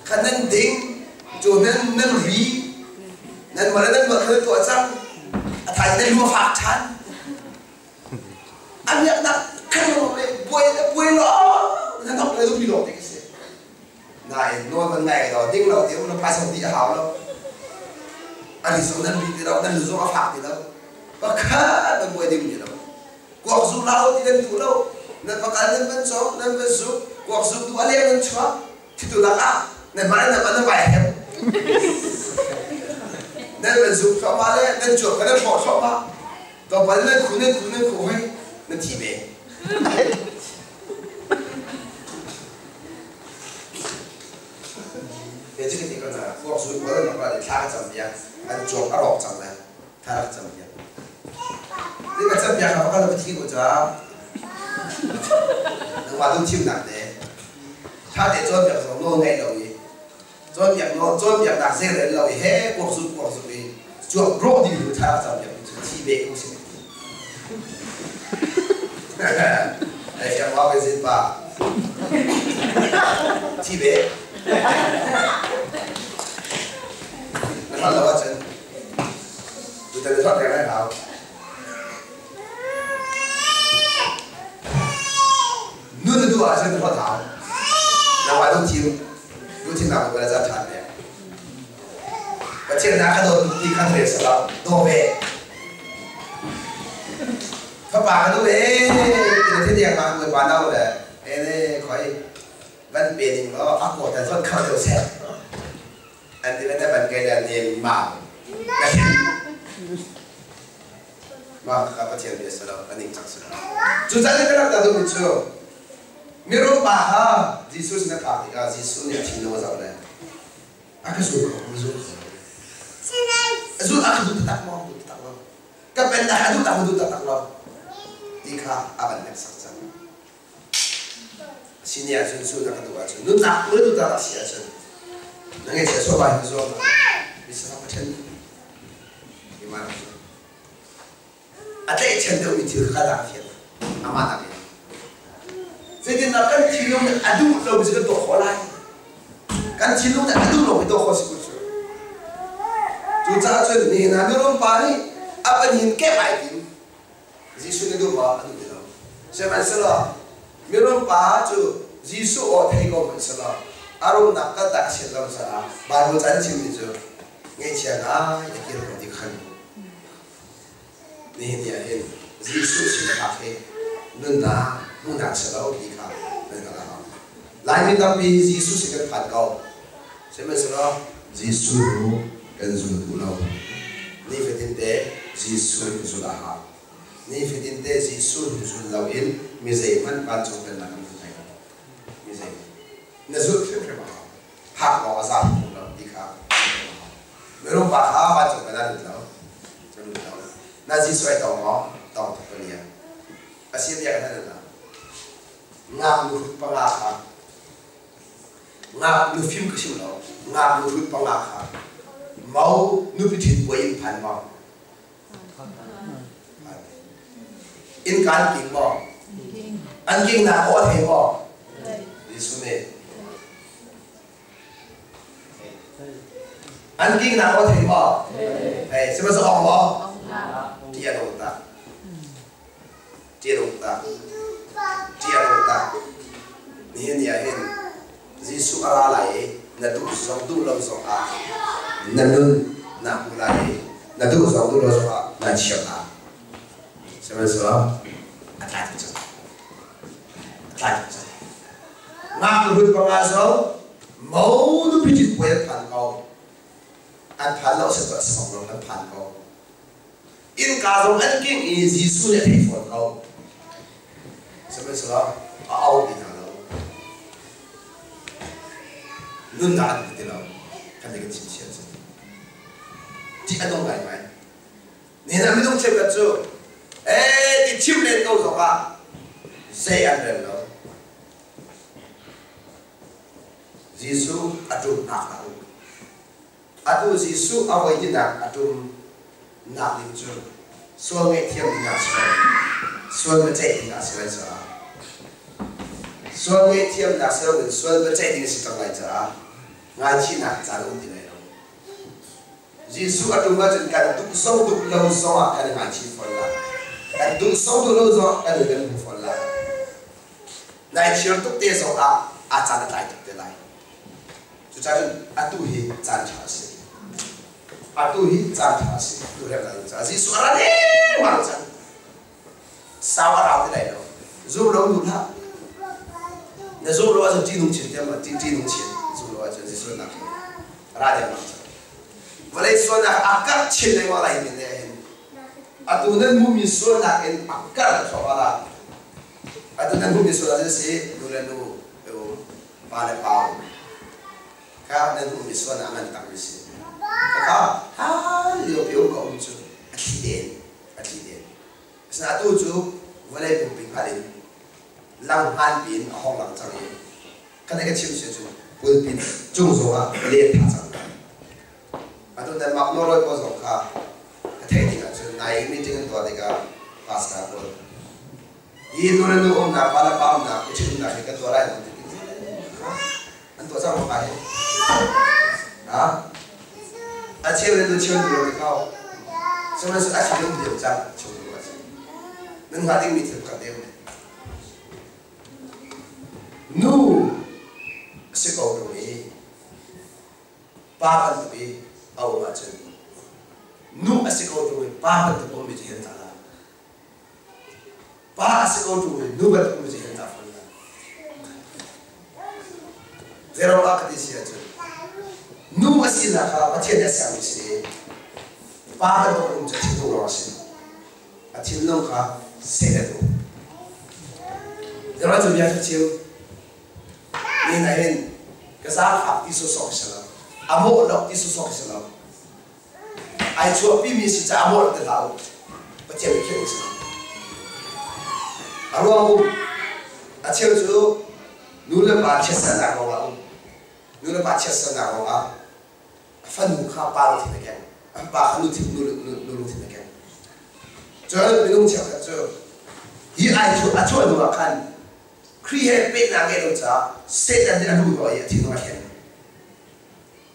kanan ding jonan nan ri nan malah nan bakal tu acang atai dan dua faktan anak nak kan boleh lo nan tak boleh tu pilot ni sih nai no man nai lo ding lo dia mana pasang dia hao lo ani so nan ri dia nan lu so fak dia lo bakal dan boleh ding dia lo kuak su lao dia tu lo nan bakal nan man so nan besu Cuộc sống tu alien hơn chúa thì tu là cả nên mà nó bài hết nên mình dùng cho mà lên nên chuột cái nó bỏ cho mà còn vẫn lên khủ hay nên chỉ về cái gì thì con là cuộc sống của nó là thà chậm vậy anh chuột ở lọc chậm này thà chậm vậy cái chậm vậy họ có là cái của chúa nó vào đúng chim nặng đấy他哋做việc上攞ngay đầu gì,做việc đặc sắc嚟đầu hết cuộc sống đi,做 pro đi được thay làm việc chỉ về cũng行. Đây chẳng qua cái gì ba, chỉ về. Nó là what chân, tụi ta thoát cái này nào. Nur itu aja yang terhadap. Nama itu tim nama berada di sana. Macam nak ada di kantor sekolah, dobe. Apa tu ini dia yang mahu bandau le, ini kau ban bening lo, aku dah tuan kau tu set. Nanti mana ban kaya ni mau, mau apa macam dia sekolah, paling cak sekolah. Jualan ni kenapa tak tu muncul? Miro baha Yesus nak kaki, Yesus ni cina macam mana? Aku suka, Yesus aku tu tak mau. Kapan dah aku tak mau. Ika akan nak saksa. Sini Yesus nak tu aja. Nu nak tu tak sia aja. Nanti saya coba itu bisa apa macam gimana? Ada cenderung itu kadang dia amat. Jadi nak kan cilung adu lo bisa tu kolai, kan cilung adu lo itu khosi kucu. Juta cuci ni nabi orang pani apa ni kepai tu, Yesus ni tu apa adu dia. Saya masalah, miron pa tu Yesus orang kau masalah, arum nak kata siapa masalah, baru jadi cilung tu, ngecek yang kira kau dikan. Ni dia ni Yesus siapa ke, nunda. Muna selalu dikah dengan Allah. Lain kita pi Yesus sekian pat kau. xem mà sao Giêsu cần dùng đủ lâu ni phải tin tế Giêsu dùng là hạ ni phải tin tế Giêsu dùng lâu in mi dạy man ban trong cần làm như thế này mi dạy nó giúp thêm cái bảo hạ nó ra đủ lâu đi khá mấy lúc bà hạ ban trong cần làm đủ lâu cho đủ lâu na Giêsu ai tàu nó tàu thật là liền Asia dia kata dah, ngap luhut pangakha, ngap lu film kesim lo, ngap luhut pangakha, mau nu pitit boyin pan mau, in kan king mau, an king na ko the mau, di sune, an king na ko the mau, siapa seorang mau, dia tahu tak. Chia đồng ta nên nhà hen Giêsu ara lại na du song du lo song a na nun na hu lại na du song du lo song a na chia a xem sao atlai ngap lu pa nga so mau nu pi chi quay pan cao an pan lo se to song lo pan cao in ka dong an king i Giêsu ne thei phon cao xem sao ao đi nào nun đã đi đâu cái này cái chuyện gì chỉ ăn đông cái này nên là mình không chơi cái chỗ đi chim lên câu rồi à dễ ăn lên đó Giêsu atum nạp nào atum Giêsu ao ấy đi nạp atum nạp đi chỗ xuân ngày thiêm đi nạp xuân cái chạy đi nạp sao xuân ngày thiêm nạp sao xuân cái chạy đi sao lại sao ngay chi nạp sao cũng đi này đâu Giêsu atum cái chân cái tụng sâu tụng lâu sâu à cái ngay chi phật là cái tụng sâu tụng lâu sâu cái người gần phật là này chiều tụng tê sâu à chán lại tụng tê lại chú cha chân atu hi chán chả sĩ atu hi chán chả sĩ tu đẹp là chả Giêsu ra đi mà chán sao ở thế này đâu giúp lâu đủ ha nếu giúp lâu thì chỉ nung chín thế mà chỉ nung chín giúp lâu thì Giêsu nạp ra đi mà vậy lấy xuân là các chín này mà lại mình này atu nên mua mi xuân là cái các là cho là atu nên mua mi xuân là gì đủ lên đủ ba lại bao các nên mua mi xuân là anh tặng gì các liệu biểu có ông chú đi đến sa tu chú với lại cùng bình phá đến lăng han biến hong lăng chẳng đi cái này cái chiêu sẽ chú quân biến trung số lên thả chẳng tôi nên mặc nó rồi có dòng cả cái thế thì là chú này meeting cái tuổi này cả pasta rồi yên nó lên ông nào ba la ba nào cái chuyện này cái tuổi này anh tuổi sao mà phải hả anh chiêu lên tôi chiêu nhiều cái cao cho nên sự ác chiêu nhiều chắc chiêu nhiều quá nên hoa tinh bị thiệt cả đêm nu sẽ cầu đồng ý ba phần đồng ý ao mà chân nu sẽ cầu đồng ý ba phần đồng ý hiện tại là ba sẽ cầu đồng ý nu phần đồng ý hiện tại phần là zero ba cái gì chứ nu sẽ là cả mà thiên là sao vậy ba phần đồng ý chỉ đủ rồi à thiên long cả sẽ là đủ rồi chúng ta chiêu nên là hiện cái giá học đi số sáu cái nào amo lộc đi số sáu cái nào ai chua pi mi si cha amo lộc cái nào bắt chẹt cái cái nào alo amo à chiêu chú nu là ba chết sản nào không ạ nu là ba chết sản nào không ạ phân mục khá ba là thì này cái ba nu thì nu thì này cái cho nên mình không chịu được cho hi ai chua nu là khăn create big na cái đó cha set and then do rồi thì nó hiện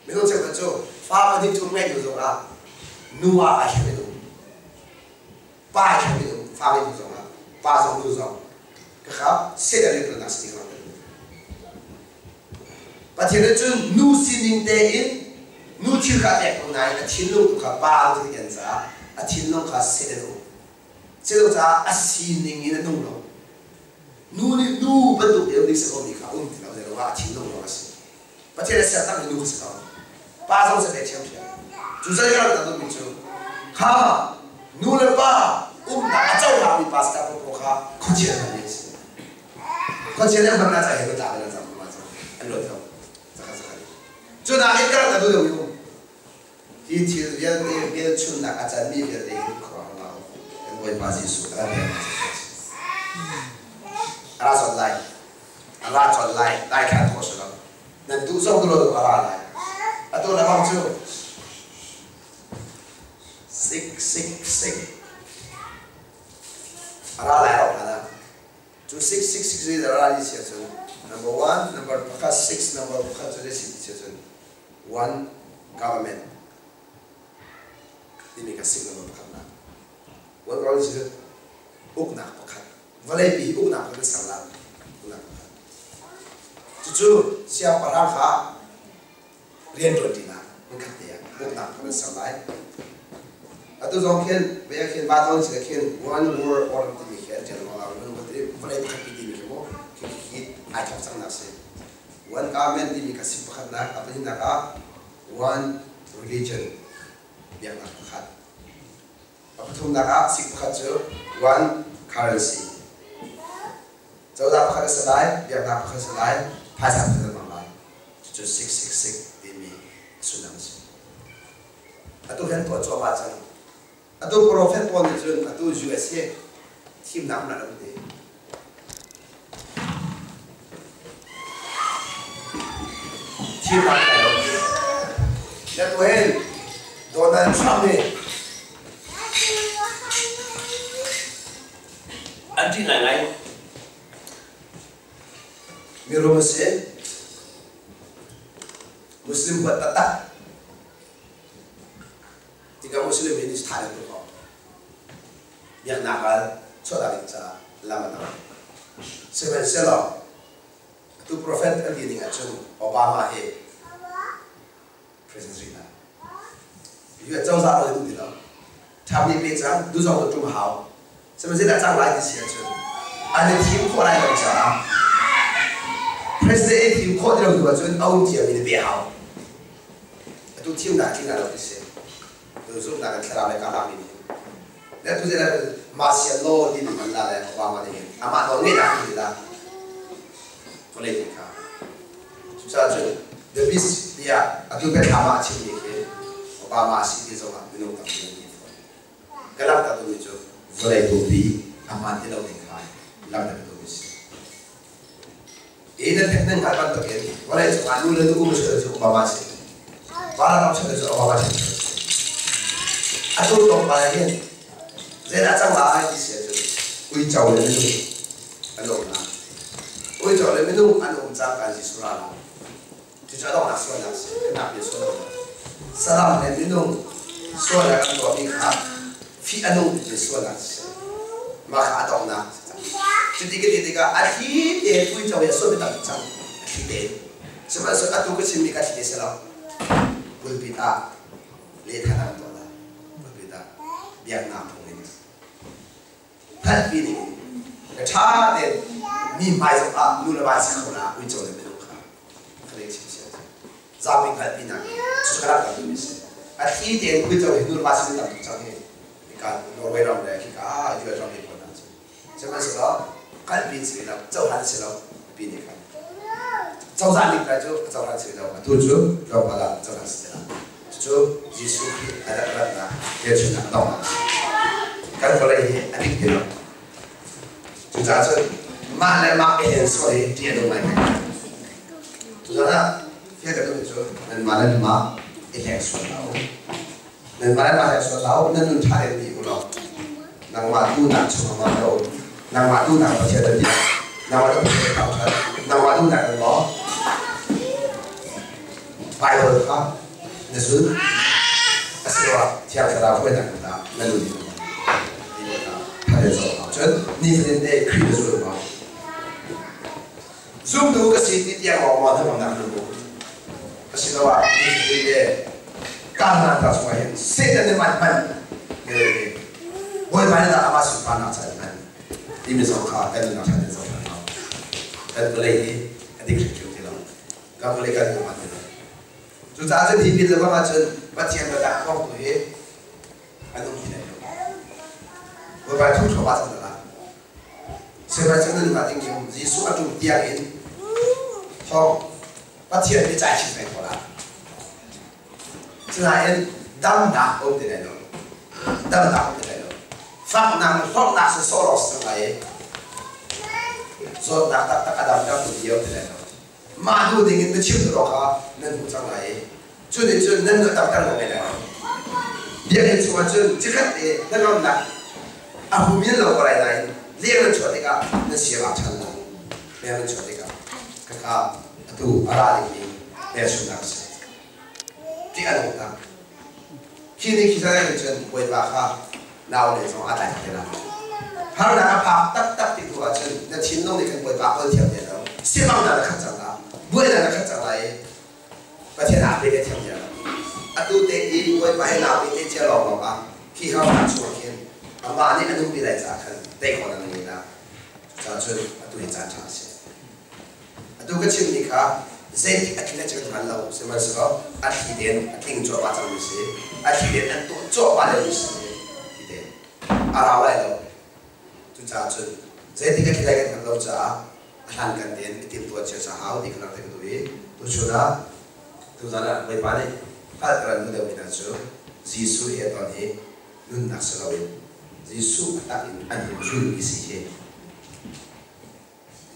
mình không chịu được cho pha mà đi chung ngay được rồi à nua ai hiểu được ba hiểu được pha đi được rồi ba xong được rồi cái khác set and then là gì không và thì nó chung nu xin để in nu chưa cả đẹp của này là thiên long cả ba cái cái gì à thiên long cả set được set được cha xin in nó đúng rồi nu bắt đầu điều đi sẽ có đi cả thì là để là chín long rồi ประเทศเสียตั้งอยู่ดูสิครับป้าต้องเสด็จเชียงเพียงจุดใจกันตั้งตัวมิจูข้านู่นเลยป้านะเจ้าหน้ามีภาษาพวกเขาเขาเชื่อกันเลยสิเขาเชื่อเนี่ยมันน่าจะเห็นว่าจ่ายแล้วจ่ายมาจ่ายอันนี้เราจะกันสักทีจุดนั้นเองก็ตั้งตัวอยู่ที่เรียนชุนนักอาจารย์มีเรียนเองขอเราเป็นวันภาษีสุดอะไรอะไรสอนไล่อะไรสอนไล่ได้แค่โฆษณานั่นดูส่งตัวเราอะไรอะตัวนั้นมันจู่ซิกอะไรออกมาแล้วจู่ซิกนี่อะไรที่เสียจน number 1 number พัก6 number พักจะเสียจน one government ที่มีกับ6 number พักนะ one government คืออุกนักพักวันเลยปีอุกนักพักสังลังอุกนักพักจู่เสียปราคาเรียนตัวดีนะมันขัดเดียอุกนักพักสังลังอะตัวจงเขียนเบียเขียนบาทวันจะเขียน one word or ที่มีเขียนเจนมาแล้วมันวันเลยพักปีที่มีกี่โมคิดไอ้ทับสังนักเสีย one government ที่มีกับ10 พักนะอะตัวนี้นะครับ one religion เบียนักพักอะตัวนี้นะครับ10 พักเจอ one currency เจ้าดาพักสลายเบียนักพักสลายภาษาพักสลายจุด6ที่มีสุนัขสิอะตัวเห็นตัวจอมาจังอะตัวโปรเฟสปอนด์จนอะตัว USA ทีมน้ำหนักนั่นเองทีมน้ำหนักนั่นเองแล้วตัวเห็นโดนัลด์ทรัมป์เนี่ยอันที่ไหนมีรู้มั้ยมุสลิมบุตรตาjika Muslim ini setara itu kok, yang nakal saudara kita lama nama. Sebenarnya itu Prophet kan dia ingat Obama Presiden Rina. Juga jauh sana itu tidak. Tapi bicara dua orang itu mahal. Sebenarnya datang lagi sih ada tim kau lain bicara. Presiden tim kau tidak dua awam dia ini behal. Itu tim nak tinggal di sini. Zoom nak kerja mereka kami ni. Dan tu saya masih lo di mana lah Obama ni. Amat lo ni nak kita politika. Susah tu. Debis dia atu berkama ciri ke Obama sih dia sama minum tak minum ni. Kalau tak tu itu boleh kopi amat dia lo ni kai. Lam tak tu mesti. Ini teknik apa tu ke? Boleh cuma dulu tu umur sudah Obama sih. Baru kamu sudah Obama sih. Aduh tombak ini, saya datang lah di sini, wih jauh le minum, anu na, wih jauh le minum, anu jangan si surah, jadi orang nak surah nasi, kenapa surah? Salam le minum, surah kan dua mingkat, fi anu di surah nasi, maka ada orang nak, jadi ketika akhir dia wih jauh ya surah tak jauh, akhir dia, sebab atu kesini kasih dia salam, berbeda, lihat kan tu. Biar nak pun kan ini cara deh ni mai so nula bahasa kau ucap le minum kah kerja sih zaman kan ini sekarang kan ini akhir dia ucap nula bahasa minum macam ni kan Norway orang dah kita juga orang ni pun nanti sebab kan ini sih lah jauh hari sih lah ini kan jauh hari kan jauh hari sih lah tujuh jauh pada jauh hari sih lah tujuh Yesus ada kerana dia cuma tahu kan kalau ini adik dia sudah tu mana mak sorry dia tu mana sudah dia kata tu dan mana mak tahu dan mana mak tahu dan nun cari di ulang nang matu nak cuma mahu nang matu nak percaya dia nang matu percaya kau nang matu nak Allah baik tak Nesu, asal tiap cara pun nak kita melalui itu. Ini kita ada soal. Jadi ni sebenarnya kritik soal. Zoom tu kesini tiap orang tu mana dulu. Asal awak ni sebenarnya karena tak semua yang sedan man. Boleh mana tak masuk mana saja. Ini soal kan nak ada soal. Dan boleh ni adik kritik kita. Kau boleh kan macam chú cha chân thì biết là mà chân bắt tiền là đặt không tuổi hết anh không nhìn này vừa bài thuốc cho ba chân là sẽ phải chân là tình yêu gì số anh chung tiền in không bắt tiền để giải trí này của là chứ là em đâm đạp ôm thế này rồi đâm đạp thế này rồi phát năng sẽ số lót sang lại rồi đặt đâm đâm tụi yêu thế này rồi mà đủ tình nó chịu được rồi nên cũng chẳng lại cho nên nên nó tập căn này này việc này chúng ta chỉ cần để nó làm là hôm nay lâu lại này liên quan chuyện cái nó sẽ làm thành là liên quan chuyện cái tu ara đi để chúng ta sẽ chỉ ăn một tháng khi này chúng ta chuyện quay vào ha nào để chúng ta đại cái là hàng nào phá tắc thì tu chuyện nó chính nó để cái quay vào hơn thiệt đấy đâu xếp bằng là khắc chẳng là bữa là khắc chẳng lại và thế nào để cái thiệt đấy tu tế đi quay vào nào để cái chơi lòng mà khi họ làm chuyện kia mà anh ấy không bị lại trả khẩn tế khó là người ta cho chuyện tu hiện trả trả sẽ tu cái chuyện này cả dễ thì anh ấy chỉ cần hành lâu xem mà sao anh thì đến anh kinh cho ba trăm người sẽ anh thì đến anh tu cho ba trăm người sẽ thì đến nào lại đâu tu trả chuyện dễ thì cái này hành lâu trả hành cần đến cái tìm tuổi chơi háo thì khả năng cái tu cho đó tu ra là mấy bạn này phát triển được mình là chỗ Giêsu hiện tại này nun nạc sờ lâu Giêsu đã anh hiểu chuyện cái gì hết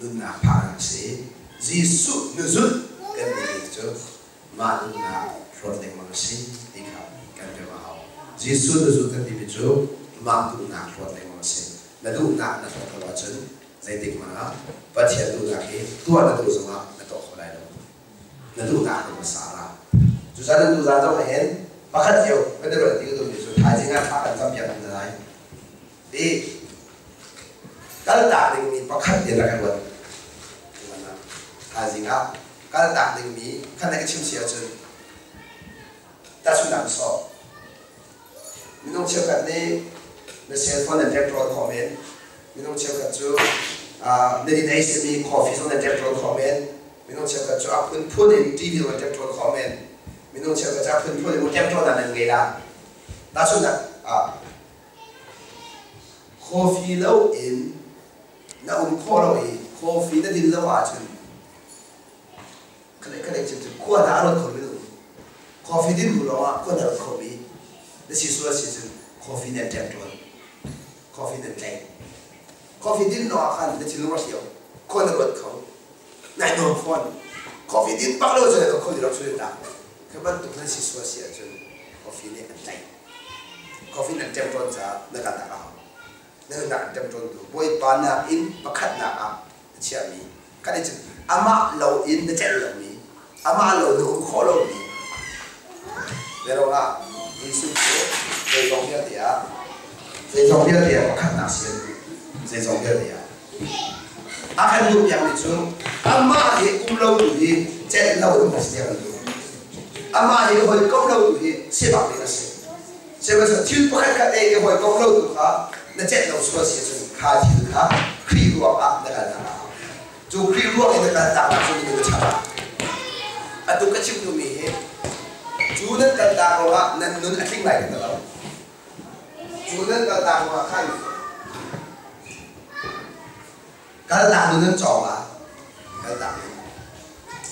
nun nạc phá sẽ Giêsu nó giúp cái gì chứ mà nun nạc rồi để mà sẽ đi khắp cái vào Giêsu nó giúp cái gì chứ mà nun nạc rồi để mà sẽ là nun nạc là phải vào chân giải thích mà và thiệt nun nạc cái tua là tu xong là tổ khỏi lại đâu là nun nạc là sao là chú sa nên tu ra trong này hết và khát nhiều cái đó là tiêu tụi mình chú thái chính là phát tâm nhập như này đi cái đạo định mình có khát tiền là cái vật thái chính là cái đạo định mình khát cái chim sẻ chân ta chú làm sao mình không chịu cái này mình sẽ phone and text comment mình không chịu cái chú nên đây sẽ bị coffee phone and text comment mình không chịu cái chú upload put in TV and text comment mình không chịu cái chấp phân phối một trăm tròn là người là ta xuân là coffee lâu in na coffee coffee nó đi lâu à chứ cái này chỉ qua đã rồi không biết coffee đi đủ lâu à qua đã rồi không biết nó chỉ số coffee nên trăm tròn coffee nên lạnh coffee đi nó khăn nó chỉ lâu mà xíu qua đã rồi không này nó coffee đi bao lâu rồi nó không đi đâu xuôi đã các bạn tụi nó sẽ xóa xẻ cho coffee này ăn chay coffee này trăm tròn giá nó cả tạ nó nặng trăm tròn tụ bôi pan na in bắt khát na chia mi cái này chứ ama lâu in nó chết lâu mi ama lâu nó cũng khó lâu mi để đâu là đi xuống chỗ về dòng bia tiệt bắt khát na xiên về dòng bia tiệt cái lúc yang đi xuống ama thì cũng lâu rồi chết lâu rồi mà xiên ama thì hồi công lâu thì sẽ bảo mình là sẽ bây giờ chưa có cái đây hồi công lâu thì nó chết lâu số sẽ dùng khai thì khi ruộng là cái nào dù khi ruộng thì cái nào là dùng cái chả tu cái chim tụi mình hết chú nên cái nào là nên nó cái kinh này được không chú nên cái nào là khai cái nào nên chọn là cái nào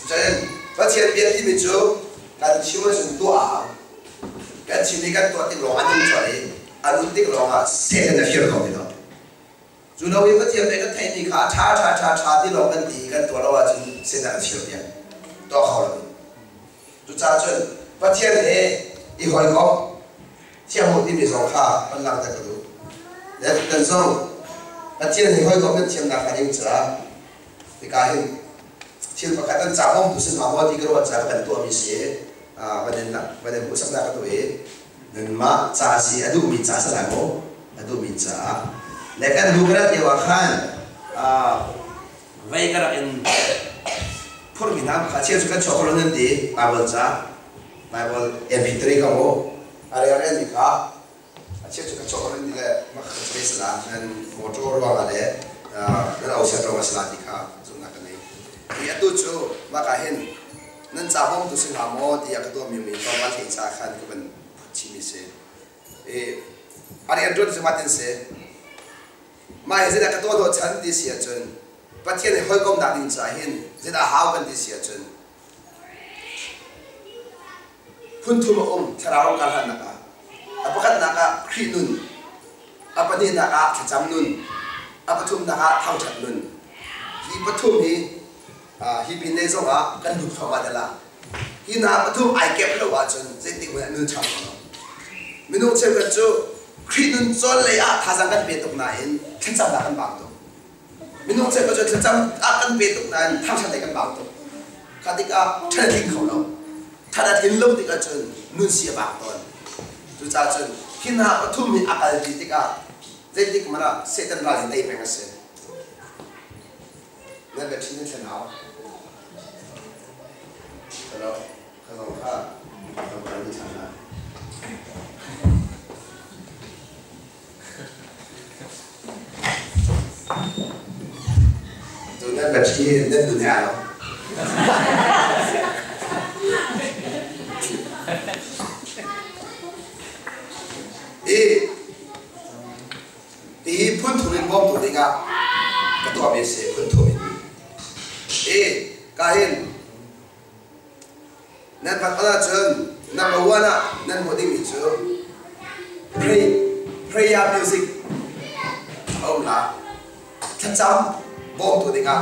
cho nên phát triển biến thì mình chú cái chiếu là chúng tôi cái chiếu này cái tôi tiếng lòng anh cho đấy anh tiếng lòng sẽ là hiểu không được dù đâu có thể cái thay đi cả cha tiếng lòng anh thì cái tôi là chúng sẽ là hiểu được đó khó lắm dù cha chuyện phát triển này đi hỏi có theo một điểm số khác anh làm cái đó để tận dụng phát triển này hỏi có cái chuyện là phải những trả thì cái chiều và cái tân giáo ông tu sinh học thì cái luật giáo cần tuân mình sẽ vấn đề bổ sung ra cái tuổi nên mà trả gì adu mình trả sẽ làm không adu mình trả lấy cái đủ cái điều khan vậy cái là in phun mình làm cái chiều cái chỗ lớn đi Bible trả Bible MP3 không có cái gì cả chiều cái chỗ lớn đi là mà cái space là nên motor vào là nên audio trong là đi cả thì tôi chú mà cái hiện นั่นจ่าห้องตุสิงหามอที่อยากตัวมีตอนวันที่สาขันก็เป็นชิมิเซอะไรอันตรายสมัติเสมาเห็นจะตัวโดดชั้นที่เสียจนประเทศในห้อยกลมดาดินใจเห็นจะได้หาวกันที่เสียจนพุ่นทุ่มชะลาลงการหันนักอาประคันนักครีนุนอาปนีนักขจำนุนอาปทุมนักเท้าฉัดนุนฮีปทุมนี้ฮีบินในสงฆ์กันดุเข้ามาเดล่าฮีนาปทุมไอเก็บแล้วว่าจนเจติมันนุนช่างเขาไม่ต้องเชื่อกันจู่ครีนุนจนเลยท่าสังกันเปตุกนายฉันจำได้กันบางตัวไม่ต้องเชื่อกันจู่ฉันจำกันเปตุกนายทำฉันได้กันบางตัวคาติกาฉันทิ้งเขาแล้วถ้าได้ทิ้งลงติกาจนนุนเสียบางตัวจุดจ้าจนฮินาปทุมมีอาการดีติกาเจติกมันอะเสด็จราชได้เป็นกันเสียนั่นแบบที่นี่ฉันเอาแต่เราข้าต้องข้าต้องการที่ฉันนะดูนั่นแบบที่นั่นดูเนี่ยเราพุ่นถุนบอมตัวนี้ก็กระตัวเบสพุ่นถุนก็เห็นนั่นพัฒนาจนนั่นว่านะนั่นหัวดิ้งมิจูprayer music เอาละท่านจำบอมตัวนี้ก็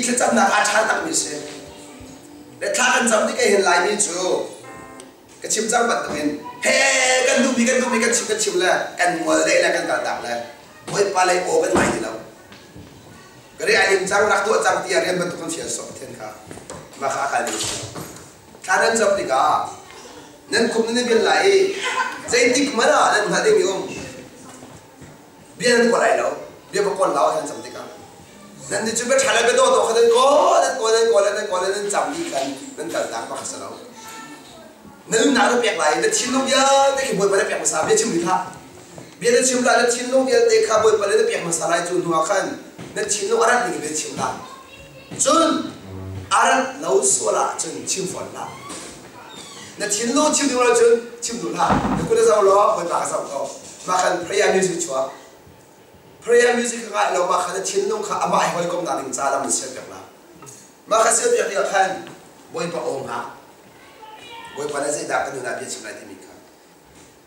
ท่านจำนักอาจารย์นักมิเศษและถ้าท่านจำที่ก็เห็นลายมิจูก็ชิมจังบัดตัวเองเฮ้กันดูมีกันชิมแล้วกันมัวเลยแล้วกันกระดับแล้วโอ้ยปลาเลยโอเป็นใหม่ที่เราก็ได้ยินจังรักตัวจังที่เรียนบรรทุกเสียสอบเทนค่ะมาค้าขายดีถ้านั้นจบดีก็นั่นคุ้มนั่นเป็นไรใจติดมันอ่ะนั่นหาได้มีองเบี้ยนั่นคนไรแล้วเบี้ยพวกคนเราท่านจำดีก็นั่นที่จะไปถ่ายแล้วไปโดนตัวเขาเลยนั่นจำดีกันนั่นกระดับมาขัดเรานั่นน่าจะเปียกไหลแต่ชิ้นลูกเยอะแต่ขี้บ่นไปได้เปียกมาสาเบี้ยชิมดีค่ะเบี้ยได้ชิมได้แล้วชิ้นลูกเยอะแต่ข้าบ่นไปได้เปียกมาสาไรจุนหัวขันนั่นชิ้นลูกอะไรนี่เป็นชิ้นละจุนอะไรเราสัวละจุนชิ้นฝนละนั่นชิ้นลูกชิ้นดูละจุนชิ้นดูละแต่คุณจะเอาล้อไปปากสาวเขามาขันพระยามิวสิกชัวพระยามิวสิกก็เรามาขันชิ้นลูกข้าอามาให้คนกลมตาดิงจ้าเรามันเสียเปียกละมาขันเสียเปียกเดียวขันบ่อยพระองค์ฮะบ่อยพระนั่นสิดากันดูน่าเบียดชิมไรที่มีค่ะ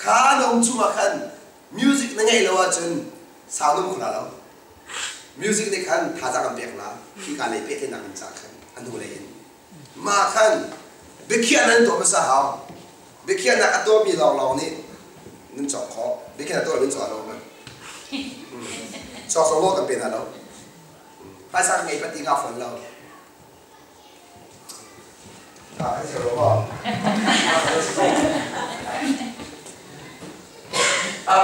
ข้าน้องชั่วขันมิวสิกนั่นไงเราว่าจุนสาวนุ่มคนละเรามิวสิกในขันท่าจากกันเปียกละที่การเลยเปียกที่นั่งจากขันอันดูเลยมาขันเบียร์นั้นตัวมันสาวเบียร์นักตัวมีลองนี่นั่นจอกคอเบียร์ตัวนั่นจอกเรามันจอกสองโลกันเป็นอะไรเราภาษาไงปฏิงาฝนเราให้เสียรู้ป่ะ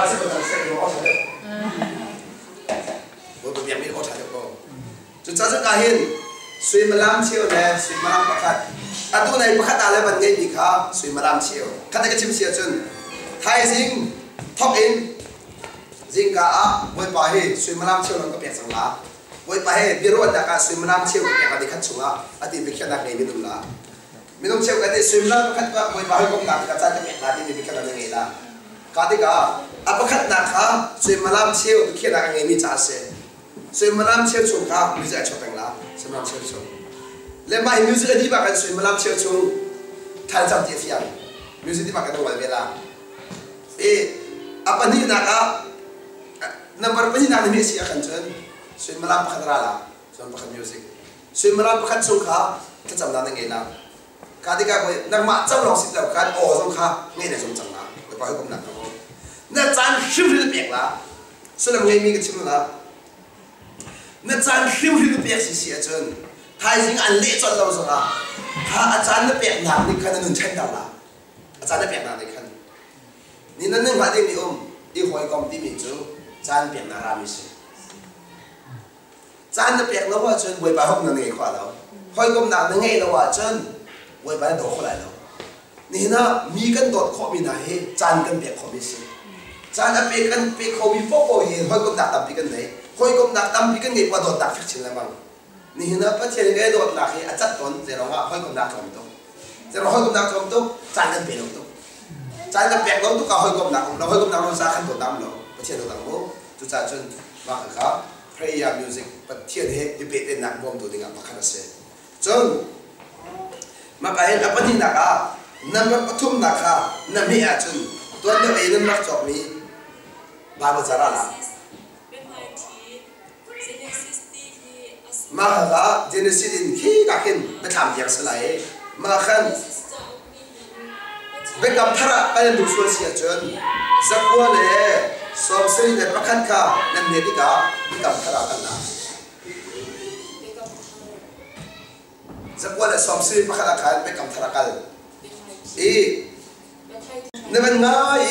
เสียรู้เสียรู้ใช่ไหมว่าตัวเบียร์ไม่รู้ใช่ไหมก็จุดจ้าจะการเห็นสวยมาล้ำเชี่ยวแน่สวยมาล้ำประคัดตัวไหนประคัดอะไรมันไงดีครับสวยมาล้ำเชี่ยวคันได้ก็ชิมเสียจนไทยซิงท็อปอินซิงกะบ่อยไปสวยมาล้ำเชี่ยวนั่นก็เปียกสังลาบ่อยไปบิโรดนะคะสวยมาล้ำเชี่ยวเปียกอะไรขัดชุงละอดีตเป็นแค่นักเรียนไม่ดูละไม่ต้องเชี่ยวกันได้สวยมาล้ำประคัดก็บ่อยไปก็นักกระจายจะเปียกอะไรที่เป็นแค่นักเรียนละการที่ก็ประคัดนะคะสวยมาล้ำเชี่ยวแค่นักเรียนมีจ่าเสียสวยมาล้ำเชี่ยวชุงครับมิจะชอบแต่งละสวยมาล้ำเชี่ยวชุงและมามิวสิกที่บ้านกันสวยมาล้ำเชี่ยวชุงท่านจำเทียบยังมิวสิกที่บ้านกันต้องวันเวลาapa ni nak number apa ni nak ni mesti akan jen sui malam pakat rala sui pakat music sui malam pakat sungkha kita jam dan ngai la kadika ko nak ma jam long sit la kan o sungkha ngai ne sung jam la ko pa ko nak ko na chan hrim hrim pek la sulam ngai mi ke chim la na chan hrim hrim pek si si jen thai sing an le chon lo sung la ha a chan na pek na ni kan nun chen da la a chan na pek na ni kanนี่นั่นนึกว่าที่มีที่หอยกอมที่มีจูจานเปียกนารามิสิจานจะเปียกแล้วว่าจนวยไปห้องนั่นเองกว่าแล้วหอยกอมหนักนั่นไงแล้วว่าจนวยไปโดดเข้าไปแล้วนี่นะมีกันโดดข้อมีไหนจานกันเปียกข้อมิสิจานจะเปียกข้อมีฟอกโอเห็นหอยกอมหนักตับปีกันไหนหอยกอมหนักตับปีกันไงว่าโดดตักฟิกชินแล้วมั้ง นี่นะประเทศนี้โดนหนักที่อาจัดตนจะร้องว่าห้อยกำนักจอมตุ๊กจะร้องห้อยกำนักจอมตุ๊กจานกันเปลี่ยนตุ๊กจานกันเปลี่ยนตุ๊กก็ห้อยกำนักเราห้อยกำนักเราสร้างขันตัวดำเราประเทศเราต่างโม่จุดจ่าจนมาครับเพลย์มิวสิกประเทศนี้ที่เป็นหนักรวมตัวเองมาขนาดเสียจนมาไปเห็นอะไรที่หนักอ่ะนั่นมันปฐุมหนักอ่ะนั่นไม่อาจนตัวเดียวเองนั่นนักจบมีบาปจาระละมาค่ะเจเนซิสที่กักกินไปทำอย่างสลายมาขันไปกำทาระไปดูส่วนเสียจนสักวันเลยสอบสิ่งเด็ดประคันข้านั่นเด็ดที่กาไปกำทาระกันนะสักวันเลยสอบสิ่งประคันข้าไปกำทาระกันนั่นมันง่าย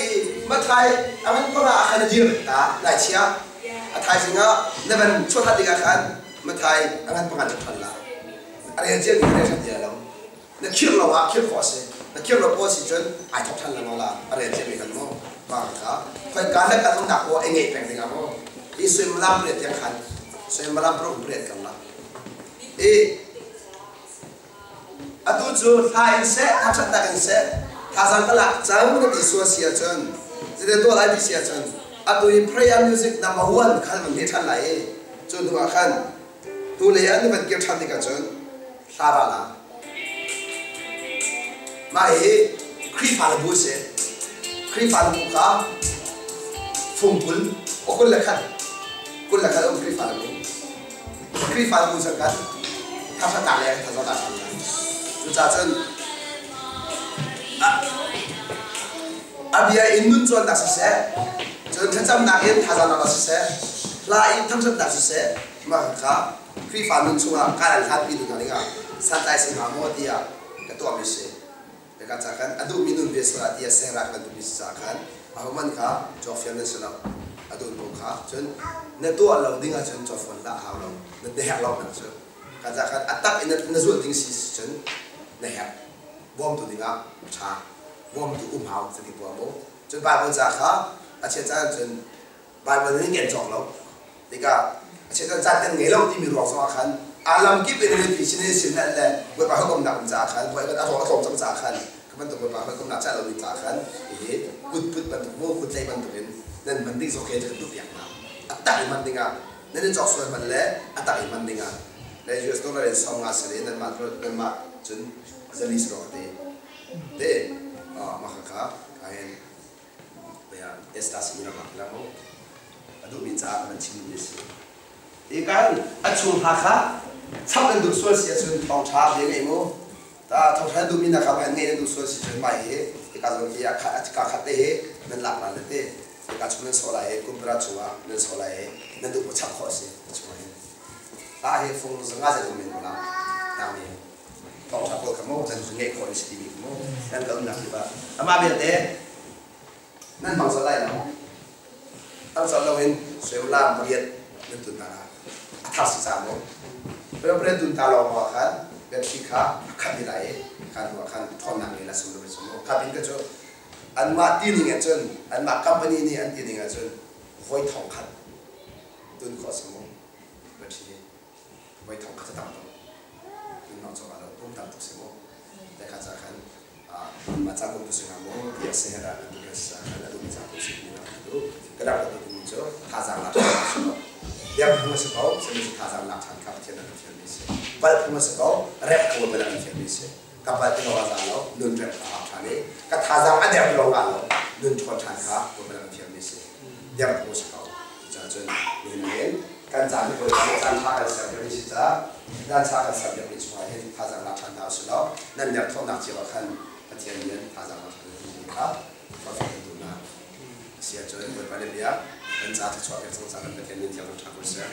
มาไทยอันนั้นก็น่าขันยืมตาหลายเชียไทยสิงห์นั่นมันช่วยทัดดีกันมาไทยอันนั้นประกันพันละอะไรเจ้านี่เรื่องเดียวแล้วนักเขียนเราว่าเขียนขอสินักเขียนเราโพสต์จนไอ้ทับทันละน้องละอะไรเจ้านี่กันมั้งบ้างครับคอยการเล่นการต้องดักว่าเองเองเป็นยังไงมั้งอีส่วนมาลำเปลี่ยนยังขันส่วนมาลำโปรเปลี่ยนกันละอะดูจูไทยเสะทับทันดักเสะถ้าสังกัดจังมันดีส่วนเสียจนจะได้ตัวอะไรดีเสียจนอะดูเพลย์มิวสิกนัมเบอร์วันขันมันเด็ดทันไหลจนตัวขันดูเลยอันนี้มันเกี่ยวทันดีกันจนสาระละมาครีฟาลบูเซ่ครีฟาลบูค่ะฟุ้งบุลโอ้คุณเล็กขันครีฟาลบูสักกันถ้าสักการเลยถ้าสักการเลยจุดจ้าจนอาบีอินนุนจวนดักเซ่จนทั้งจำนักเอ็นท่าจานนักเซ่ลายทั้งจำดักเซ่มาค่ะครีฟานุนชัวการอันทัดปีดูกันนี่ก็สัตย์ใจสิงหาโมดีอ่ะก็ตัวมิเซ่แต่การจากกันอดูมินุนเบสระที่เสรักกันดูมิจากกันอามันค่ะจอฟยันเนสเราอดูบุค่ะจนในตัวเราดิ้งจนจอฟวันละหาเราในเด็กเราเนี่ยจนการจากกันอัตตักอินในส่วนดิ้งสิจนในแหบวอมตัวดิ้งอ่ะชาวอมตัวหาวสติปัวโมจนบาบันจากค่ะอาเชจ้าจนบาบันนี่เงินจองเรานี่ก็เช่นจัดเป็นเงาที่มีรวงสมาคันอาลัมกิเป็นเรื่องพิเศษสิ่งนั้นแหละเมื่อปะเขากำลังจากขันเมื่อก็อาทองจังจากขันคือมันต้องเมื่อปะเขากำลังจัดเราดีจากขันกุดพุทธมันถูกโม่กุดใจมันถูกเป็นนั่นมันดิ้งโอเคถึงทุกอย่างนะอัตตาอิมันดิ้งอ่ะนั่นจอกส่วนมันแหละอัตตาอิมันดิ้งอ่ะในยูเอสดอลลาร์สองงาสินั่นมาจนจะลิสต์รอเด้มาค่ะไอ้เนี่ยเอสตาสิมินามาแล้วดูมีจ้ามันชิมดิสิอีกการอัดชุมหักค่ะชอบเล่นดูส่วนเสียส่วนทองชาเลี้ยงไอ้โม่แต่ทองชาดูมีนะครับอันนี้เล่นดูส่วนเสียส่วนใหม่เฮ้อีกการส่วนที่การขัดเต้มันหลักนั่นเลยเต้อีกการช่วยเล่นโซลาเฮ้กุมปราชัวเล่นโซลาเฮ้นั่นดูผู้ชักข้อสิช่วยตาเฮ้ฟงสง่าจะดูมีหมดละตามนี้ทองชาโคขโมจะดูเงี้ยคนสิมีขโมนั่นก็หนักที่ว่าอามาเบียเต้นั่นบางสไลด์เนาะตั้งสำเราเห็นเซลล์ล่ามเรียนเรื่องตุนตาลาทัศน์สามโมเรื่องตุนตาลองว่าขันแบบชิคาขันที่ไหนขันว่าขันทอนหนังนี่ละสมมติขันเป็นก็จะอันมาตีนิ่งจนอันมาคัมปานีนี่อันตีนิ่งจนไว้ทองขันตุนขอสมองแบบนี้ไว้ทองขันจะตั้งตัวตุนนอกจากเราต้องตั้งตัวสมองแต่ขันจะขันมาจากคนตัวสมองเดียเสียระตัวก็สักขันแล้วมีจากตัวสิ่งนี้นะตัวกระดาษตัวนี้จะท่าจางหลักฐานเดี๋ยวพูดมาสักเขาจะมีท่าจางหลักฐานกับเทียนนั่นเทียนนี้สิบัดพูดมาสักเขาแรปขบวนไปนั่นเทียนนี้สิกับบัดที่เราว่าจางเรานุ่นแรปอาฐานนี้กับท่าจางอันเดียวที่เราว่าเรานุ่นชวนทานข้าวไปนั่นเทียนนี้สิเดี๋ยวพูดมาสักเขาจะจนนุ่นเองการจางที่คนจางท่ากันสักอย่างนี้สิจ้าด้านท่ากันสักอย่างนี้ช่วยให้ท่าจางหลักฐานดาวสุดแล้วนั่นเดี๋ยวท่องหนักเจียวขันเทียนนี้ท่าจางหลักฐานนี้ครับก็ฟังดูนะเสียจนเปิดไปเรียบเป็นจ้าที่ชอบเป็นสงสารเป็นเทียนนี้ที่เราทำกุศล